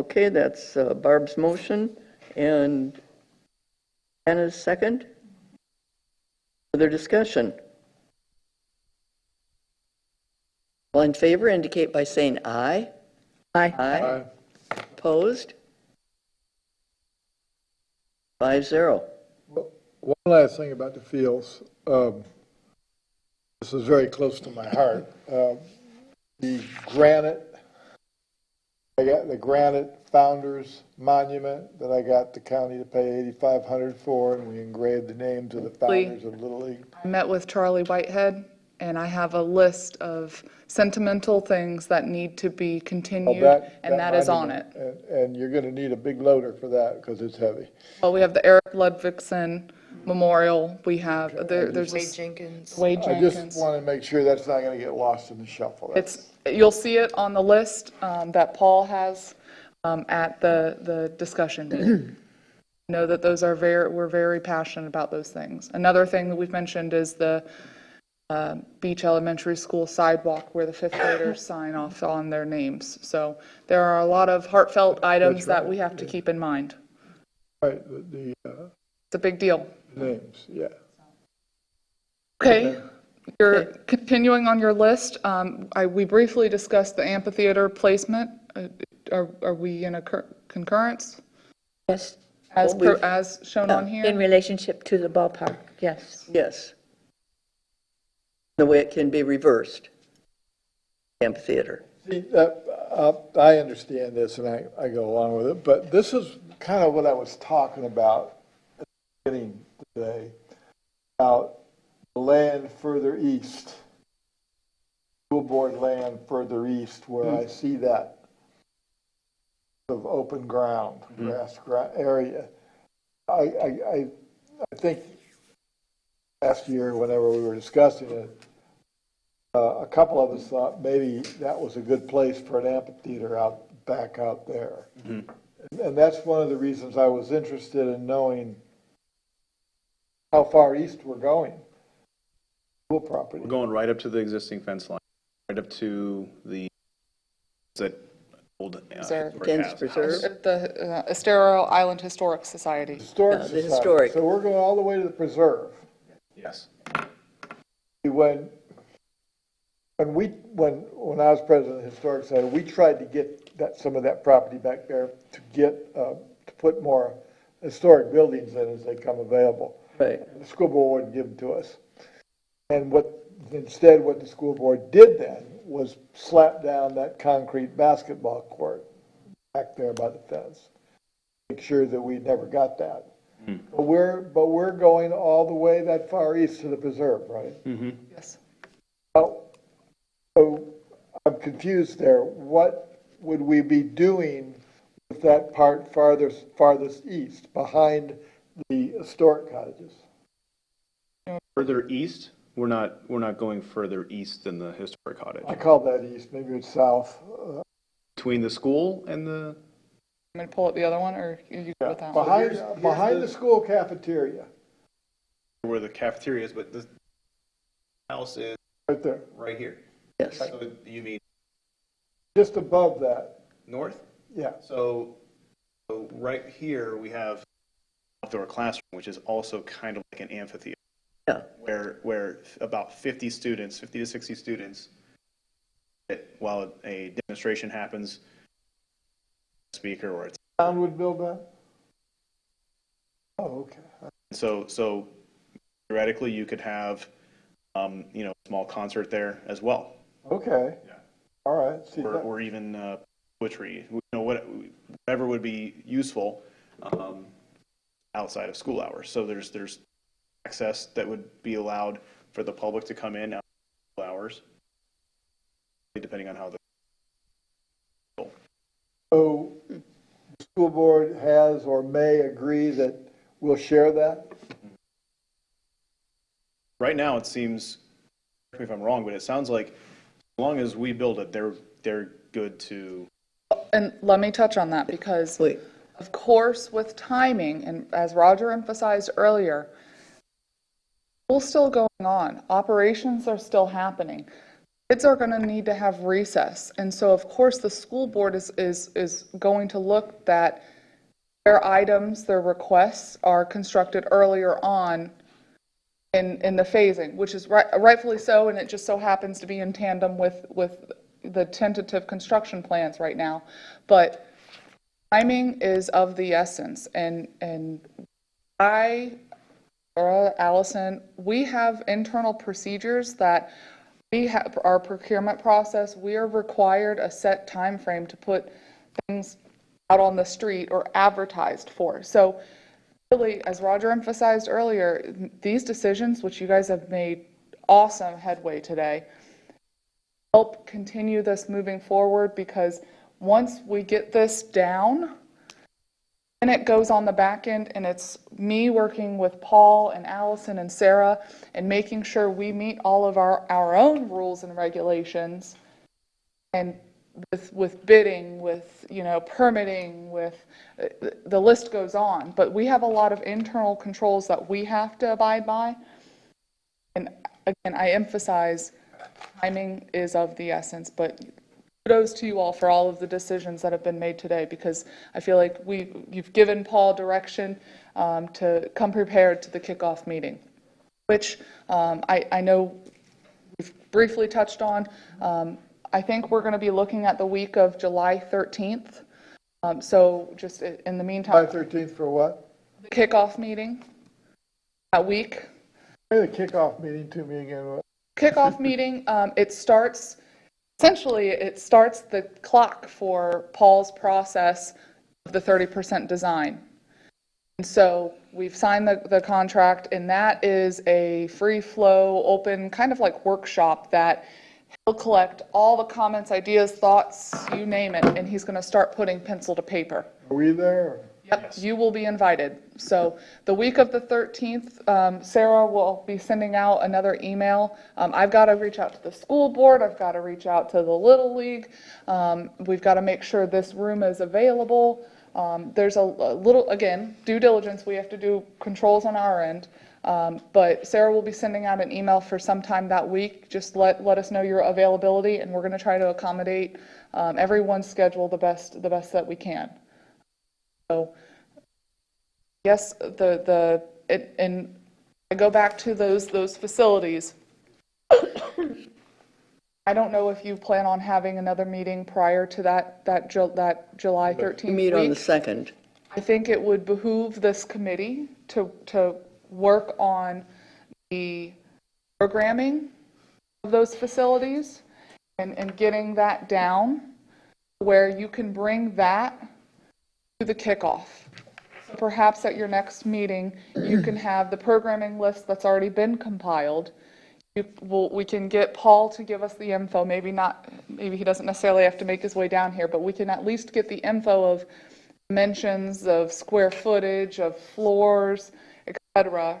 Okay, that's Barb's motion and Anna's second. Further discussion? All in favor indicate by saying aye. Aye. Aye. Opposed? 5-0. one last thing about the fields. This is very close to my heart. The granite, I got the granite founders monument that I got the county to pay $8,500 for, and we engraved the names of the founders of Little League. I met with Charlie Whitehead, and I have a list of sentimental things that need to be continued, and that is on it. monument, And you're gonna need a big loader for that, because it's heavy. Well, we have the Eric Ludvigsen Memorial, we have, there's Wade this Jenkins. Wade I just Jenkins. want to make sure that's not going to get lost in the shuffle. You'll see it on the list that Paul has at the discussion meeting. Know that those are we're very passionate about those things. Another thing that we've mentioned is the Beach Elementary School sidewalk where the fifth graders sign off on their names. So there are a lot of heartfelt items that we have to keep in mind. Right, the It's a big deal. names, yeah. Okay, you're continuing on your list. We briefly discussed the amphitheater placement. Are we in a concurrence Yes, as shown on in here? relationship to the ballpark, yes. Yes. The way it can be reversed. Amphitheater. See, I understand this and I go along with it, but this is kind of what I was talking about at the beginning today, about land further east, school board land further east, where I see that of open ground, grass area. I think last year, whenever we were discussing it, a couple of us thought maybe that was a good place for an amphitheater back out there. And that's one of the reasons I was interested in knowing how far east we're going. School property. We're going right up to the existing fence line, right up to the, is that old? Preserve. Kent's Preserve. The Estero Island Historic Society. Historic the Society. historic. So we're going all the way to the preserve. Yes. When I was president of the Historic Society, we tried to get some of that property back there to put more historic buildings in as they come available. Right. The school board wouldn't give them to us. And instead what the school board did then was slap down that concrete basketball court back there by the fence. Make sure that we never got that. But we're going all the way that far east to the preserve, right? Yes. So I'm confused there. What would we be doing with that part farthest east, behind the historic cottages. Further east, we're not going further east than the historic cottage. I call that east, maybe it's south. Between the school and the, I'm going to pull up the other one, or you go with that one? Behind the school cafeteria, where the cafeteria is, but the house is right there, right here. Yes. So you mean just above that, north? yeah. So right here, we have outdoor classroom, which is also kind of like an amphitheater, Yeah. where about 50 to 60 students, while a demonstration happens, speaker or it's, Town would build that? Oh, okay. so theoretically, you could have, a small concert there as well. Okay. Yeah. All right. See that? Or even poetry, whatever would be useful outside of school hours. So there's access that would be allowed for the public to come in outside of school hours, depending on how the. So the school board has or may agree that we'll share that? Right now, it seems, correct me if I'm wrong, but it sounds like as long as we build it, they're good to. And let me touch on that, because Wait. of course, with timing, and as Roger emphasized earlier, school's still going on. Operations are still happening. Kids are going to need to have recess. And so, of course, the school board is going to look that their items, their requests are constructed earlier on in the phasing, which is rightfully so, and it just so happens to be in tandem with the tentative construction plans right now. But timing is of the essence, and Allison, we have internal procedures that we have, our procurement process, we are required a set time frame to put things out on the street or advertised for. So really, as Roger emphasized earlier, these decisions, which you guys have made awesome headway today, help continue this moving forward, because once we get this down, then it goes on the back end, and it's me working with Paul and Allison and Sarah and making sure we meet all of our own rules and regulations, and with bidding, with permitting, with the list goes on. But we have a lot of internal controls that we have to abide by. And again, I emphasize timing is of the essence, but kudos to you all for all of the decisions that have been made today, because I feel like you've given Paul direction to come prepared to the kickoff meeting, which I know we've briefly touched on. I think we're going to be looking at the week of July 13th. So just in the meantime, July 13th for what? the kickoff meeting, that week. Say the kickoff meeting to me again. Kickoff meeting, it starts the clock for Paul's process of the 30% design. And so we've signed the contract, and that is a free flow, open, kind of like workshop that he'll collect all the comments, ideas, thoughts, you name it, and he's going to start putting pencil to paper. Are we there? Yep, you will be invited. So the week of the 13th, Sarah will be sending out another email. I've got to reach out to the school board. I've got to reach out to the Little League. We've got to make sure this room is available. There's a little, again, due diligence. We have to do controls on our end. But Sarah will be sending out an email for sometime that week. Just let us know your availability, and we're going to try to accommodate everyone's schedule the best that we can. So, yes, and I go back to those facilities. I don't know if you plan on having another meeting prior to that July 13th We meet on the week. 2nd. I think it would behoove this committee to work on the programming of those facilities and getting that down where you can bring that to the kickoff. So perhaps at your next meeting, you can have the programming list that's already been compiled. We can get Paul to give us the info, maybe he doesn't necessarily have to make his way down here, but we can at least get the info of dimensions of square footage, of floors, et cetera,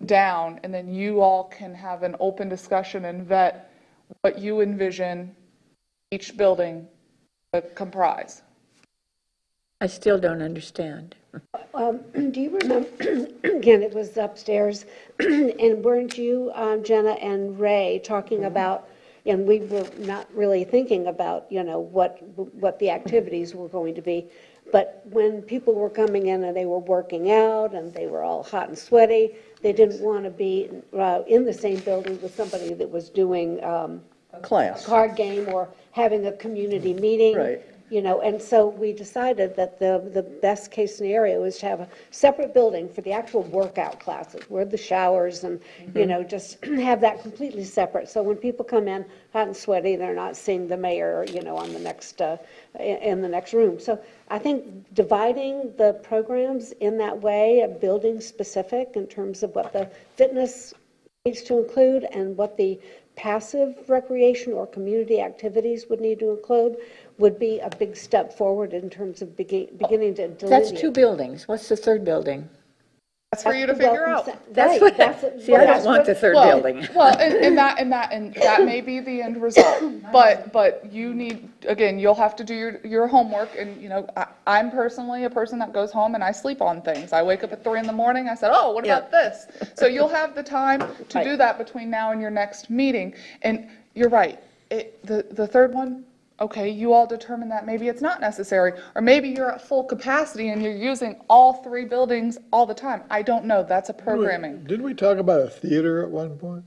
down, and then you all can have an open discussion and vet what you envision each building to comprise. I still don't understand. Do you remember, again, it was upstairs, and weren't you, Jenna and Ray, talking about, and we were not really thinking about, what the activities were going to be, but when people were coming in and they were working out and they were all hot and sweaty, they didn't want to be in the same building with somebody that was doing a Class. card game or having a community meeting. Right. And so we decided that the best case scenario is to have a separate building for the actual workout classes, where the showers and, just have that completely separate. So when people come in hot and sweaty, they're not seeing the mayor, on the next, in the next room. So I think dividing the programs in that way, building specific in terms of what the fitness needs to include and what the passive recreation or community activities would need to include would be a big step forward in terms of beginning to delineate. That's 2 buildings. What's the third building? That's for you to figure out. That's Right, what, see, I don't want the third building. Well, and that may be the end result, but you need, again, you'll have to do your homework, and, I'm personally a person that goes home and I sleep on things. I wake up at 3 a.m, I said, oh, what about this? So you'll have the time to do that between now and your next meeting, and you're right, the third one, okay, you all determine that maybe it's not necessary, or maybe you're at full capacity and you're using all 3 buildings all the time. I don't know, that's a programming. Didn't we talk about a theater at one point?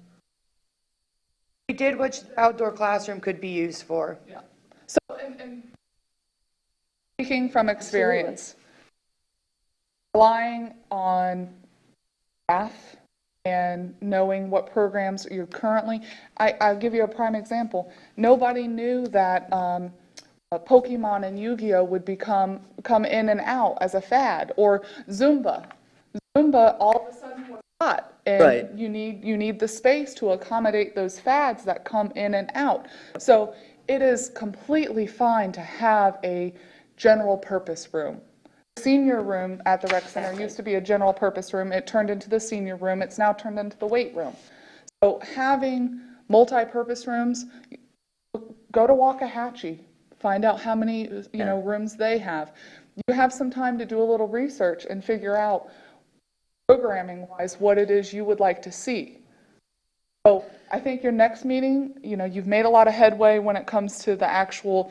We did which outdoor classroom could be used for. So, and speaking from experience, relying on staff and knowing what programs you're currently, I'll give you a prime example. Nobody knew that Pokemon and Yu-Gi-Oh would come in and out as a fad, or Zumba. Zumba all of a sudden was hot, Right. and you need the space to accommodate those fads that come in and out. So it is completely fine to have a general purpose room. Senior room at the rec center used to be a general purpose room. It turned into the senior room. It's now turned into the weight room. So having multi-purpose rooms, go to Waxahachie, find out how many rooms they have. You have some time to do a little research and figure out programming wise what it is you would like to see. So I think your next meeting, you've made a lot of headway when it comes to the actual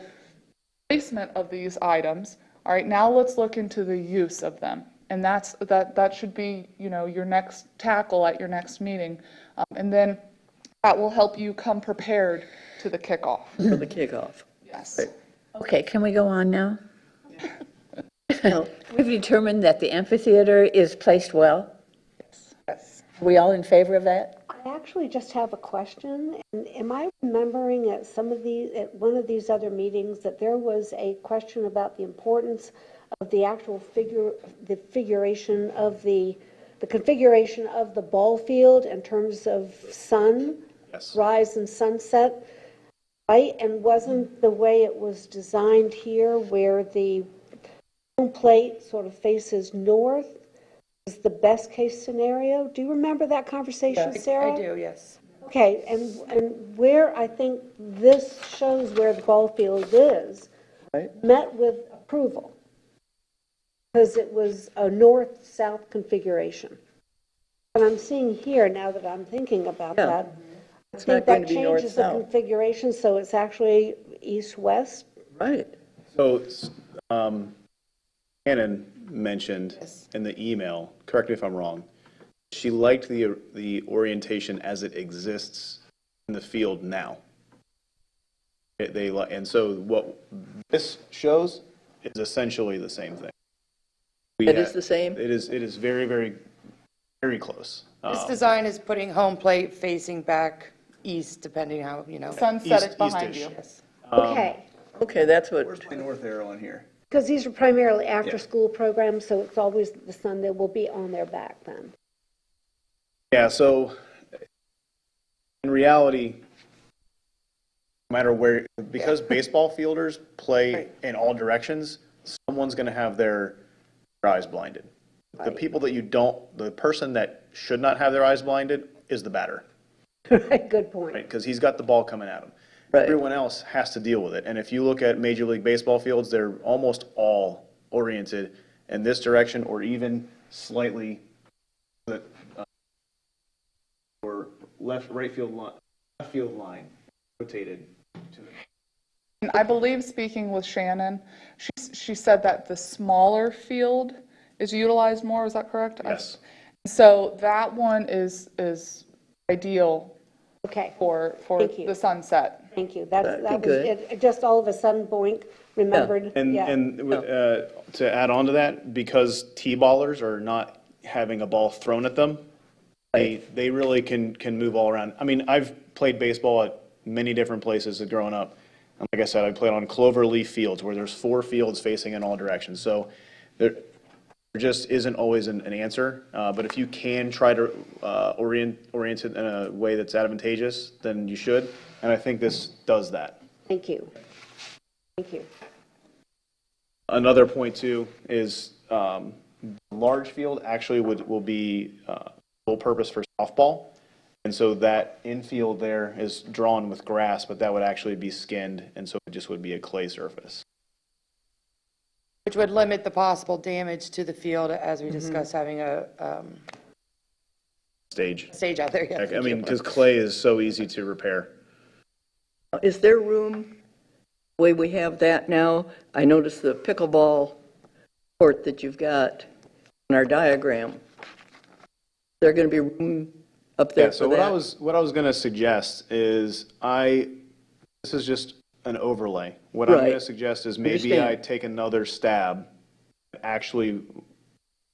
placement of these items. All right, now let's look into the use of them. And that should be, your next tackle at your next meeting. And then that will help you come prepared to the kickoff. For the kickoff. Yes. Okay, can we go on now? We've determined that the amphitheater is placed well. Yes. Are we all in favor of that? I actually just have a question. And am I remembering at at one of these other meetings that there was a question about the importance of the actual configuration of the ball field in terms of rise and sunset, right? And wasn't the way it was designed here, where the home plate sort of faces north, is the best case scenario? Do you remember that conversation, Sarah? I do, yes. Okay, and where I think this shows where the ball field is, Right. met with approval, because it was a north-south configuration. And I'm seeing here, now that I'm thinking about Yeah. that, I It's think not going that to be changes the north-south. configuration, so it's actually east-west. Right. So, Shannon mentioned in the email, correct me if I'm wrong, she liked the orientation as it exists in the field now. And so what this shows is essentially the same thing. It is the same? It is very, very, very close. This design is putting home plate facing back east, depending how, Sunset is East- behind east-ish. you. Yes. Okay, Okay, that's what, Where's my north arrow on here? because these are primarily after-school programs, so it's always the sun that will be on their back then. Yeah, so in reality, no matter where, because baseball fielders play in all directions, someone's going to have their eyes blinded. The people that you don't, the person that should not have their eyes blinded is the batter, Right, good point. right? Because he's got the ball coming at him. Right. Everyone else has to deal with it. And if you look at Major League Baseball fields, they're almost all oriented in this direction or even slightly or right field line rotated to the. And I believe, speaking with Shannon, she said that the smaller field is utilized more, is that correct? Yes. So that one is ideal Okay, for Thank you. the sunset. thank you. That'd That be was, good. it just all of a sudden, boink, remembered. And, Yeah. to add on to that, because T-ballers are not having a ball thrown at them, they really can move all around. I mean, I've played baseball at many different places growing up. And like I said, I played on cloverleaf fields where there's 4 fields facing in all directions. So there just isn't always an answer. But if you can try to orient it in a way that's advantageous, then you should. And I think this does that. Thank you. Thank you. Another point too is large field actually will be full purpose for softball. And so that infield there is drawn with grass, but that would actually be skinned, and so it just would be a clay surface. Which would limit the possible damage to the field as we discussed having a Stage. stage out there. Yeah, I mean, because clay is so easy to repair. Is there room, the way we have that now? I noticed the pickleball court that you've got in our diagram. Is there going to be room up there Yeah, for so that? what I was going to suggest is this is just an overlay. What I'm going to Right. suggest is maybe Understand. I take another stab at actually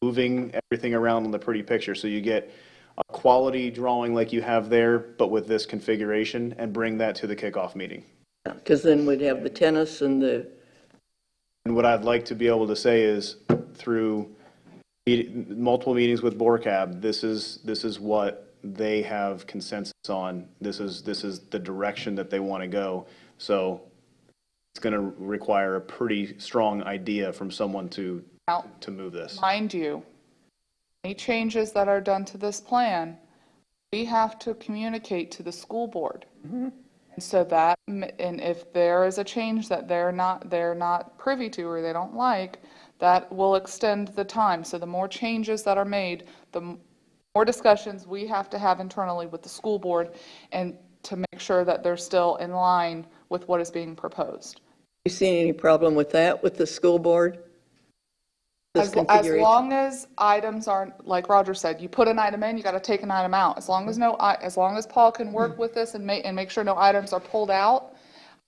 moving everything around on the pretty picture so you get a quality drawing like you have there, but with this configuration, and bring that to the kickoff meeting. Because then we'd have the tennis and the, And what I'd like to be able to say is, through multiple meetings with BORCAB, this is what they have consensus on. This is the direction that they want to go. So it's going to require a pretty strong idea from someone to Now, move this. mind you, any changes that are done to this plan, we have to communicate to the school board. And so that, and if there is a change that they're not privy to or they don't like, that will extend the time. So the more changes that are made, the more discussions we have to have internally with the school board and to make sure that they're still in line with what is being proposed. you seen any problem with that, with the school board? This As configuration? long as items aren't, like Roger said, you put an item in, you got to take an item out. As long as Paul can work with this and make sure no items are pulled out,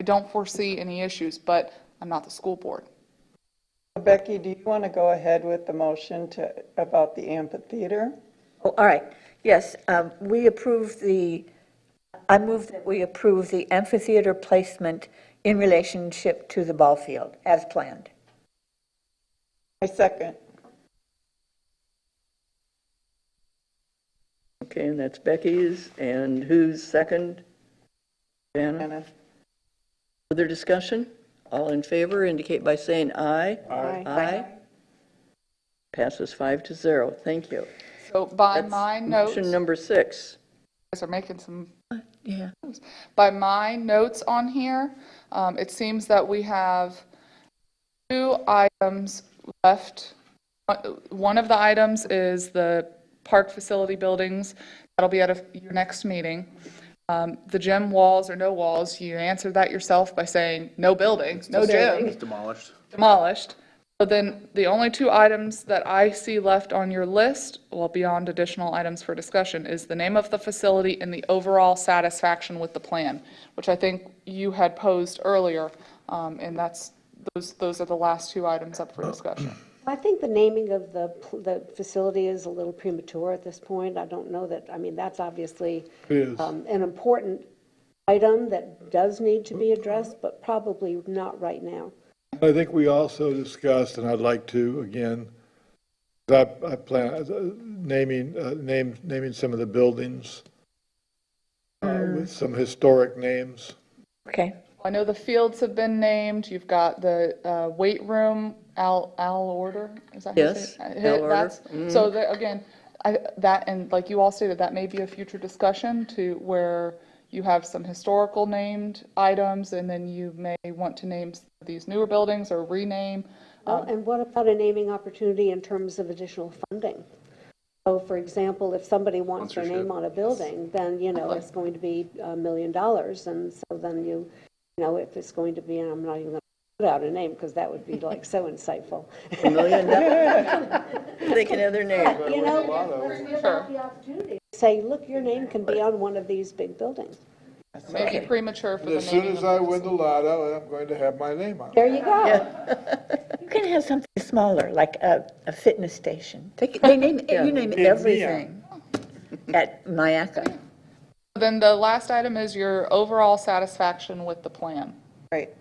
I don't foresee any issues, but I'm not the school board. Becky, do you want to go ahead with the motion about the amphitheater? Oh, all right, yes, I move that we approve the amphitheater placement in relationship to the ball field as planned. I second. Okay, and that's Becky's, and who's second? Jana? Anna? Further discussion? All in favor indicate by saying aye. Aye. Aye. Passes 5-0, thank you. So by That's my notes, Motion you number 6. guys are making some Yeah. By my notes on here, it seems that we have 2 items left. One of the items is the park facility buildings. That'll be at your next meeting. The gym walls or no walls, you answered that yourself by saying no buildings, no gym, It's demolished. demolished. So then the only 2 items that I see left on your list, well, beyond additional items for discussion, is the name of the facility and the overall satisfaction with the plan, which I think you had posed earlier, and those are the last 2 items up for discussion. I think the naming of the facility is a little premature at this point. I don't know that, I mean, that's obviously It is. an important item that does need to be addressed, but probably not right now. I think we also discussed, and I'd like to, again, I plan naming some of the buildings with some historic names. Okay, I know the fields have been named. You've got the weight room, Al Order, is that how you Yes, say it? Al Order. That's, so again, that, and like you all stated, that may be a future discussion to where you have some historical named items, and then you may want to name these newer buildings or rename. Well, and what about a naming opportunity in terms of additional funding? So, for example, if somebody wants their name on a building, then, it's going to be $1 million. And so then if it's going to be, and I'm not even going to put out a name because that would be like so insightful. $1 million. They can have their name. Let's give out the opportunity. Say, look, your name can be on one of these big buildings. Maybe premature for the As soon naming as of I those. win the lotto, I'm going to have my name on it. There you go. You can have something smaller, like a fitness station. They name, you name everything at Mayaca. Then the last item is your overall satisfaction with the plan. Right.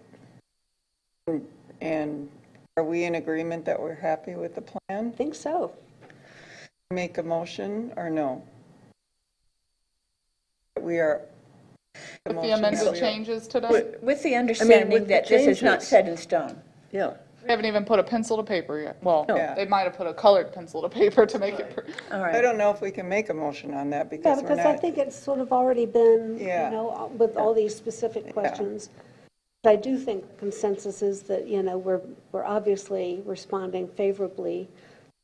And are we in agreement that we're happy with the plan? I think so. Make a motion or no? We are. With the amended changes today? With the understanding with the that this is not changes. set in stone. Yeah. We haven't even put a pencil to paper yet. Well, Yeah. they might have put a colored pencil to paper to make it. All I right. don't know if we can make a motion on that Yeah, because we're because I not. think it's sort of already been, Yeah. with all these specific questions. I do think consensus is that, we're obviously responding favorably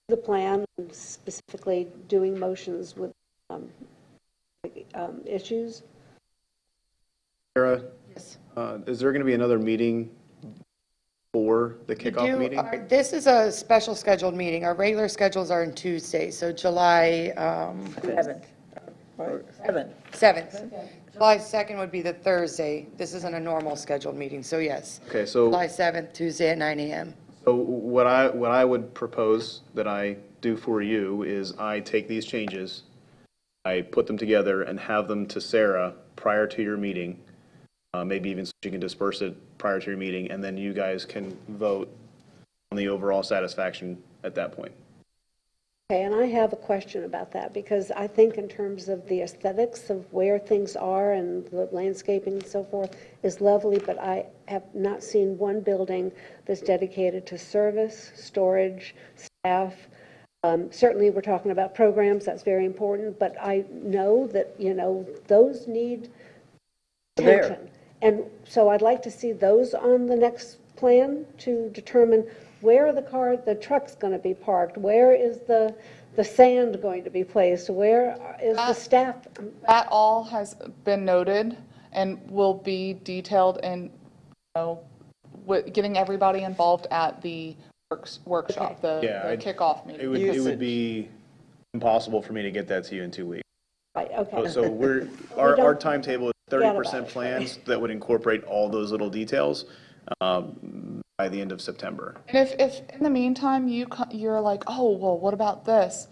to the plan, and specifically doing motions with issues. Sarah, is there going to be another meeting for the kickoff meeting? This is a special scheduled meeting. Our regular schedules are on Tuesday, so July 7th. July 2nd would be the Thursday. This isn't a normal scheduled meeting, so yes. Okay, so. July 7th, Tuesday at 9 a.m. So what I would propose that I do for you is I take these changes, I put them together and have them to Sarah prior to your meeting, maybe even so she can disperse it prior to your meeting, and then you guys can vote on the overall satisfaction at that point. Okay, and I have a question about that, because I think in terms of the aesthetics of where things are and the landscaping and so forth is lovely, but I have not seen one building that's dedicated to service, storage, staff. Certainly, we're talking about programs, that's very important, but I know that, those need attention. And so I'd like to see those on the next plan to determine where are the truck's going to be parked? Where is the sand going to be placed? Where is the staff? That all has been noted and will be detailed in, getting everybody involved at the workshop, the kickoff meeting. It would be impossible for me to get that to you in 2 weeks. Right, okay. So our timetable is 30% plans that would incorporate all those little details by the end of September. And if in the meantime you're like, oh, well, what about this?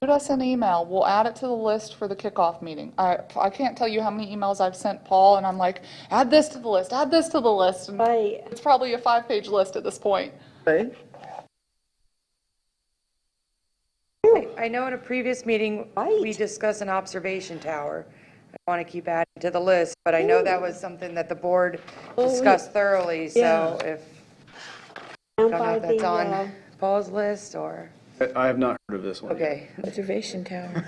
Shoot us an email. We'll add it to the list for the kickoff meeting. I can't tell you how many emails I've sent Paul, and I'm like, add this to the list, add this to the list. And Right. it's probably a 5-page list at this point. Right? I know in a previous meeting, Right. we discussed an observation tower. I want to keep adding to the list, but I know that was something that the board discussed thoroughly, so if, I Down don't know by if that's the, on Paul's list or, I have not heard of this one. okay. Observation tower.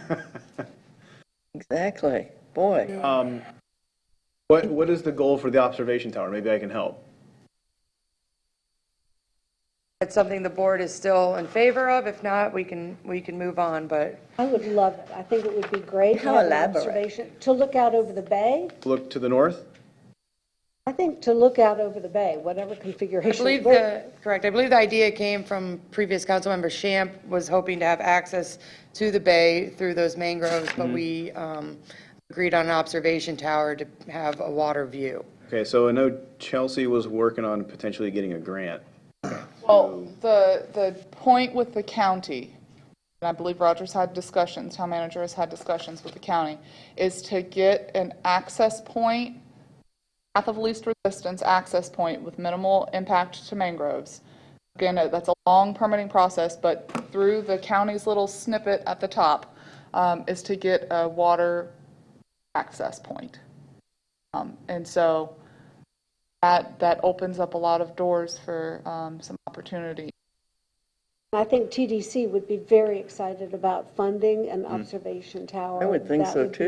Exactly. Boy. What is the goal for the observation tower? Maybe I can help. It's something the board is still in favor of. If not, we can move on, but I would love it. I think it would be great to How have an elaborate. observation, to look out over the bay. Look to the north? I think to look out over the bay, whatever I configuration. believe correct. I believe the idea came from previous councilmember Shamp was hoping to have access to the bay through those mangroves, but we agreed on an observation tower to have a water view. Okay, so I know Chelsea was working on potentially getting a grant. Well, the point with the county, and I believe Roger's had discussions, town manager has had discussions with the county, is to get an access point, path of least resistance access point with minimal impact to mangroves. Again, that's a long permitting process, but through the county's little snippet at the top is to get a water access point. And so that opens up a lot of doors for some opportunity. I think TDC would be very excited about funding an observation tower. I would think That so would be-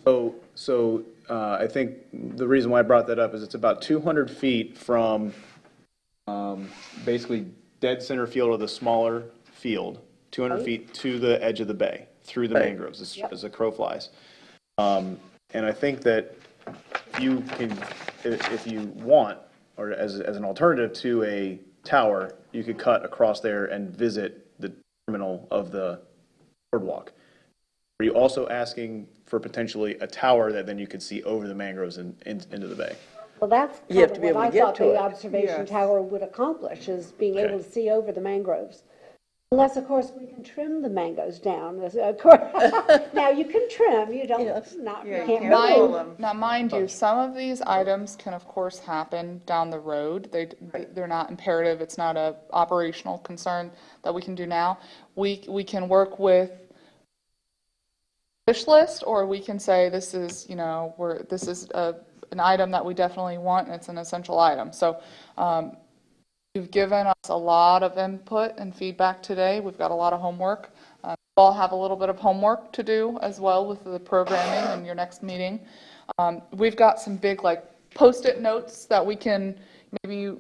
too. So I think the reason why I brought that up is it's about 200 feet from basically dead center field of the smaller field, 200 feet to the edge of the bay, through the Right. mangroves, as the crow flies. And I think that if you want, or as an alternative to a tower, you could cut across there and visit the terminal of the boardwalk. Are you also asking for potentially a tower that then you could see over the mangroves and into the bay? Well, that's You have kind to of be what able to I get thought to the it. observation Yes. tower would accomplish, is being Okay. able to see over the mangroves. Unless, of course, we can trim the mangoes down, of course. Now, you can trim, you don't, Yes. not, you Yeah, you can't can't pull remove. them. Now, mind you, some of these items can, of course, happen down the road. They're not imperative, it's not a operational concern that we can do now. We can work with wish list, or we can say this is, this is an item that we definitely want, and it's an essential item. So, you've given us a lot of input and feedback today. We've got a lot of homework. You all have a little bit of homework to do as well with the programming in your next meeting. We've got some big, like, Post-it notes that we can maybe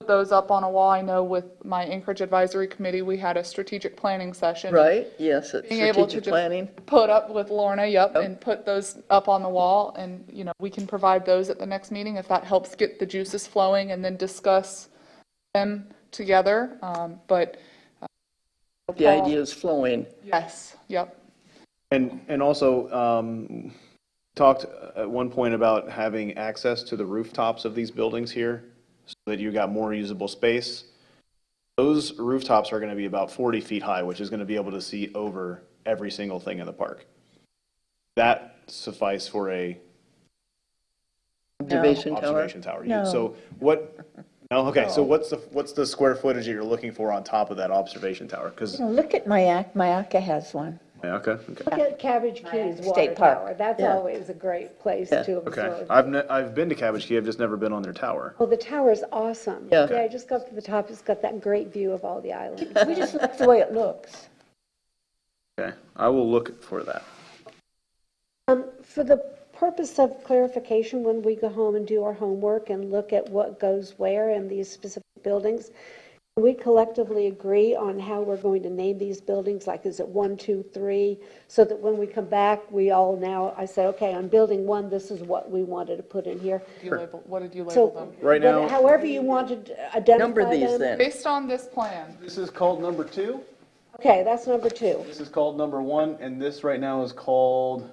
put those up on a wall. I know with my Anchorage Advisory Committee, we had a strategic planning session. Right, yes, it's Being able to strategic just planning. put up with Lorna, and put those up on the wall, and, we can provide those at the next meeting if that helps get the juices flowing, and then discuss them together, but. The idea is flowing. Yes, yep. And also, talked at one point about having access to the rooftops of these buildings here so that you got more usable space. Those rooftops are going to be about 40 feet high, which is going to be able to see over every single thing in the park. That suffice for a Observation tower. observation tower. No. So what, no, okay, so what's the square footage that you're looking for on top of that observation tower? Because, Look at Mayaca has one. okay. Look at Cabbage Key's water State Park. tower. That's Yeah. always a great place Yeah. to Okay, observe. I've been to Cabbage Key, I've just never been on their tower. Well, the tower's awesome. Yeah. Yeah, just go up to the top, it's got that great view of all the islands. We just like the way it looks. Okay, I will look for that. For the purpose of clarification, when we go home and do our homework and look at what goes where in these specific buildings, can we collectively agree on how we're going to name these buildings? Like, is it 1, 2, 3? So that when we come back, we all now, I say, okay, on building 1, this is what we wanted to put in here. What did you label So, them? Right now- however you want to identify Number these them. then. Based on this plan, This is called number 2, Okay, that's number 2. this is called number 1, and this right now is called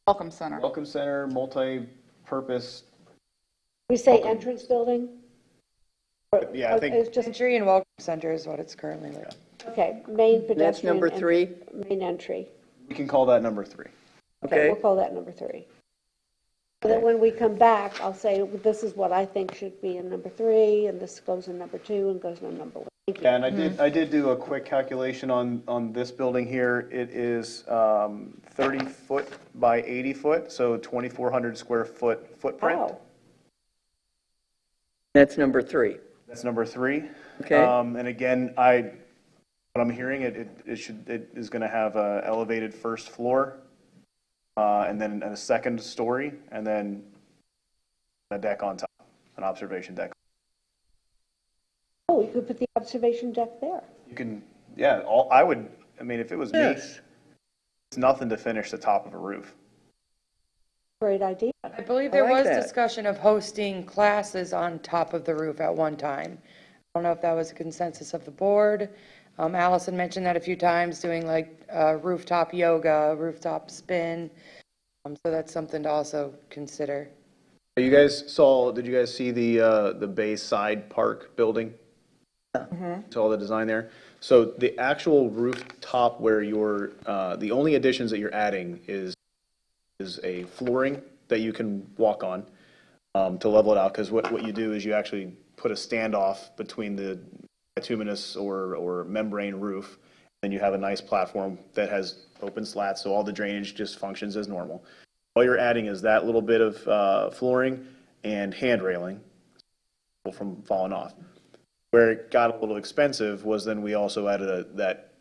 Welcome Center. Welcome Center, multi-purpose. We say entrance building? Yeah, I think- It's just, Entry and welcome center is what it's currently like. okay, main pedestrian. That's number 3, Main entry. We can call that number 3. Okay, we'll okay? call that number 3. So that when we come back, I'll say, well, this is what I think should be in number 3, and this goes in number 2, and goes in number 1. Thank you. Yeah, and I did do a quick calculation on this building here. It is 30 foot by 80 foot, so 2,400 square foot footprint. Wow. That's number 3. That's number 3. Okay. And again, what I'm hearing, it is going to have a elevated first floor, and then a second story, and then a deck on top, an observation deck. Oh, we could put the observation deck there. You can, yeah, I mean, if it was me, Yes. it's nothing to finish the top of a roof. Great idea. I believe there like was that. discussion of hosting classes on top of the roof at one time. I don't know if that was a consensus of the board. Allison mentioned that a few times, doing like rooftop yoga, rooftop spin. So that's something to also consider. Did you guys see the Bayside Park building? Saw the design there? So the actual rooftop where the only additions that you're adding is a flooring that you can walk on to level it out, because what you do is you actually put a standoff between the bituminous or membrane roof, and you have a nice platform that has open slats, so all the drainage just functions as normal. All you're adding is that little bit of flooring and hand railing from falling off. Where it got a little expensive was then we also added that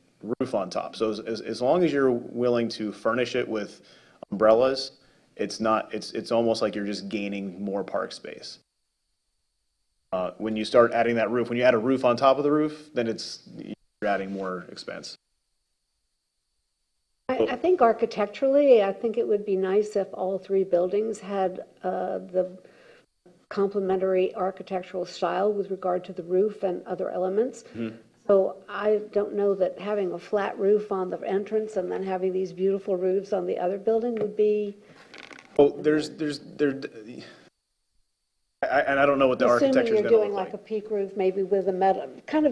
roof on top. So as long as you're willing to furnish it with umbrellas, it's almost like you're just gaining more park space. When you start adding that roof, when you add a roof on top of the roof, then you're adding more expense. I think architecturally, I think it would be nice if all three buildings had the complementary architectural style with regard to the roof and other elements. So I don't know that having a flat roof on the entrance and then having these beautiful roofs on the other building would be. Well, and I don't know what the architecture is Assuming going to you're look doing like like. a peak roof, maybe with a metal, kind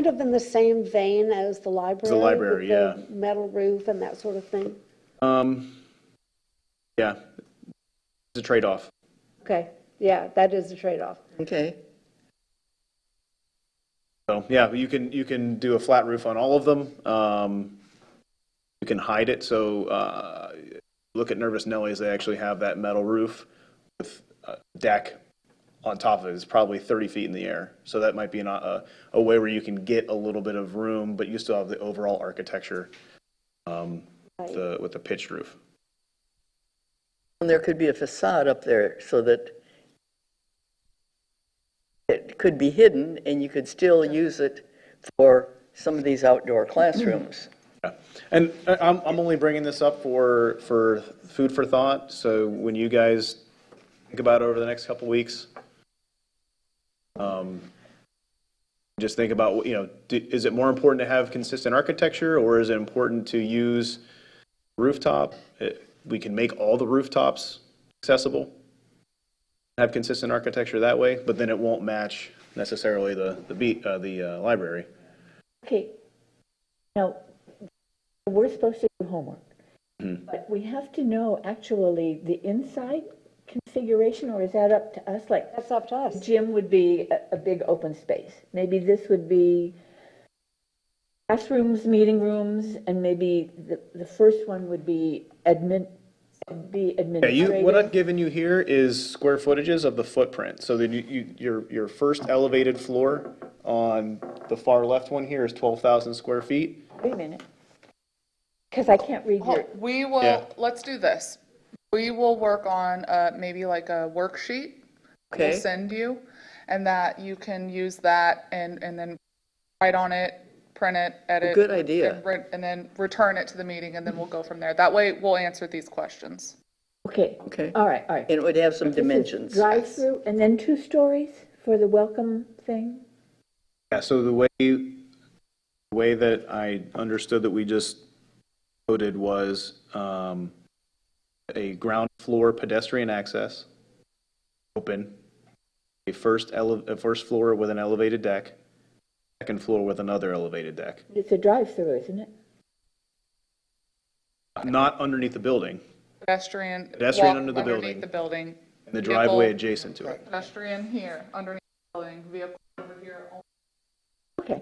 of in the same vein as the library. library, with the metal roof and that sort of thing. Yeah, it's a trade-off. Okay, yeah, that is a trade-off. Okay. So, yeah, you can do a flat roof on all of them. You can hide it. So look at Nervous Nellies, they actually have that metal roof with a deck on top of it. It's probably 30 feet in the air. So that might be a way where you can get a little bit of room, but you still have the overall architecture with the pitched roof. And there could be a facade up there so that it could be hidden and you could still use it for some of these outdoor classrooms. Yeah. And I'm only bringing this up for food for thought. So when you guys think about it over the next couple weeks, just think about, is it more important to have consistent architecture or is it important to use rooftop? We can make all the rooftops accessible, have consistent architecture that way, but then it won't match necessarily the library. Okay, now, we're supposed to do homework, but we have to know actually the inside configuration, or is that up to us? Like, That's up to us. gym would be a big open space. Maybe this would be classrooms, meeting rooms, and maybe the first one would be Yeah, administrative. what I've given you here is square footages of the footprint. So that your first elevated floor on the far left one here is 12,000 square feet. Wait a minute. Because I can't read your, We will, Yeah. let's do this. We will work on maybe like a worksheet. Okay. We'll send you, and that you can use that and then write on it, print it, edit. Good idea. And then return it to the meeting, and then we'll go from there. That way, we'll answer these questions. okay. Okay. All right, all right. And it would have some This is dimensions. Drive-through, and then 2 stories for the welcome thing? Yeah, so the way that I understood that we just voted was a ground floor pedestrian access, open, a first floor with an elevated deck, second floor with another elevated deck. It's a drive-through, isn't it? Not underneath the building, Pedestrian. Pedestrian walk under the building. Underneath the building. and the driveway Vehicle- adjacent to it. Pedestrian here, underneath the building, vehicle over here. Okay.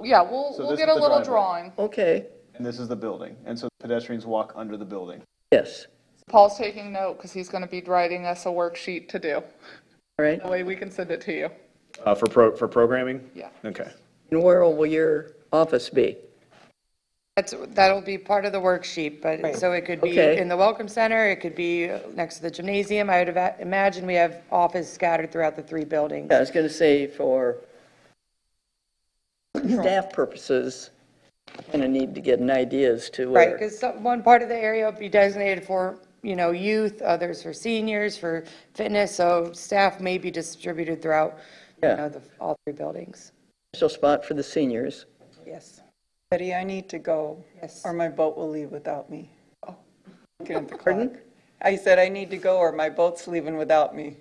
Yeah, So we'll this get is a the little driveway. drawing. Okay, And this is the building, and so pedestrians walk under the building. yes, Paul's taking note because he's going to be writing us a worksheet to do. all right. That way we can send it to you. For programming? Yeah. Okay. And where will your office be? That'll be part of the worksheet, but, so it could be Okay. in the Welcome Center, it could be next to the gymnasium. I would imagine we have offices scattered throughout the 3 buildings. Yeah, I was going to say for staff purposes, kind of need to get an idea as to Right, where. because one part of the area will be designated for, youth, others for seniors, for fitness, so staff may be distributed throughout, Yeah. all 3 buildings. Special spot for the seniors. Yes. Betty, I need to go, Yes. or my boat will leave without me. Looking at the clock. Pardon? I said I need to go, or my boat's leaving without me.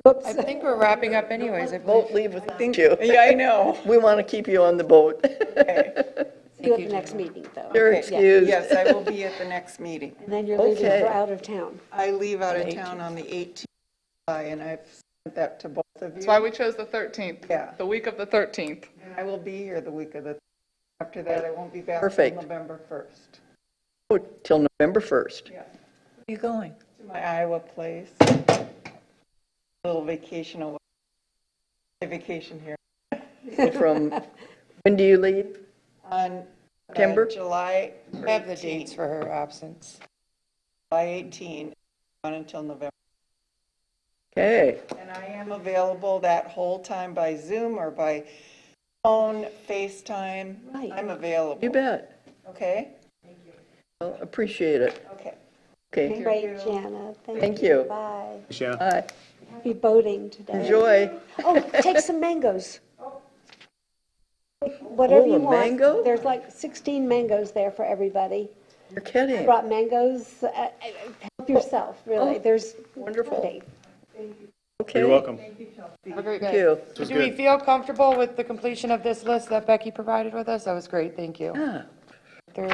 Oops. I think we're wrapping up anyways. I Won't believe. leave without Think- you. Yeah, I know. We want to keep you on the boat. See you at the next meeting, though. You're Okay, excused. Yes, I will be at the next meeting. And then you're leaving Okay. for out of town. I leave out of town on the 18th of July, and I've sent that to both of That's you. why we chose the 13th. Yeah. The week of the 13th. I will be here the week of the, after that, I won't be back Perfect. until November 1st. Oh, till November 1st. Yeah. Where are you going? My Iowa place. A little vacation away. Vacation here. From, when do you leave? On September? July I have the 18, dates for her absence. July 18, on until November. Okay, And I am available that whole time by Zoom or by phone, FaceTime. Right. I'm available. you bet. Okay? Well, appreciate it. Okay. Okay, Great, Jana. Thank you. Bye. Shanna? bye. Happy boating today. Enjoy. Oh, take some mangoes. Whatever Oh, you a want. mango? There's like 16 mangoes there for everybody. You're kidding. Brought mangoes. Help yourself, really. Oh, There's wonderful. plenty. Okay. You're welcome. Have a great Thank day. you. was Do we good. feel comfortable with the completion of this list that Becky provided with us? That was great, thank you. Ah, Through.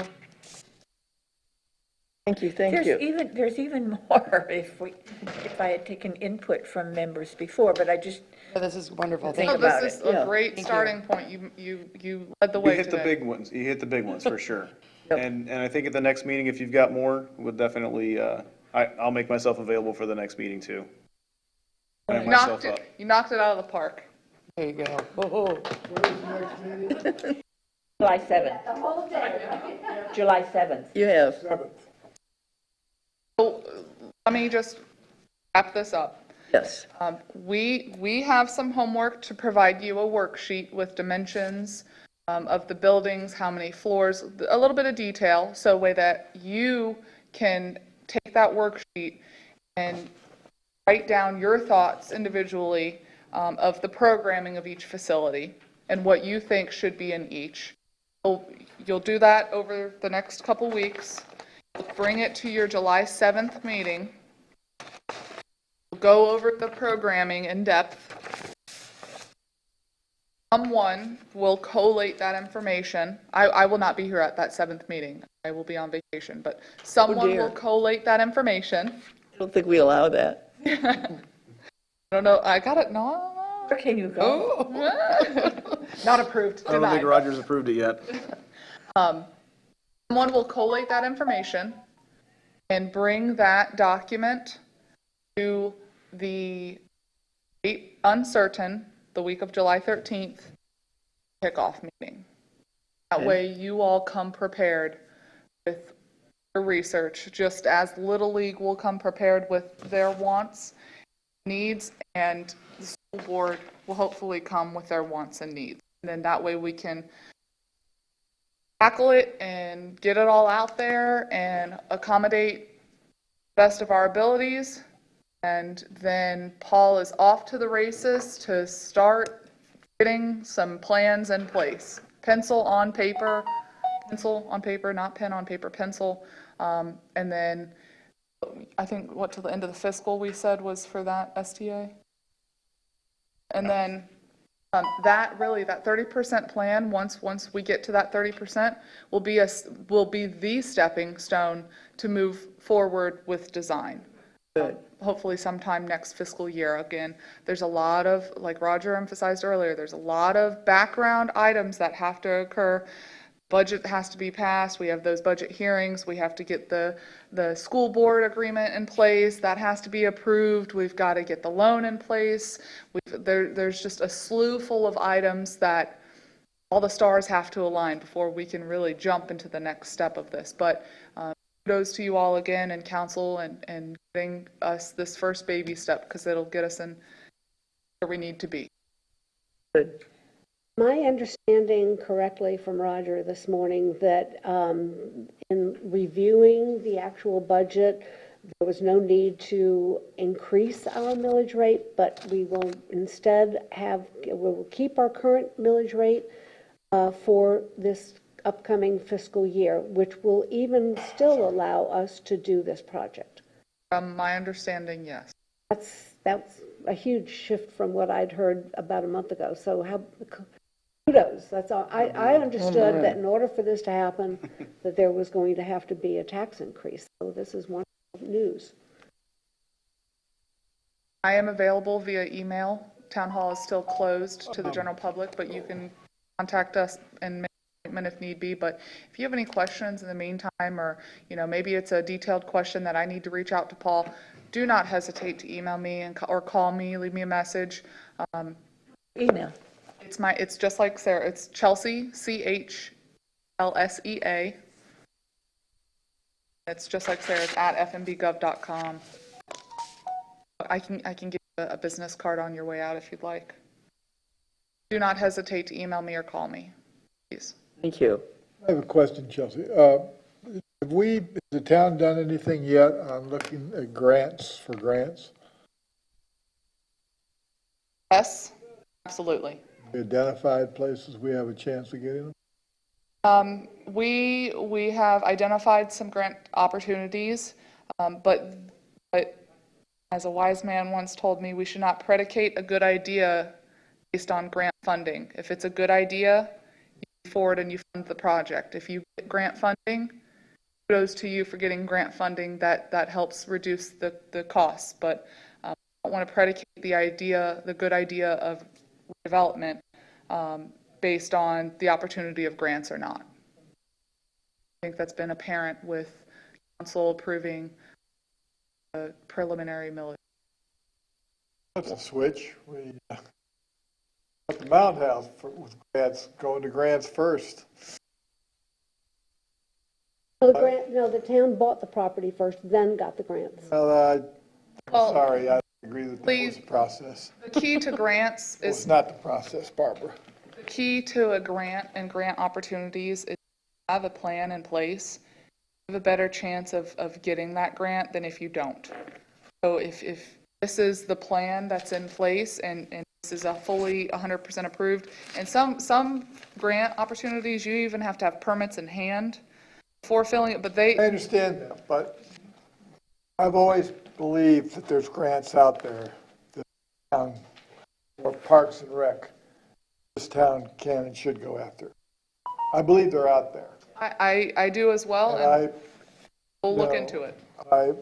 thank you, thank you. There's even more if I had taken input from members before, but I just, This is wonderful, Think thank Oh, you. about this is it. Yeah. a great Thank you. starting point. You led the You way hit the today. big ones. You hit the big ones for sure. Yep. And I think at the next meeting, if you've got more, we'll definitely, I'll make myself available for the next meeting too. Sign myself up. You knocked it out of the park. There you go. Oh, July 7th. July 7th. You have. So let me just wrap this up. Yes. We have some homework to provide you a worksheet with dimensions of the buildings, how many floors, a little bit of detail, so way that you can take that worksheet and write down your thoughts individually of the programming of each facility and what you think should be in each. You'll do that over the next couple weeks. Bring it to your July 7th meeting. Go over the programming in depth. Someone will collate that information. I will not be here at that 7th meeting. I will be on vacation, but someone dear. will collate that information. I don't think we allow that. I don't know, I got it, no. Where can you go? Not approved, I don't think denied. Roger's approved it yet. Someone will collate that information and bring that document to the date uncertain, the week of July 13th, kickoff meeting. That way you all come prepared with your research, just as Little League will come prepared with their wants, needs, and the school board will hopefully come with their wants and needs. And then that way we can tackle it and get it all out there and accommodate the best of our abilities. And then Paul is off to the races to start getting some plans in place. Pencil on paper, not pen on paper, pencil. And then I think what till the end of the fiscal we said was for that STA. And then that 30% plan, once we get to that 30%, will be the stepping stone to move forward with design. Good. Hopefully sometime next fiscal year. Again, there's a lot of, like Roger emphasized earlier, there's a lot of background items that have to occur. Budget has to be passed. We have those budget hearings. We have to get the school board agreement in place. That has to be approved. We've got to get the loan in place. There's just a slew full of items that all the stars have to align before we can really jump into the next step of this. But kudos to you all again and council and getting us this first baby step, because it'll get us in where we need to be. Good. My understanding correctly from Roger this morning that in reviewing the actual budget, there was no need to increase our millage rate, but we will instead we'll keep our current millage rate for this upcoming fiscal year, which will even still allow us to do this project. From my understanding, yes. That's a huge shift from what I'd heard about a month ago. So kudos, that's all. I understood that in order for this to happen, that there was going to have to be a tax increase. So this is wonderful news. I am available via email. Town hall is still closed to the general public, but you can contact us and make appointment if need be, but if you have any questions in the meantime, or, maybe it's a detailed question that I need to reach out to Paul, do not hesitate to email me or call me, leave me a message. Email. It's just like Sarah, it's Chelsea, CHLSEA. It's just like Sarah, it's at fmbgov.com. I can give you a business card on your way out if you'd like. Do not hesitate to email me or call me, please. Thank you. I have a question, Chelsea. Has the town done anything yet on looking at grants? Yes, absolutely. We identified places we have a chance of getting them? We have identified some grant opportunities, but as a wise man once told me, we should not predicate a good idea based on grant funding. If it's a good idea, you move forward and you fund the project. If you get grant funding, kudos to you for getting grant funding. That helps reduce the costs. But I don't want to predicate the good idea of development based on the opportunity of grants or not. I think that's been apparent with council approving the preliminary millage. That's a switch. We at the Mound House with grants, going to grants first. No, the town bought the property first, then got the grants. Well, Well, sorry, I agree that that was please- the process. The key to grants It was is not the process, Barbara. the key to a grant and grant opportunities is to have a plan in place. You have a better chance of getting that grant than if you don't. So if this is the plan that's in place and this is a fully 100% approved, and some grant opportunities, you even have to have permits in hand before filling it, but I understand that, but I've always believed that there's grants out there that town, or Parks and Rec, this town can and should go after. I believe they're out there. I do as well, and And we'll look no. into it. I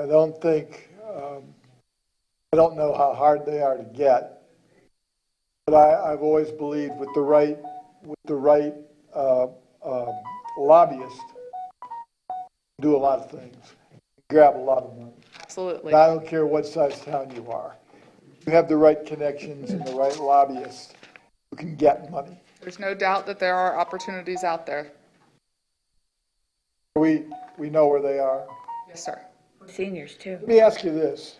don't think, I don't know how hard they are to get, but I've always believed with the right lobbyist, do a lot of things, grab a lot of money. Absolutely. And I don't care what size town you are. If you have the right connections and the right lobbyists, you can get money. There's no doubt that there are opportunities out there. We know where they are. Yes, sir. Seniors too. Let me ask you this,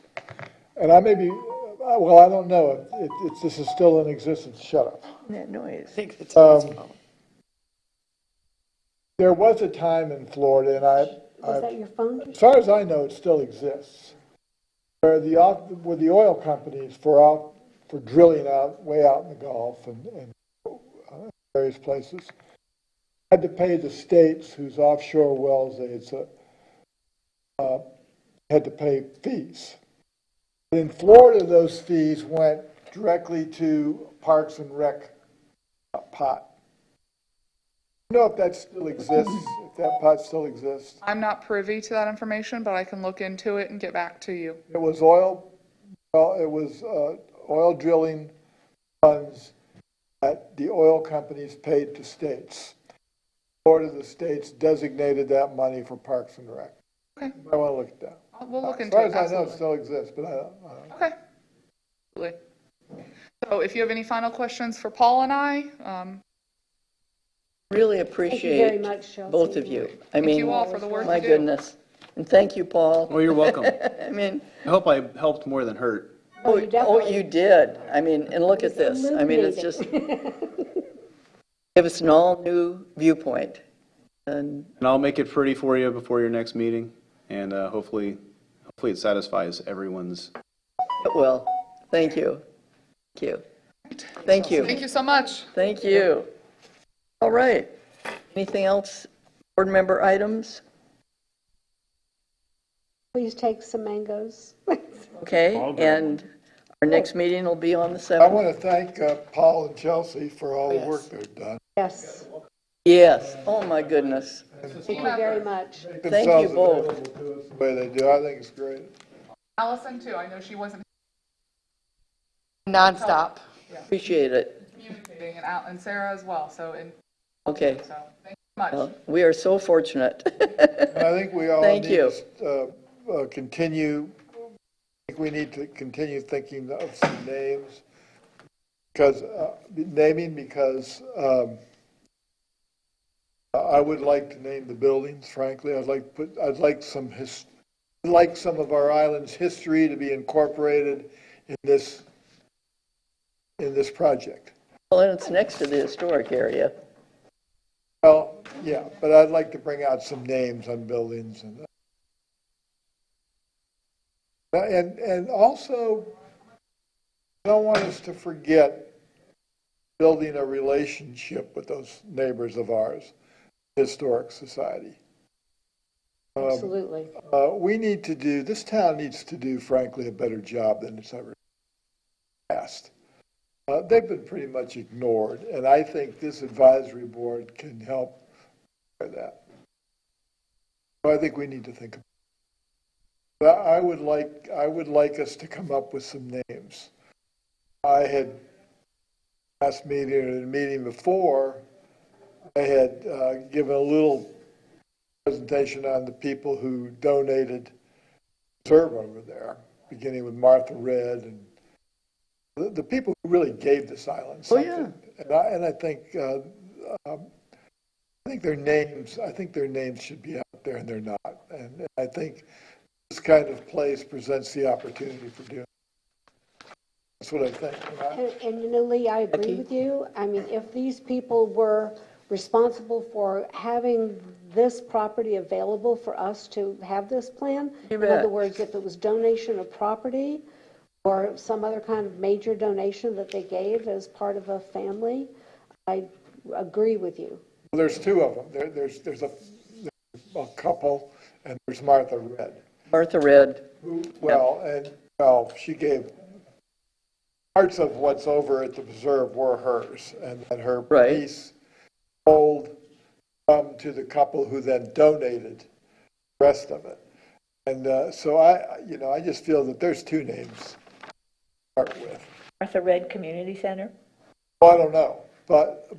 and I may be, well, I don't know if this is still in existence. Shut up. That noise. There was a time in Florida, and Was that your phone? as far as I know, it still exists, where the oil companies for drilling out, way out in the Gulf and various places, had to pay the states whose offshore wells they had to pay fees. In Florida, those fees went directly to Parks and Rec pot. You know if that still exists, if that pot still exists? I'm not privy to that information, but I can look into it and get back to you. It was oil drilling funds that the oil companies paid to states. Florida, the states designated that money for Parks and Rec. Okay. I want to look at that. We'll look into it. As far as I know, it Absolutely. still exists, but I don't. Okay. Absolutely. So if you have any final questions for Paul and I, Really Thank you very appreciate much, Chelsea. both of you. I thank you mean, all for the work my you do. goodness. And thank you, Paul. Well, you're welcome. I mean, I hope I helped more than hurt. Oh, you definitely- you did. I mean, and look at this. I mean, it's just, give us an all-new viewpoint. And And I'll make it pretty for you before your next meeting, and hopefully it satisfies everyone's. it will. Thank you. Thank you. Thank you. Thank you so much. Thank you. All right. Anything else? Board member items? Please take some mangoes. Okay, and our next meeting will be on the I 7th. want to thank Paul and Chelsea for all the work they've done. Yes, Yes. Oh, my goodness. thank you very much. Make Thank you themselves both. available to us the way they do. I think it's great. Allison, too. I know she wasn't Nonstop. Appreciate it. communicating, and Sarah as well. So, and Okay. So, thank you much. Well, we are so fortunate. And I think we all Thank need you. to continue, I think we need to continue thinking of some names, because, I would like to name the buildings, frankly. I'd like some of our island's history to be incorporated in this project. Well, and it's next to the historic area. Well, yeah, but I'd like to bring out some names on buildings and also, I don't want us to forget building a relationship with those neighbors of ours, Historic Society. Absolutely. This town needs to do, frankly, a better job than it's ever past. They've been pretty much ignored, and I think this advisory board can help with that. So I think we need to think about it. But I would like us to come up with some names. I had, last meeting or the meeting before, I had given a little presentation on the people who donated serve over there, beginning with Martha Red and the people who really gave this island Oh, something. And I think their names should be out there, and they're not. And I think this kind of place presents the opportunity for doing. That's what I think. And you know, Lee, I agree with you. I mean, if these people were responsible for having this property available for us to have this plan, You in other bet. words, if it was donation of property or some other kind of major donation that they gave as part of a family, I agree with you. Well, there's two of them. There's a couple, and there's Martha Red. Martha Red. She gave parts of what's over at the preserve were hers, and then her Right. niece told to the couple who then donated the rest of it. And so I just feel that there's two names to start with. Martha Red Community Center? Well, I don't know, but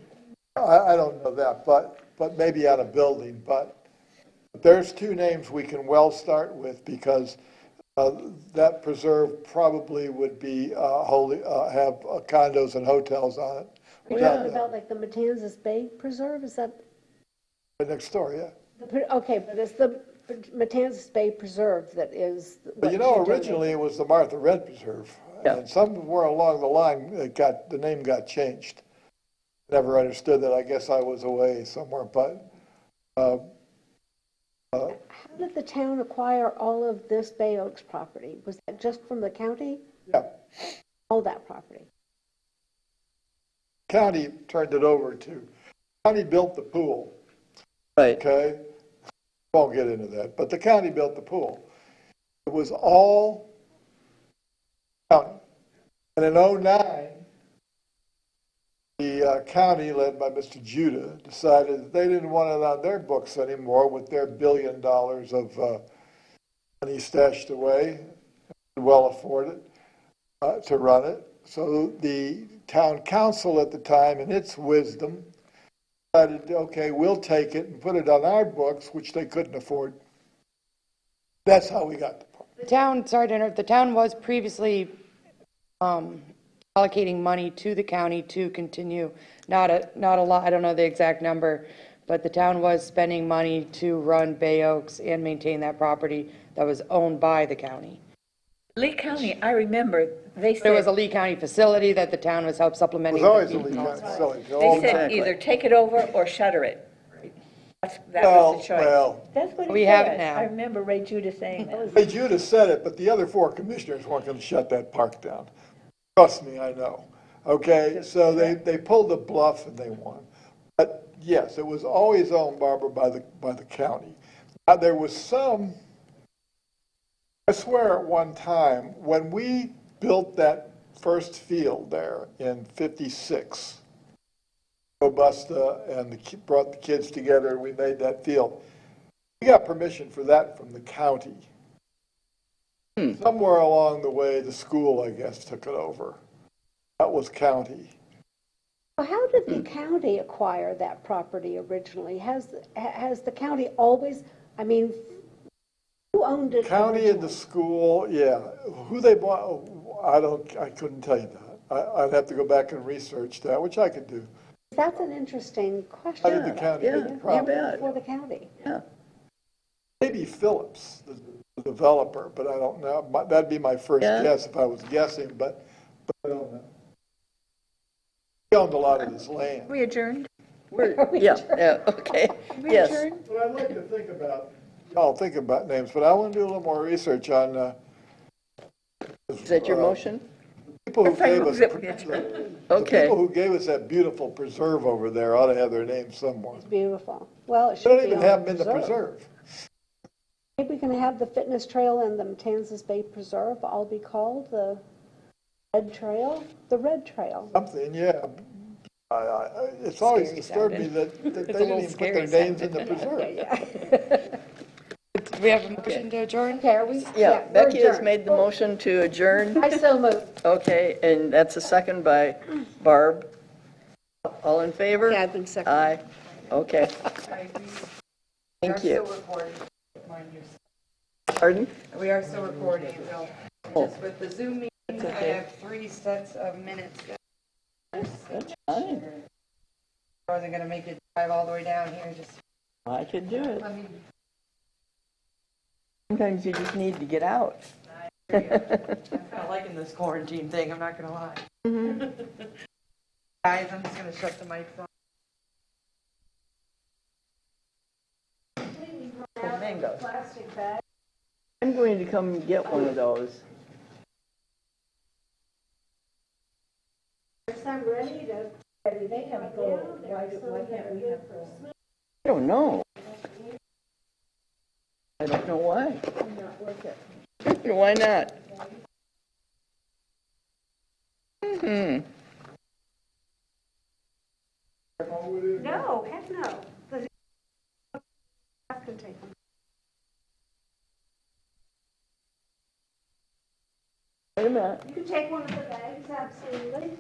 I don't know that, but maybe on a building, but there's two names we can well start with, because that preserve probably would be have condos and hotels on it. Are you talking about like the Matanzas Bay Preserve? Is that, Right next door, yeah. okay, but it's the Matanzas Bay Preserve that is. But you know, originally it was the Martha Red Preserve, Yeah. and somewhere along the line, the name got changed. Never understood that. I guess I was away somewhere, but How did the town acquire all of this Bay Oaks property? Was that just from the county? yeah, All that property? county turned it over to, county built the pool, Right. okay? Won't get into that, but the county built the pool. It was all county. And in '09, the county, led by Mr. Judah, decided that they didn't want it on their books anymore with their $1 billion of money stashed away, well afforded to run it. So the town council at the time, in its wisdom, decided, okay, we'll take it and put it on our books, which they couldn't afford. That's how we got the part. The town, sorry to interrupt, the town was previously allocating money to the county to continue, not a lot, I don't know the exact number, but the town was spending money to run Bay Oaks and maintain that property that was owned by the county. Lee County, I remember, they There was a said, Lee County facility that the town was help It supplementing. was always the a leak fee. on facility. they said Exactly. either take it over or shutter it. That Well, was the choice. well. That's what he said. We have it now. I remember Ray Judah saying that. Hey, Judah said it, but the other four commissioners weren't going to shut that park down. Trust me, I know. Okay, so they pulled the bluff and they won. But yes, it was always owned, Barbara, by the county. Now, there was some, I swear at one time, when we built that first field there in '56, Robusta and brought the kids together, we made that field. We got permission for that from the county. Somewhere along the way, the school, I guess, took it over. That was county. Well, how did the county acquire that property originally? Has the county always, I mean, who owned it County and the originally? school, yeah. Who they bought, I couldn't tell you that. I'd have to go back and research that, which I could do. That's an interesting How question. did the county Yeah, get the you property? bet. For the county. Yeah. Maybe Phillips, the developer, but I don't know. That'd be my first Yeah. guess if I was guessing, but I don't know. He owned a lot of this land. We adjourned? Yeah, okay, yes. But I'd like to think about, y'all think about names, but I want to do a little more research on. Is that your motion? People who gave us, Okay. people who gave us that beautiful preserve over there ought to have their names somewhere. Beautiful. Well, it They should don't be even on have the them in the preserve. preserve. Maybe we can have the fitness trail and the Matanzas Bay Preserve all be called the Red Trail, the Red Trail. Something, yeah. It's always disturbed me that they didn't even put their names in the preserve. Do we have a motion to adjourn? Okay, are we? Yeah, we're Becky has adjourned. made the motion to adjourn. I so moved. Okay, and that's a second by Barb. All in favor? Yeah, I've been second. Aye. Okay, We are thank you. still recording, mind you. Pardon? We are still recording, so Oh. just with the Zoom meeting, I okay. have 3 sets of minutes. That's fine. I wasn't gonna make it drive all the way down here, just I could do it. let me. Sometimes you just need to get out. I'm kind of liking this quarantine thing, I'm not gonna lie. Guys, I'm just gonna shut the mics off. Mangoes. I'm going to come get one of those. I'm ready to. They have gold. Why can't we have gold? I don't know. I don't know why. Why not? No, heck no. I can take them. Wait a minute. You can take one of the bags, absolutely.